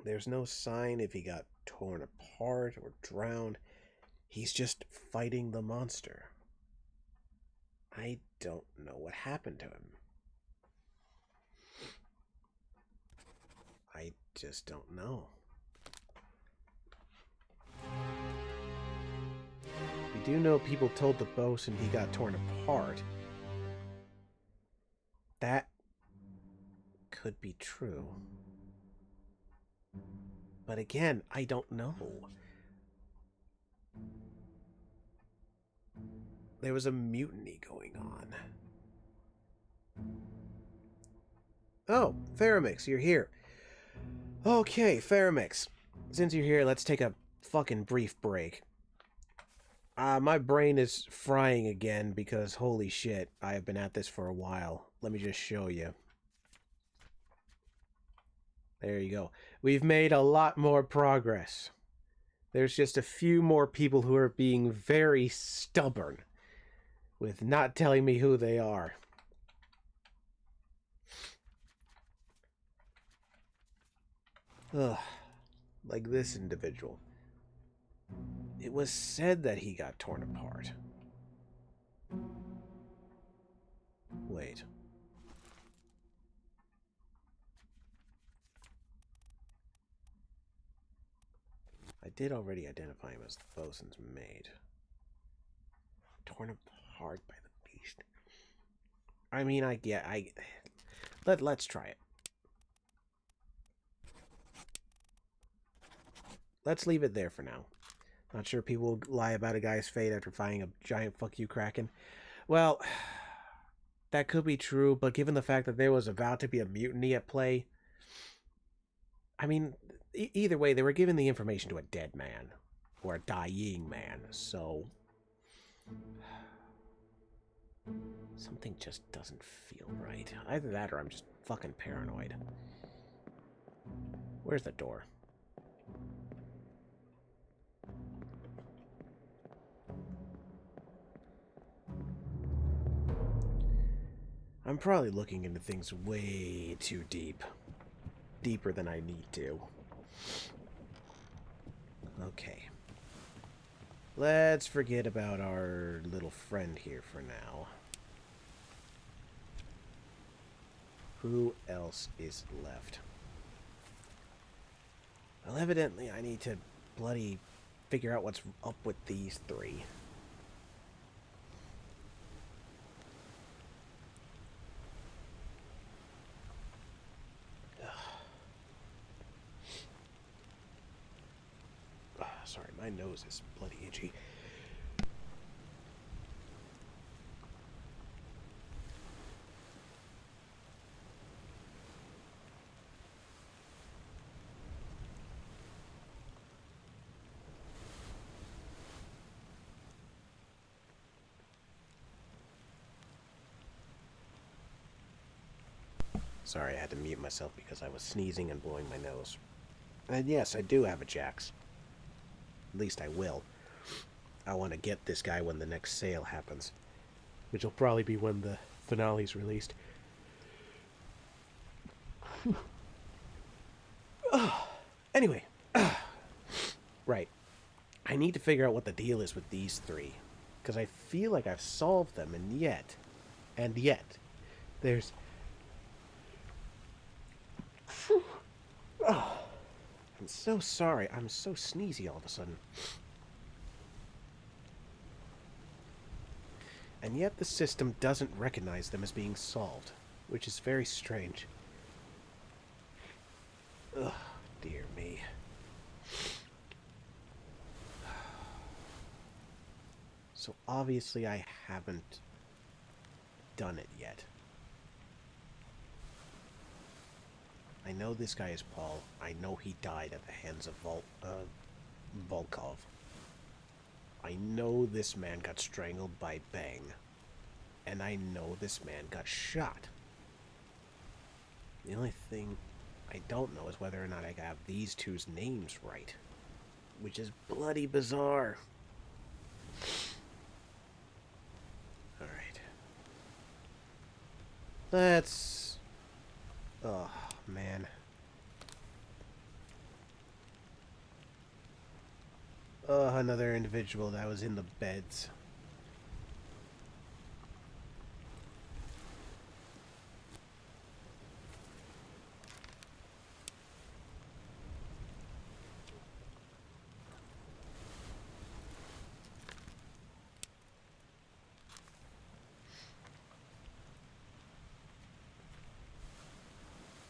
There's no sign if he got torn apart or drowned. He's just fighting the monster. I don't know what happened to him. I just don't know. We do know people told the bosun he got torn apart. That could be true. But again, I don't know. There was a mutiny going on. Oh, Faramix, you're here. Okay, Faramix. Since you're here, let's take a fucking brief break. My brain is frying again because, holy shit, I have been at this for a while. Let me just show you. There you go. We've made a lot more progress. There's just a few more people who are being very stubborn with not telling me who they are. Ugh. Like this individual. It was said that he got torn apart. Wait. I did already identify him as the bosun's mate. Torn apart by the beast. I mean, let's try it. Let's leave it there for now. Not sure people will lie about a guy's fate after fighting a giant fuck you kraken. Well, that could be true, but given the fact that there was about to be a mutiny at play, I mean, either way, they were giving the information to a dead man. Or a dying man, so... Something just doesn't feel right. Either that or I'm just fucking paranoid. Where's the door? I'm probably looking into things way too deep. Deeper than I need to. Okay. Let's forget about our little friend here for now. Who else is left? Well, evidently I need to bloody figure out what's up with these three. Sorry, my nose is bloody itchy. Sorry, I had to mute myself because I was sneezing and blowing my nose. And yes, I do have a Jax. At least I will. I want to get this guy when the next sale happens. Which will probably be when the finale's released. Anyway. Right. I need to figure out what the deal is with these three. Because I feel like I've solved them, and yet, there's... Oh, I'm so sorry. I'm so sneezy all of a sudden. And yet the system doesn't recognize them as being solved, which is very strange. Ugh, dear me. So obviously I haven't done it yet. I know this guy is Paul. I know he died at the hands of Volkov. I know this man got strangled by Bang. And I know this man got shot. The only thing I don't know is whether or not I have these two's names right. Which is bloody bizarre. Alright. Let's... Oh, man. Another individual that was in the beds.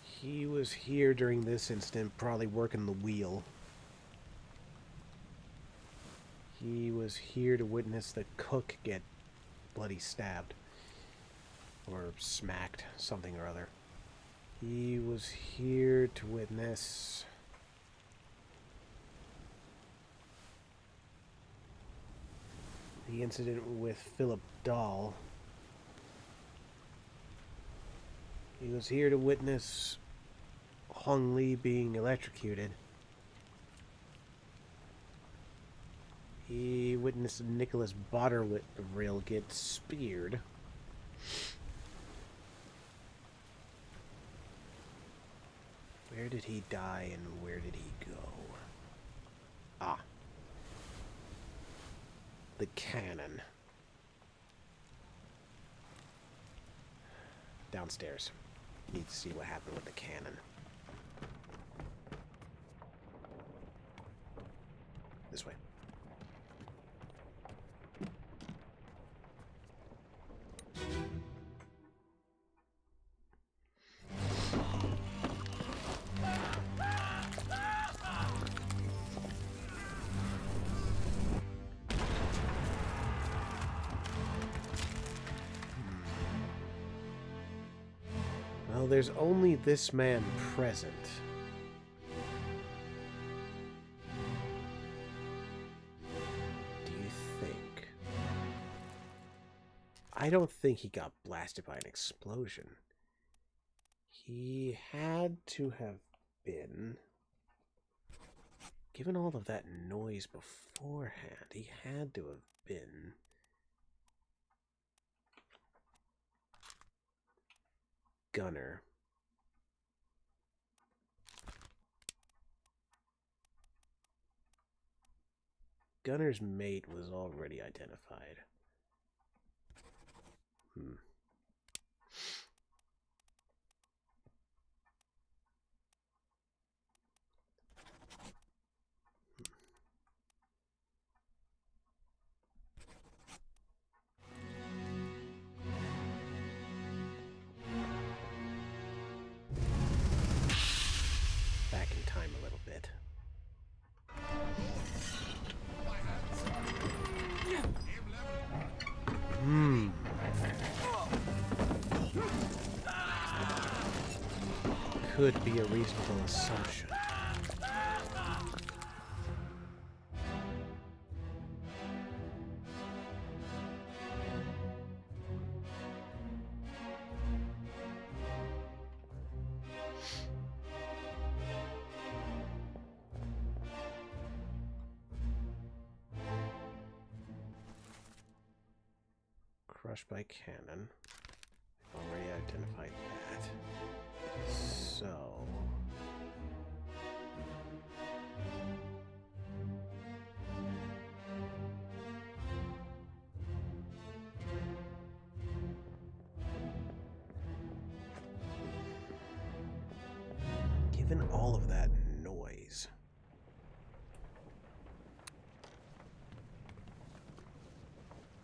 He was here during this incident, probably working the wheel. He was here to witness the cook get bloody stabbed. Or smacked, something or other. He was here to witness... the incident with Philip Dahl. He was here to witness Hong Li being electrocuted. He witnessed Nicholas Botterill get speared. Where did he die and where did he go? Ah. The cannon. Downstairs. Need to see what happened with the cannon. This way. Well, there's only this man present. Do you think? I don't think he got blasted by an explosion. He had to have been... Given all of that noise beforehand, he had to have been... Gunner. Gunner's mate was already identified. Back in time a little bit. Could be a reasonable assumption. Crushed by cannon. Already identified that. So... Given all of that noise...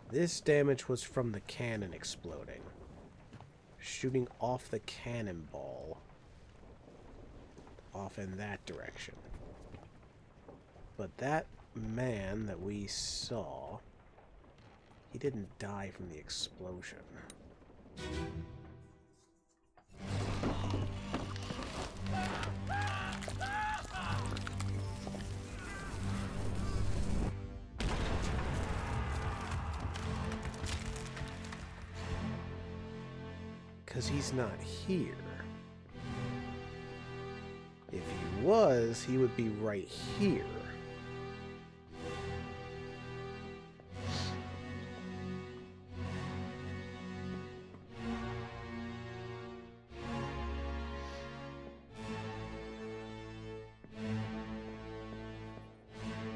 This damage was from the cannon exploding. Shooting off the cannonball. Off in that direction. But that man that we saw... He didn't die from the explosion. because he's not here. If he was, he would be right here.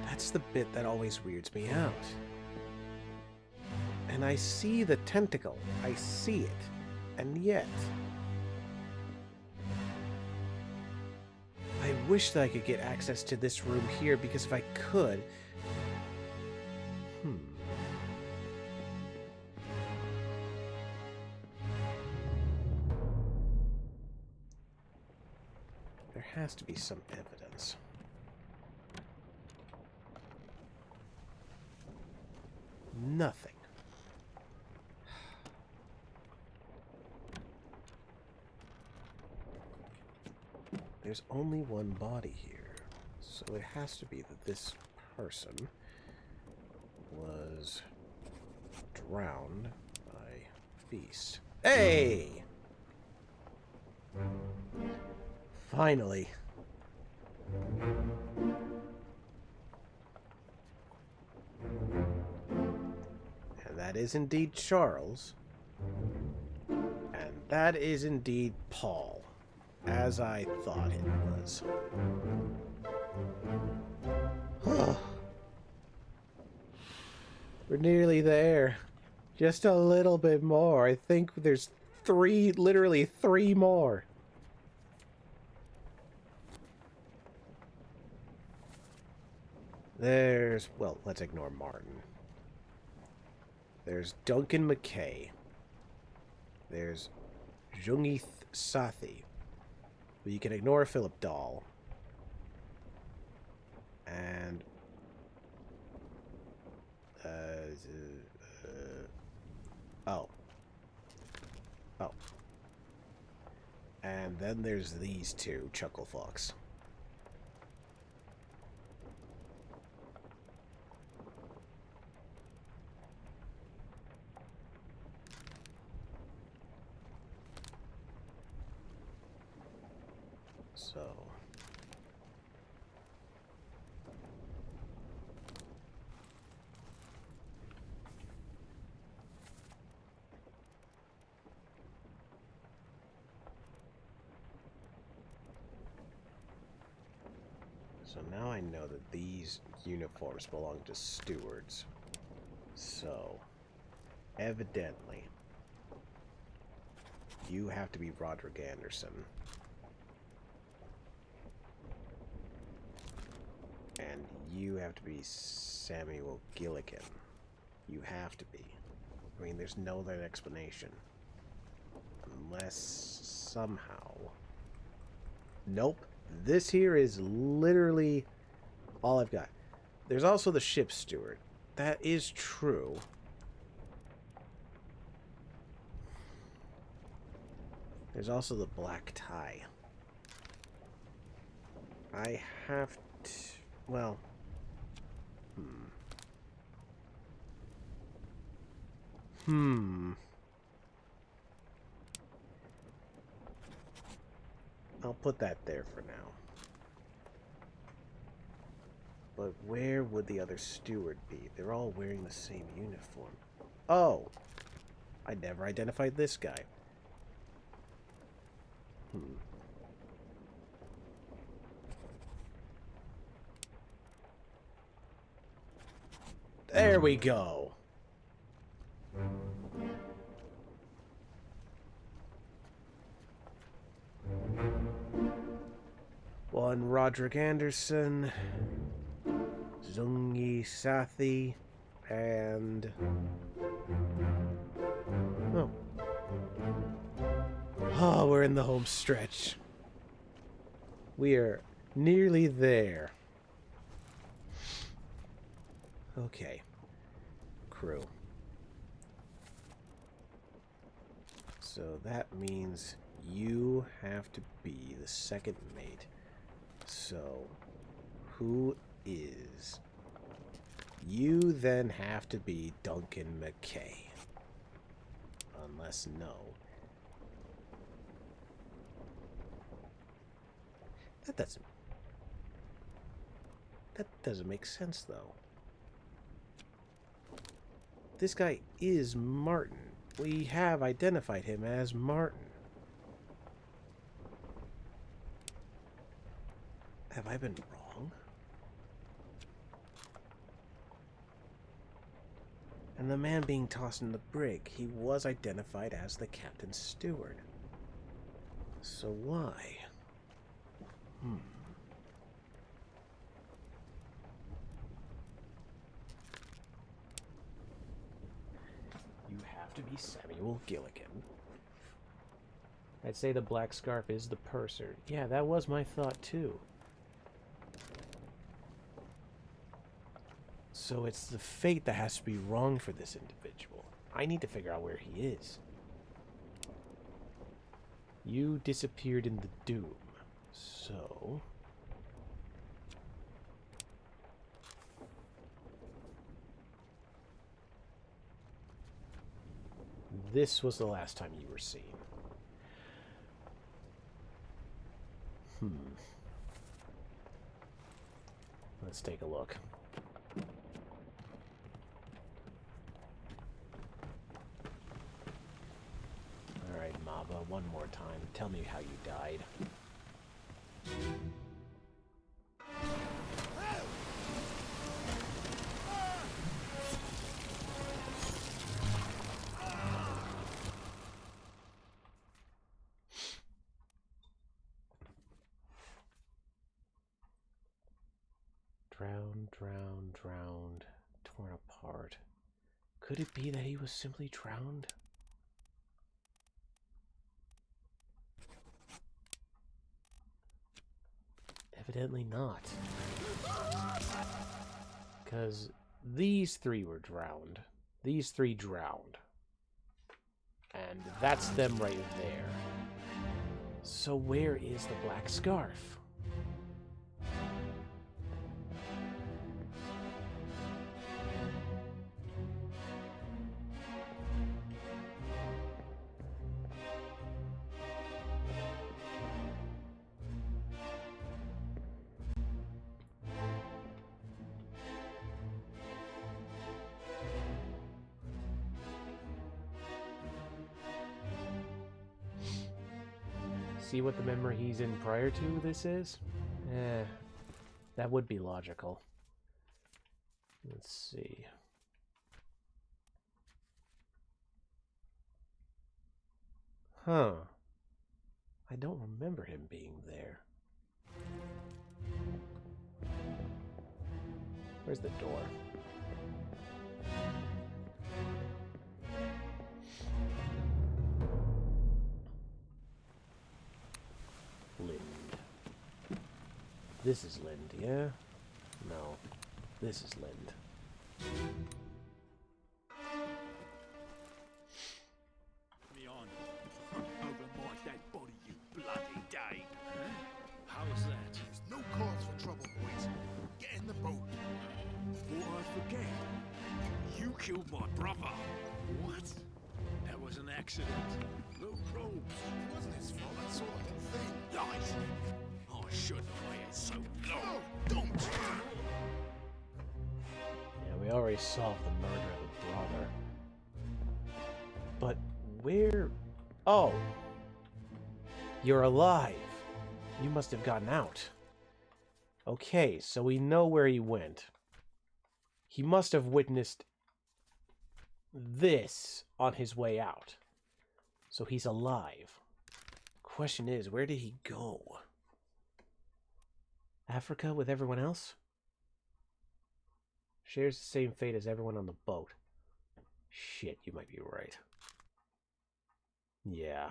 That's the bit that always weirds me out. And I see the tentacle. I see it. And yet... I wish that I could get access to this room here, because if I could... There has to be some evidence. Nothing. There's only one body here, so it has to be that this person was drowned by beast. Hey! Finally. And that is indeed Charles. And that is indeed Paul. As I thought it was. We're nearly there. Just a little bit more. I think there's literally three more. There's, well, let's ignore Martin. There's Duncan McKay. There's Jungith Sathi. But you can ignore Philip Dahl. And... oh. Oh. And then there's these two, Chucklefox. So... So now I know that these uniforms belong to stewards. So, evidently, you have to be Roderick Anderson. And you have to be Samuel Gilligan. You have to be. I mean, there's no other explanation. Unless somehow... Nope. This here is literally all I've got. There's also the ship steward. That is true. There's also the black tie. I have to... Well... I'll put that there for now. But where would the other steward be? They're all wearing the same uniform. Oh! I never identified this guy. There we go! One Roderick Anderson, Zungi Sathi, and... Oh. Oh, we're in the home stretch. We are nearly there. Okay. Crew. So that means you have to be the second mate. So, who is... You then have to be Duncan McKay. Unless no. That doesn't make sense, though. This guy is Martin. We have identified him as Martin. Have I been wrong? And the man being tossed in the brig, he was identified as the captain's steward. So why? You have to be Samuel Gilligan. I'd say the black scarf is the purser. Yeah, that was my thought too. So it's the fate that has to be wrong for this individual. I need to figure out where he is. You disappeared in the Doom. So... this was the last time you were seen. Let's take a look. Alright, Maba, one more time. Tell me how you died. Drowned, torn apart. Could it be that he was simply drowned? Evidently not. Because these three were drowned. These three drowned. And that's them right there. So where is the black scarf? See what the memory he's in prior to this is? That would be logical. Let's see. Huh. I don't remember him being there. Where's the door? Lind. This is Lind, yeah? No. This is Lind. Me on. Over my dead body, you bloody day. How's that? There's no cause for trouble, boys. Get in the boat. Thought I'd forget. You killed my brother. What? That was an accident. No probes. It wasn't his fault. I saw the whole thing. Lies. I shouldn't have waited so long. No, don't! Yeah, we already solved the murder of the brother. But where... Oh! You're alive! You must have gotten out. Okay, so we know where he went. He must have witnessed this on his way out. So he's alive. Question is, where did he go? Africa with everyone else? Shares the same fate as everyone on the boat. Shit, you might be right. Yeah,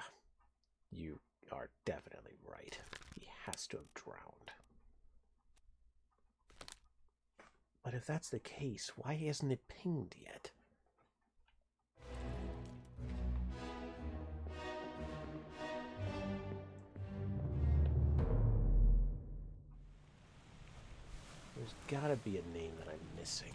you are definitely right. He has to have drowned. But if that's the case, why hasn't it pinged yet? There's gotta be a name that I'm missing.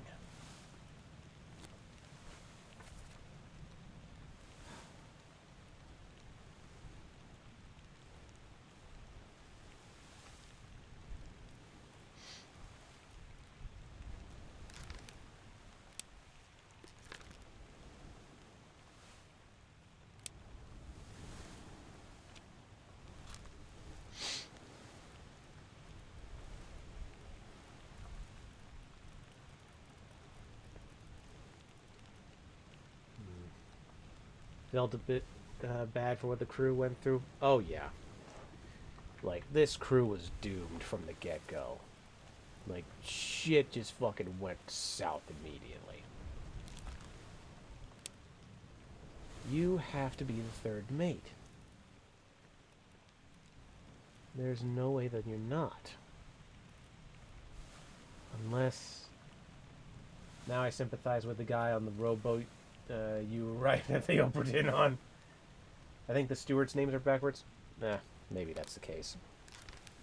Felt a bit bad for what the crew went through. Oh, yeah. Like, this crew was doomed from the get-go. Like, shit just fucking went south immediately. You have to be the third mate. There's no way that you're not. Unless... Now I sympathize with the guy on the rowboat you were right that they Obra Dinn on. I think the stewards' names are backwards. Nah, maybe that's the case.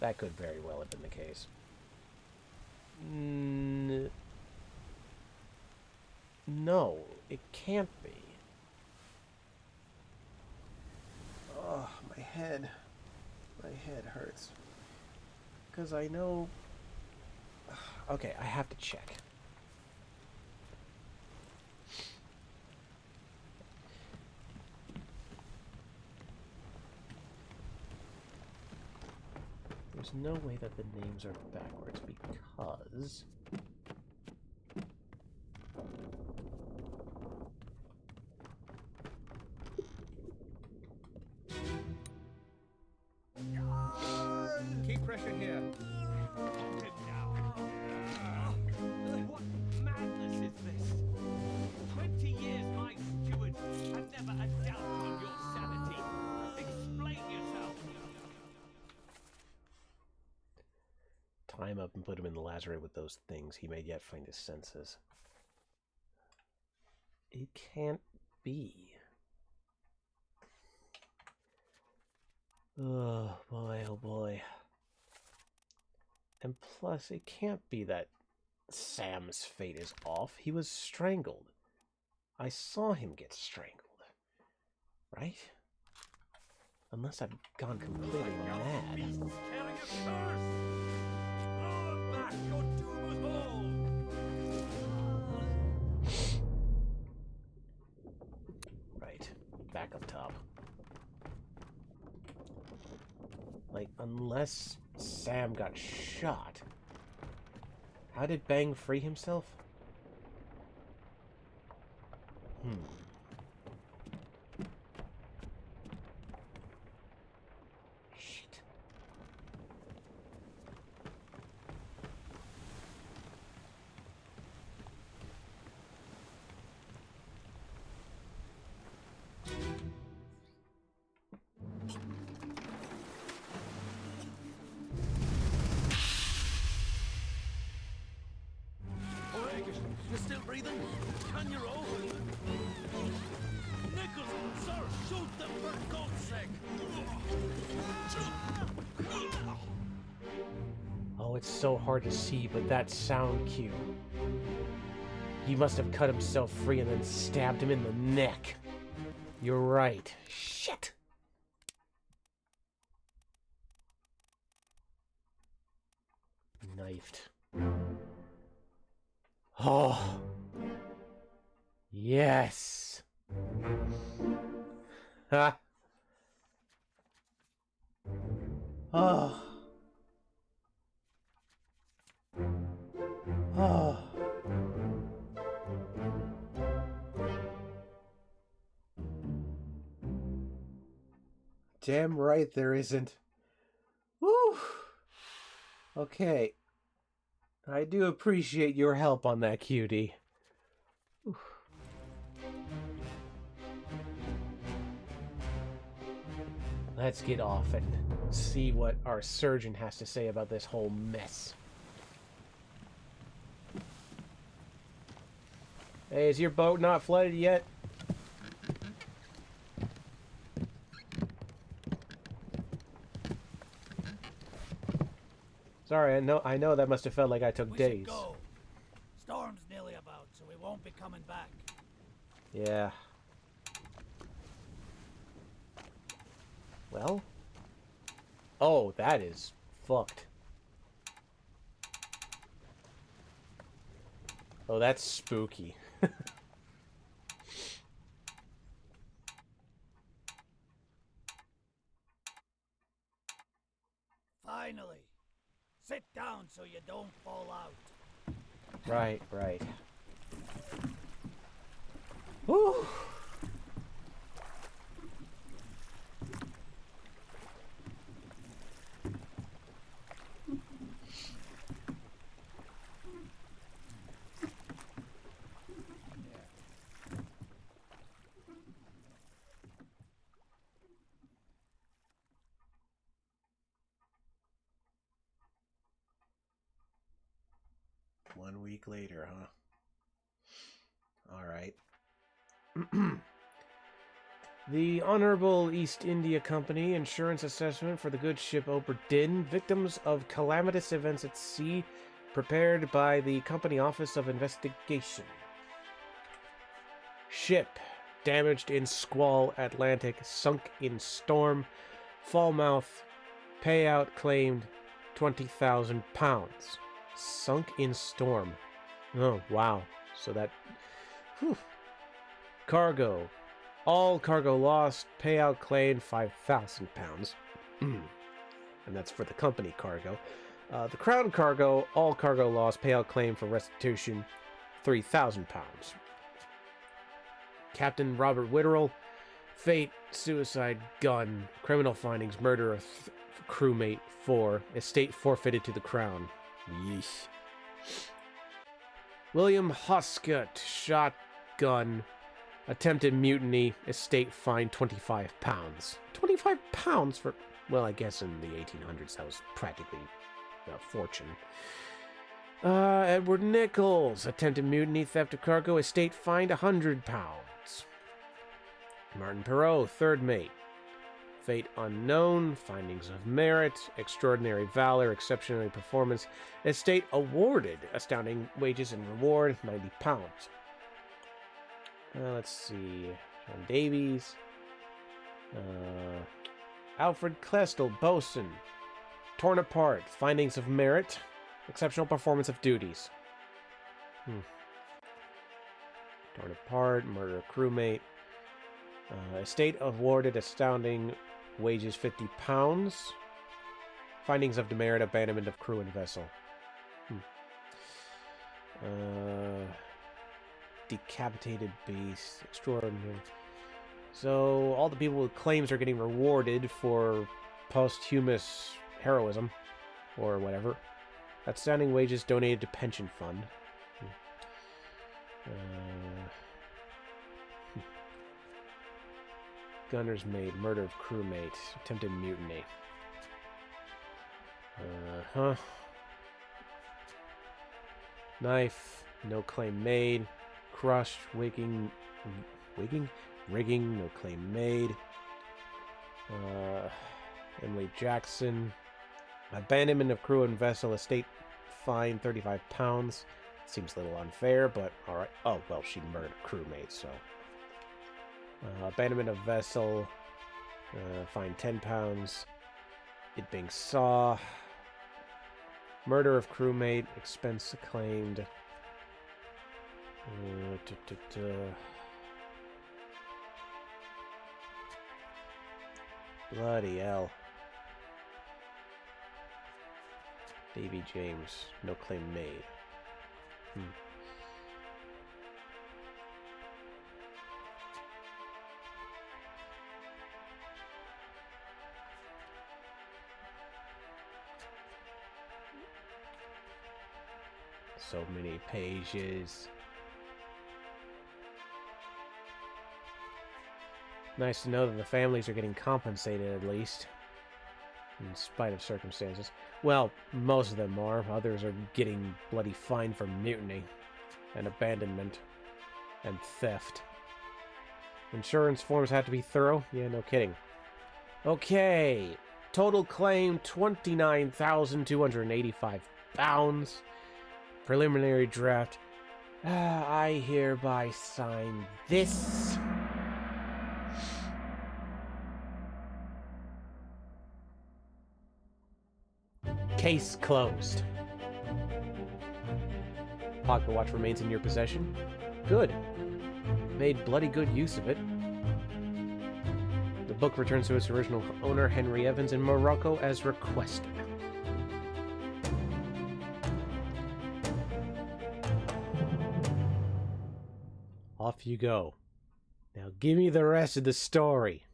That could very well have been the case. No, it can't be. Oh, my head. My head hurts. Because I know... Okay, I have to check. There's no way that the names are backwards because... Keep pressure here. Get down. What madness is this? 20 years my steward, and never a doubt on your sanity. Explain yourself. Tie him up and put him in the lazaret with those things. He may yet find his senses. It can't be. Oh boy, oh boy. And plus, it can't be that Sam's fate is off. He was strangled. I saw him get strangled. Right? Unless I've gone completely mad. Beasts carry a curse. Lord back your doom of old. Right. Back up top. Like, unless Sam got shot. How did Bang free himself? Shit. You're still breathing? Can you roll? Nichols, sir, shoot them for God's sake! Oh, it's so hard to see, but that sound cue. He must have cut himself free and then stabbed him in the neck. You're right. Shit! Knifed. Oh. Yes. Ha. Oh. Oh. Damn right there isn't. Woo. Okay. I do appreciate your help on that, cutie. Oof. Let's get off and see what our surgeon has to say about this whole mess. Hey, is your boat not flooded yet? Sorry, I know that must have felt like I took We days. should go. Storm's nearly about, so we won't be coming back. Yeah. Well? Oh, that is fucked. Oh, that's spooky. Finally. Sit down so you don't fall out. Right, right. Whew. 1 week later, huh? Alright. The Honorable East India Company insurance assessment for the good ship Obra Dinn, victims of calamitous events at sea, prepared by the Company Office of Investigation. Ship damaged in squall Atlantic, sunk in storm, Falmouth, payout claimed £20,000. Sunk in storm. Oh, wow. So that... Whew. Cargo. All cargo lost, payout claimed £5,000. And that's for the company cargo. The Crown cargo, all cargo lost, payout claim for restitution £3,000. Captain Robert Witterell, fate, suicide, gun, criminal findings, murder of crewmate 4, estate forfeited to the Crown. Yeesh. William Hoscut, shotgun, attempted mutiny, estate fined £25. £25 for... Well, I guess in the 1800s that was practically a fortune. Edward Nichols, attempted mutiny, theft of cargo, estate fined £100. Martin Perot, third mate. Fate unknown, findings of merit, extraordinary valor, exceptional performance, estate awarded, astounding wages and reward, £90. Let's see, John Davies, Alfred Klestel, bosun, torn apart, findings of merit, exceptional performance of duties. Torn apart, murder of crewmate. Estate awarded, astounding wages £50. Findings of demerit, abandonment of crew and vessel. Decapitated beast, extraordinary. So all the people with claims are getting rewarded for posthumous heroism, or whatever. Outstanding wages donated to pension fund. Gunner's mate, murder of crewmate, attempted mutiny. Knife, no claim made. Crushed, rigging, no claim made. Emily Jackson, abandonment of crew and vessel, estate fine £35. Seems a little unfair, but alright. Oh, well, she murdered a crewmate, so. Abandonment of vessel, fine £10. It being saw. Murder of crewmate, expense claimed. Bloody hell. Davy James, no claim made. So many pages. Nice to know that the families are getting compensated, at least. In spite of circumstances. Well, most of them are. Others are getting bloody fined for mutiny. And abandonment. And theft. Insurance forms have to be thorough? Yeah, no kidding. Okay. Total claim, £29,285. Preliminary draft. I hereby sign this. Case closed. Pocket watch remains in your possession. Good. Made bloody good use of it. The book returns to its original owner, Henry Evans, in Morocco as requested. Off you go. Now give me the rest of the story.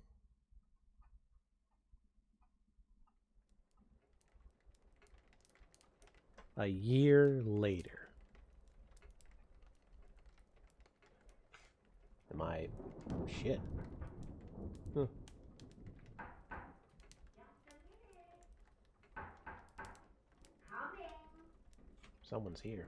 A year later. Am I... Oh, shit. Huh. Someone's here.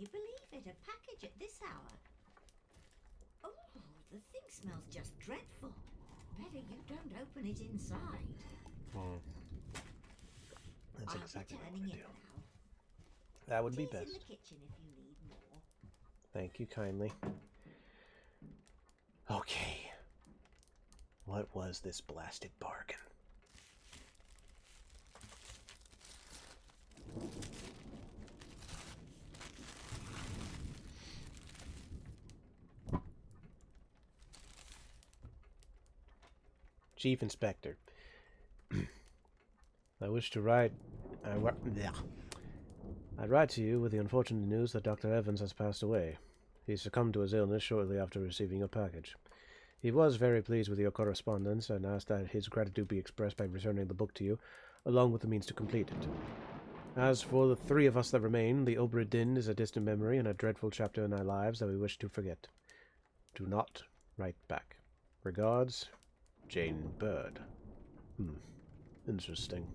you believe it? A package at this hour? Oh, the thing smells just dreadful. Better you don't open it inside. That's I'll exactly be what I turning would in do. now. That would be Tea's in best. the kitchen if you need more. Thank you kindly. Okay. What was this blasted bargain? Chief Inspector. I wish to write... I write to you with the unfortunate news that Dr. Evans has passed away. He succumbed to his illness shortly after receiving your package. He was very pleased with your correspondence and asked that his gratitude be expressed by returning the book to you, along with the means to complete it. As for the three of us that remain, the Obra Dinn is a distant memory and a dreadful chapter in our lives that we wish to forget. Do not write back. Regards, Jane Bird. Interesting.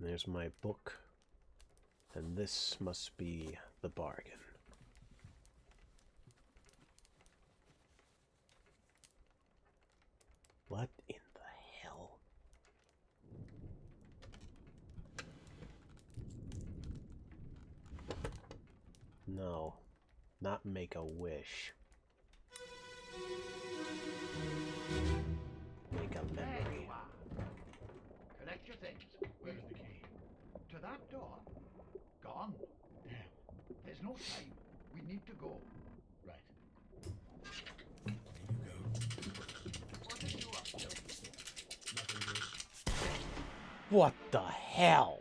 There's my book. And this must be the bargain. What in the hell? No, not make a wish. Make a memory. Collect your things. Where's the key? To that door. Gone. Damn. There's no time. We need to go. Right. Here you go. What are you up to? Nothing, Bruce. What the hell?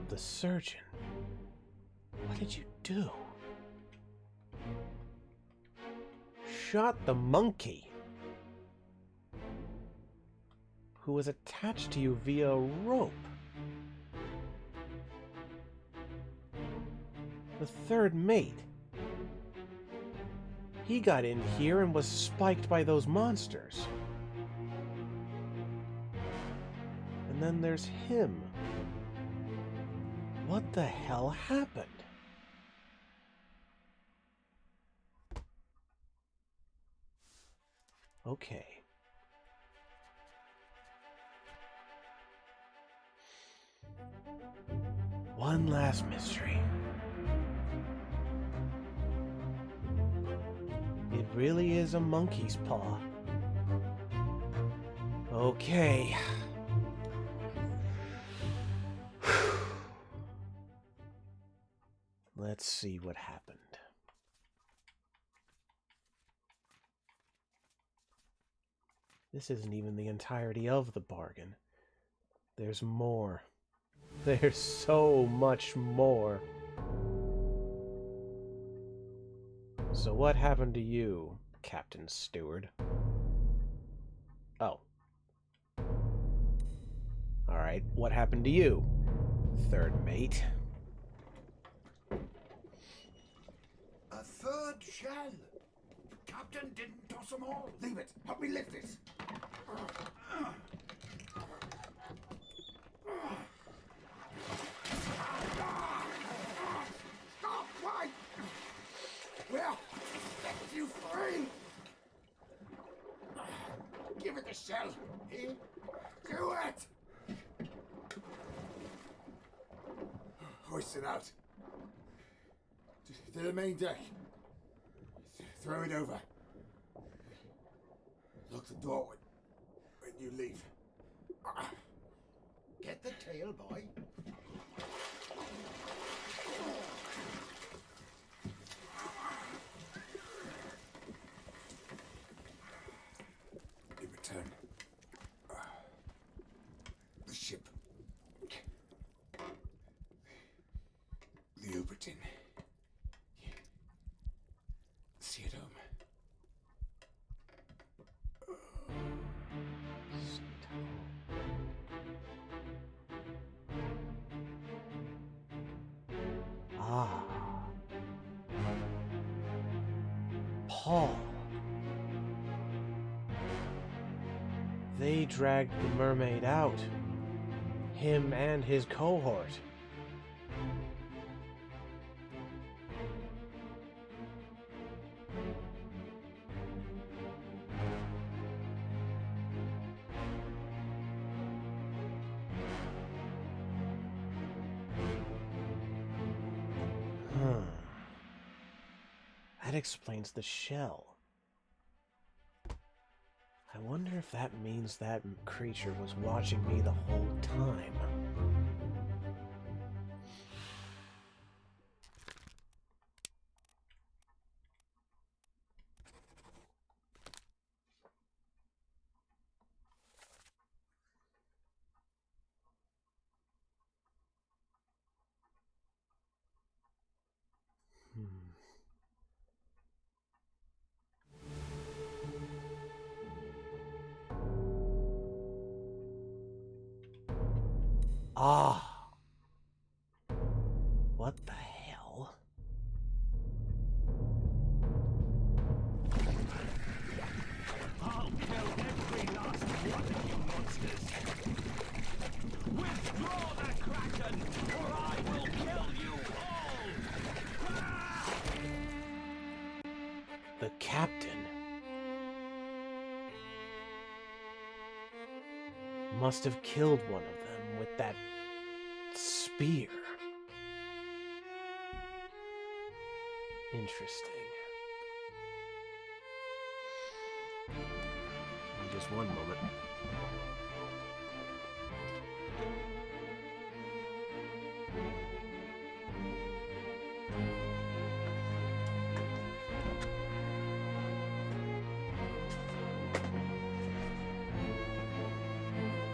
The surgeon. What did you do? Shot the monkey who was attached to you via a rope. The third mate. He got in here and was spiked by those monsters. And then there's him. What the hell happened? Okay. One last mystery. It really is a monkey's paw. Okay. Let's see what happened. This isn't even the entirety of the bargain. There's more. There's so much more. So what happened to you, Captain Steward? Oh. Alright, what happened to you, third mate? A third shell. Captain didn't toss them all. Leave it. Help me lift this. Stop! Why? Well, set you free. Give it the shell. Eh? Do it. Hoist it out. To the main deck. Throw it over. Lock the door when you leave. Get the tail, boy. In return, the ship. The Obra Dinn. See it home. Ah. Paul. They dragged the mermaid out. Him and his cohort. Huh. That explains the shell. I wonder if that means that creature was watching me the whole time. Ah! What the hell? I'll kill every last one of you monsters. Withdraw the Kraken, or I will kill you all! The captain must have killed one of them with that spear. Interesting. Just one moment.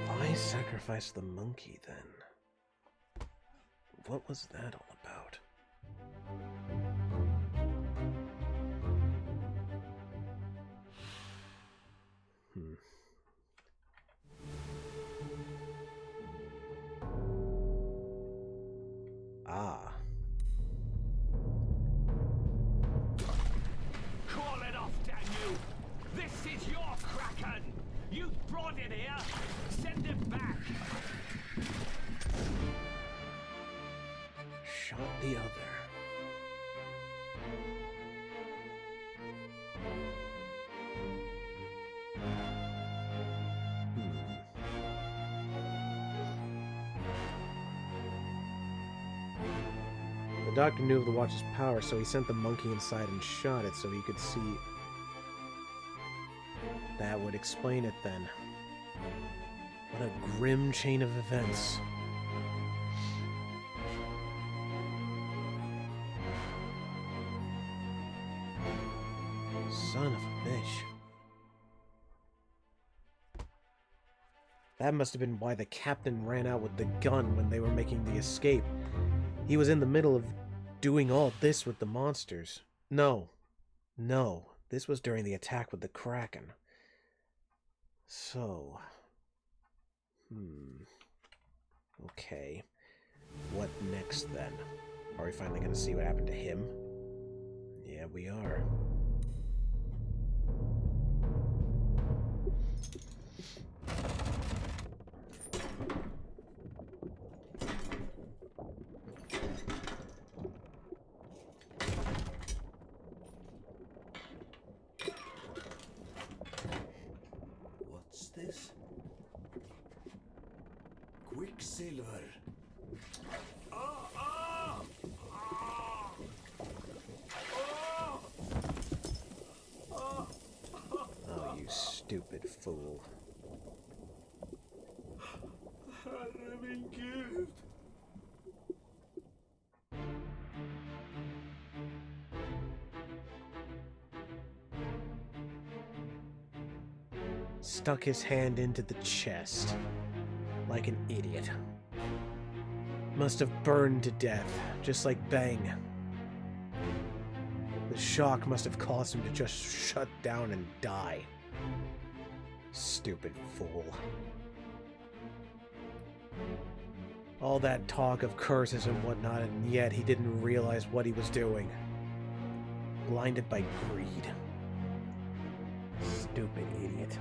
Why sacrifice the monkey then? What was that all about? Ah. Call it off, damn you! This is your Kraken! You brought it here! Send it back! Shot the other. The doctor knew of the watch's power, so he sent the monkey inside and shot it so he could see. That would explain it then. What a grim chain of events. Son of a bitch. That must have been why the captain ran out with the gun when they were making the escape. He was in the middle of doing all this with the monsters. No. This was during the attack with the Kraken. So... Okay. What next then? Are we finally going to see what happened to him? Yeah, we are. What's this? Quicksilver. Oh, you stupid fool. Stuck his hand into the chest. Like an idiot. Must have burned to death, just like Bang. The shock must have caused him to just shut down and die. Stupid fool. All that talk of curses and whatnot, and yet he didn't realize what he was doing. Blinded by greed. Stupid idiot.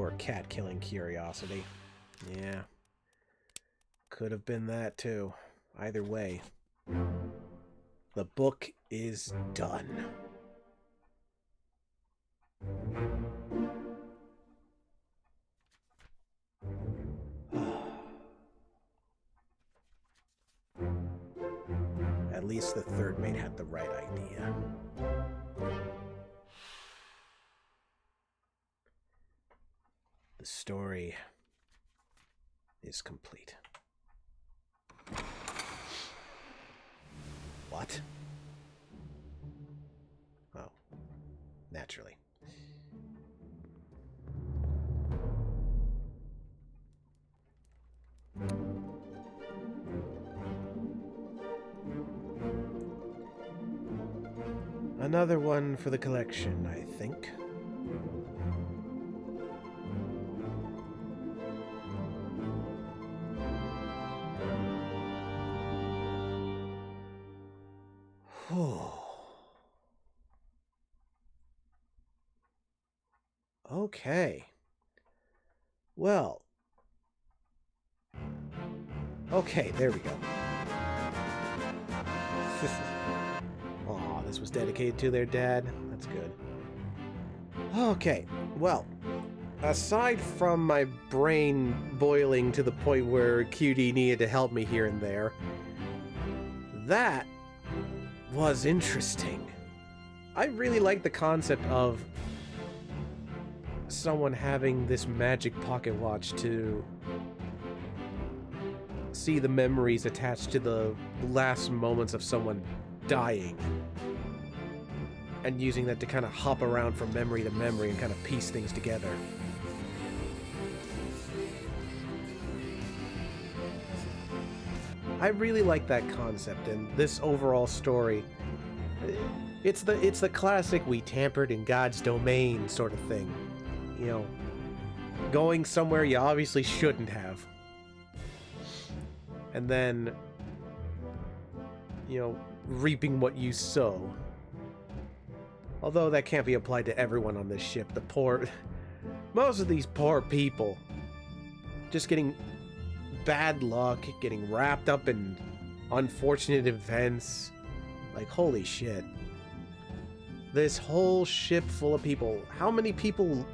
Or cat-killing curiosity. Yeah. Could have been that, too. Either way. The book is done. At least the third mate had the right idea. The story is complete. What? Oh, naturally. Another one for the collection, I think. Okay. Well. Okay, there we go. Aw, this was dedicated to their dad. That's good. Okay, well. Aside from my brain boiling to the point where QD needed to help me here and there, that was interesting. I really like the concept of someone having this magic pocket watch to see the memories attached to the last moments of someone dying, and using that to kind of hop around from memory to memory and kind of piece things together. I really like that concept, and this overall story, it's the classic "we tampered in God's domain" sort of thing. You know, going somewhere you obviously shouldn't have. And then, you know, reaping what you sow. Although that can't be applied to everyone on this ship. The poor... most of these poor people just getting bad luck, getting wrapped up in unfortunate events. Like, holy shit. This whole ship full of people. How many people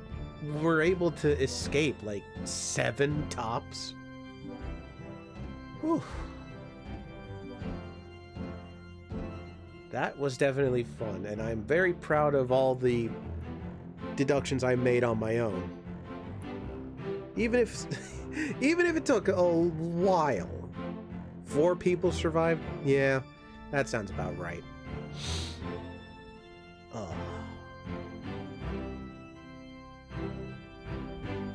were able to escape? Like, 7 tops? Whew. That was definitely fun, and I'm very proud of all the deductions I made on my own. Even if it took a while. 4 people survived? Yeah, that sounds about right.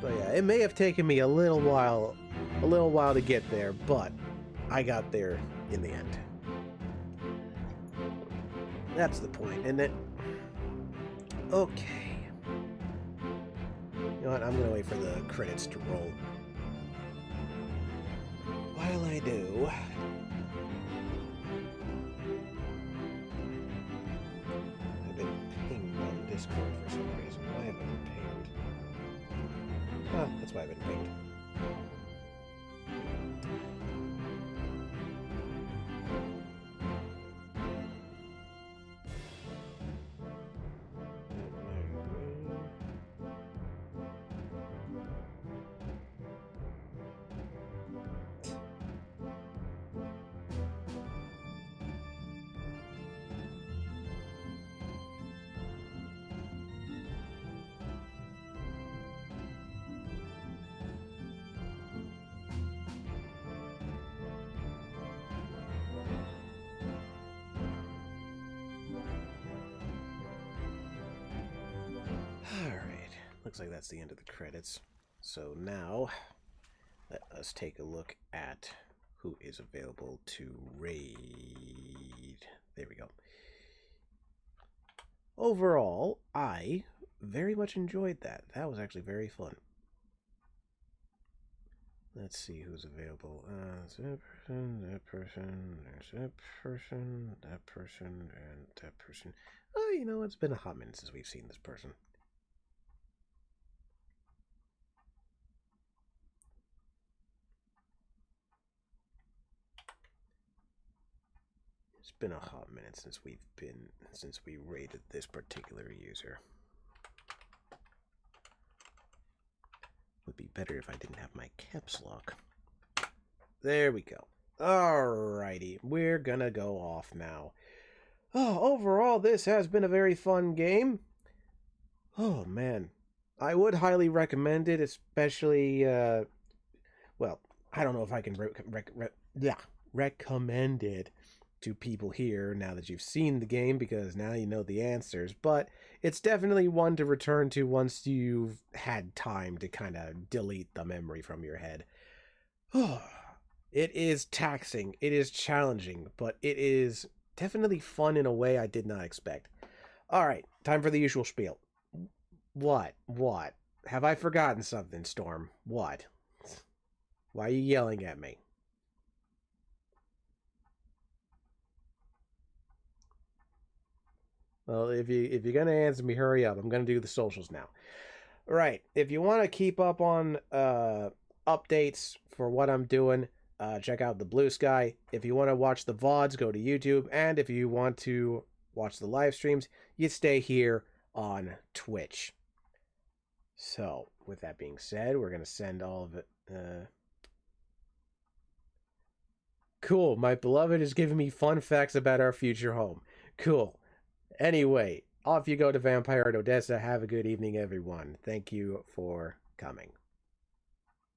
But yeah, it may have taken me a little while to get there, but I got there in the end. That's the point, isn't it? Okay. You know what? I'm gonna wait for the credits to roll. While I do, I've been pinged on Discord for some reason. Why have I been pinged? Ah, that's why I've been pinged. Alright, looks like that's the end of the credits. So now, let us take a look at who is available to raid. There we go. Overall, I very much enjoyed that. That was actually very fun. Let's see who's available. That person, that person, there's that person, that person, and that person. Oh, you know, it's been a hot minute since we've seen this person. It's been a hot minute since we rated this particular user. Would be better if I didn't have my caps lock. There we go. Alrighty, we're gonna go off now. Oh, overall, this has been a very fun game. Oh man, I would highly recommend it, especially. Well, I don't know if I can recommend it to people here now that you've seen the game, because now you know the answers, but it's definitely one to return to once you've had time to kind of delete the memory from your head. It is taxing, it is challenging, but it is definitely fun in a way I did not expect. Alright, time for the usual spiel. What? Have I forgotten something, Storm? What? Why are you yelling at me? Well, if you're gonna answer me, hurry up. I'm gonna do the socials now. All right. If you want to keep up on updates for what I'm doing, check out the Blue Sky. If you want to watch the VODs, go to YouTube. And if you want to watch the live streams, you stay here on Twitch. So, with that being said, we're gonna send all of it. Cool. My beloved is giving me fun facts about our future home. Cool. Anyway, off you go to Vampire at Odessa. Have a good evening, everyone. Thank you for coming.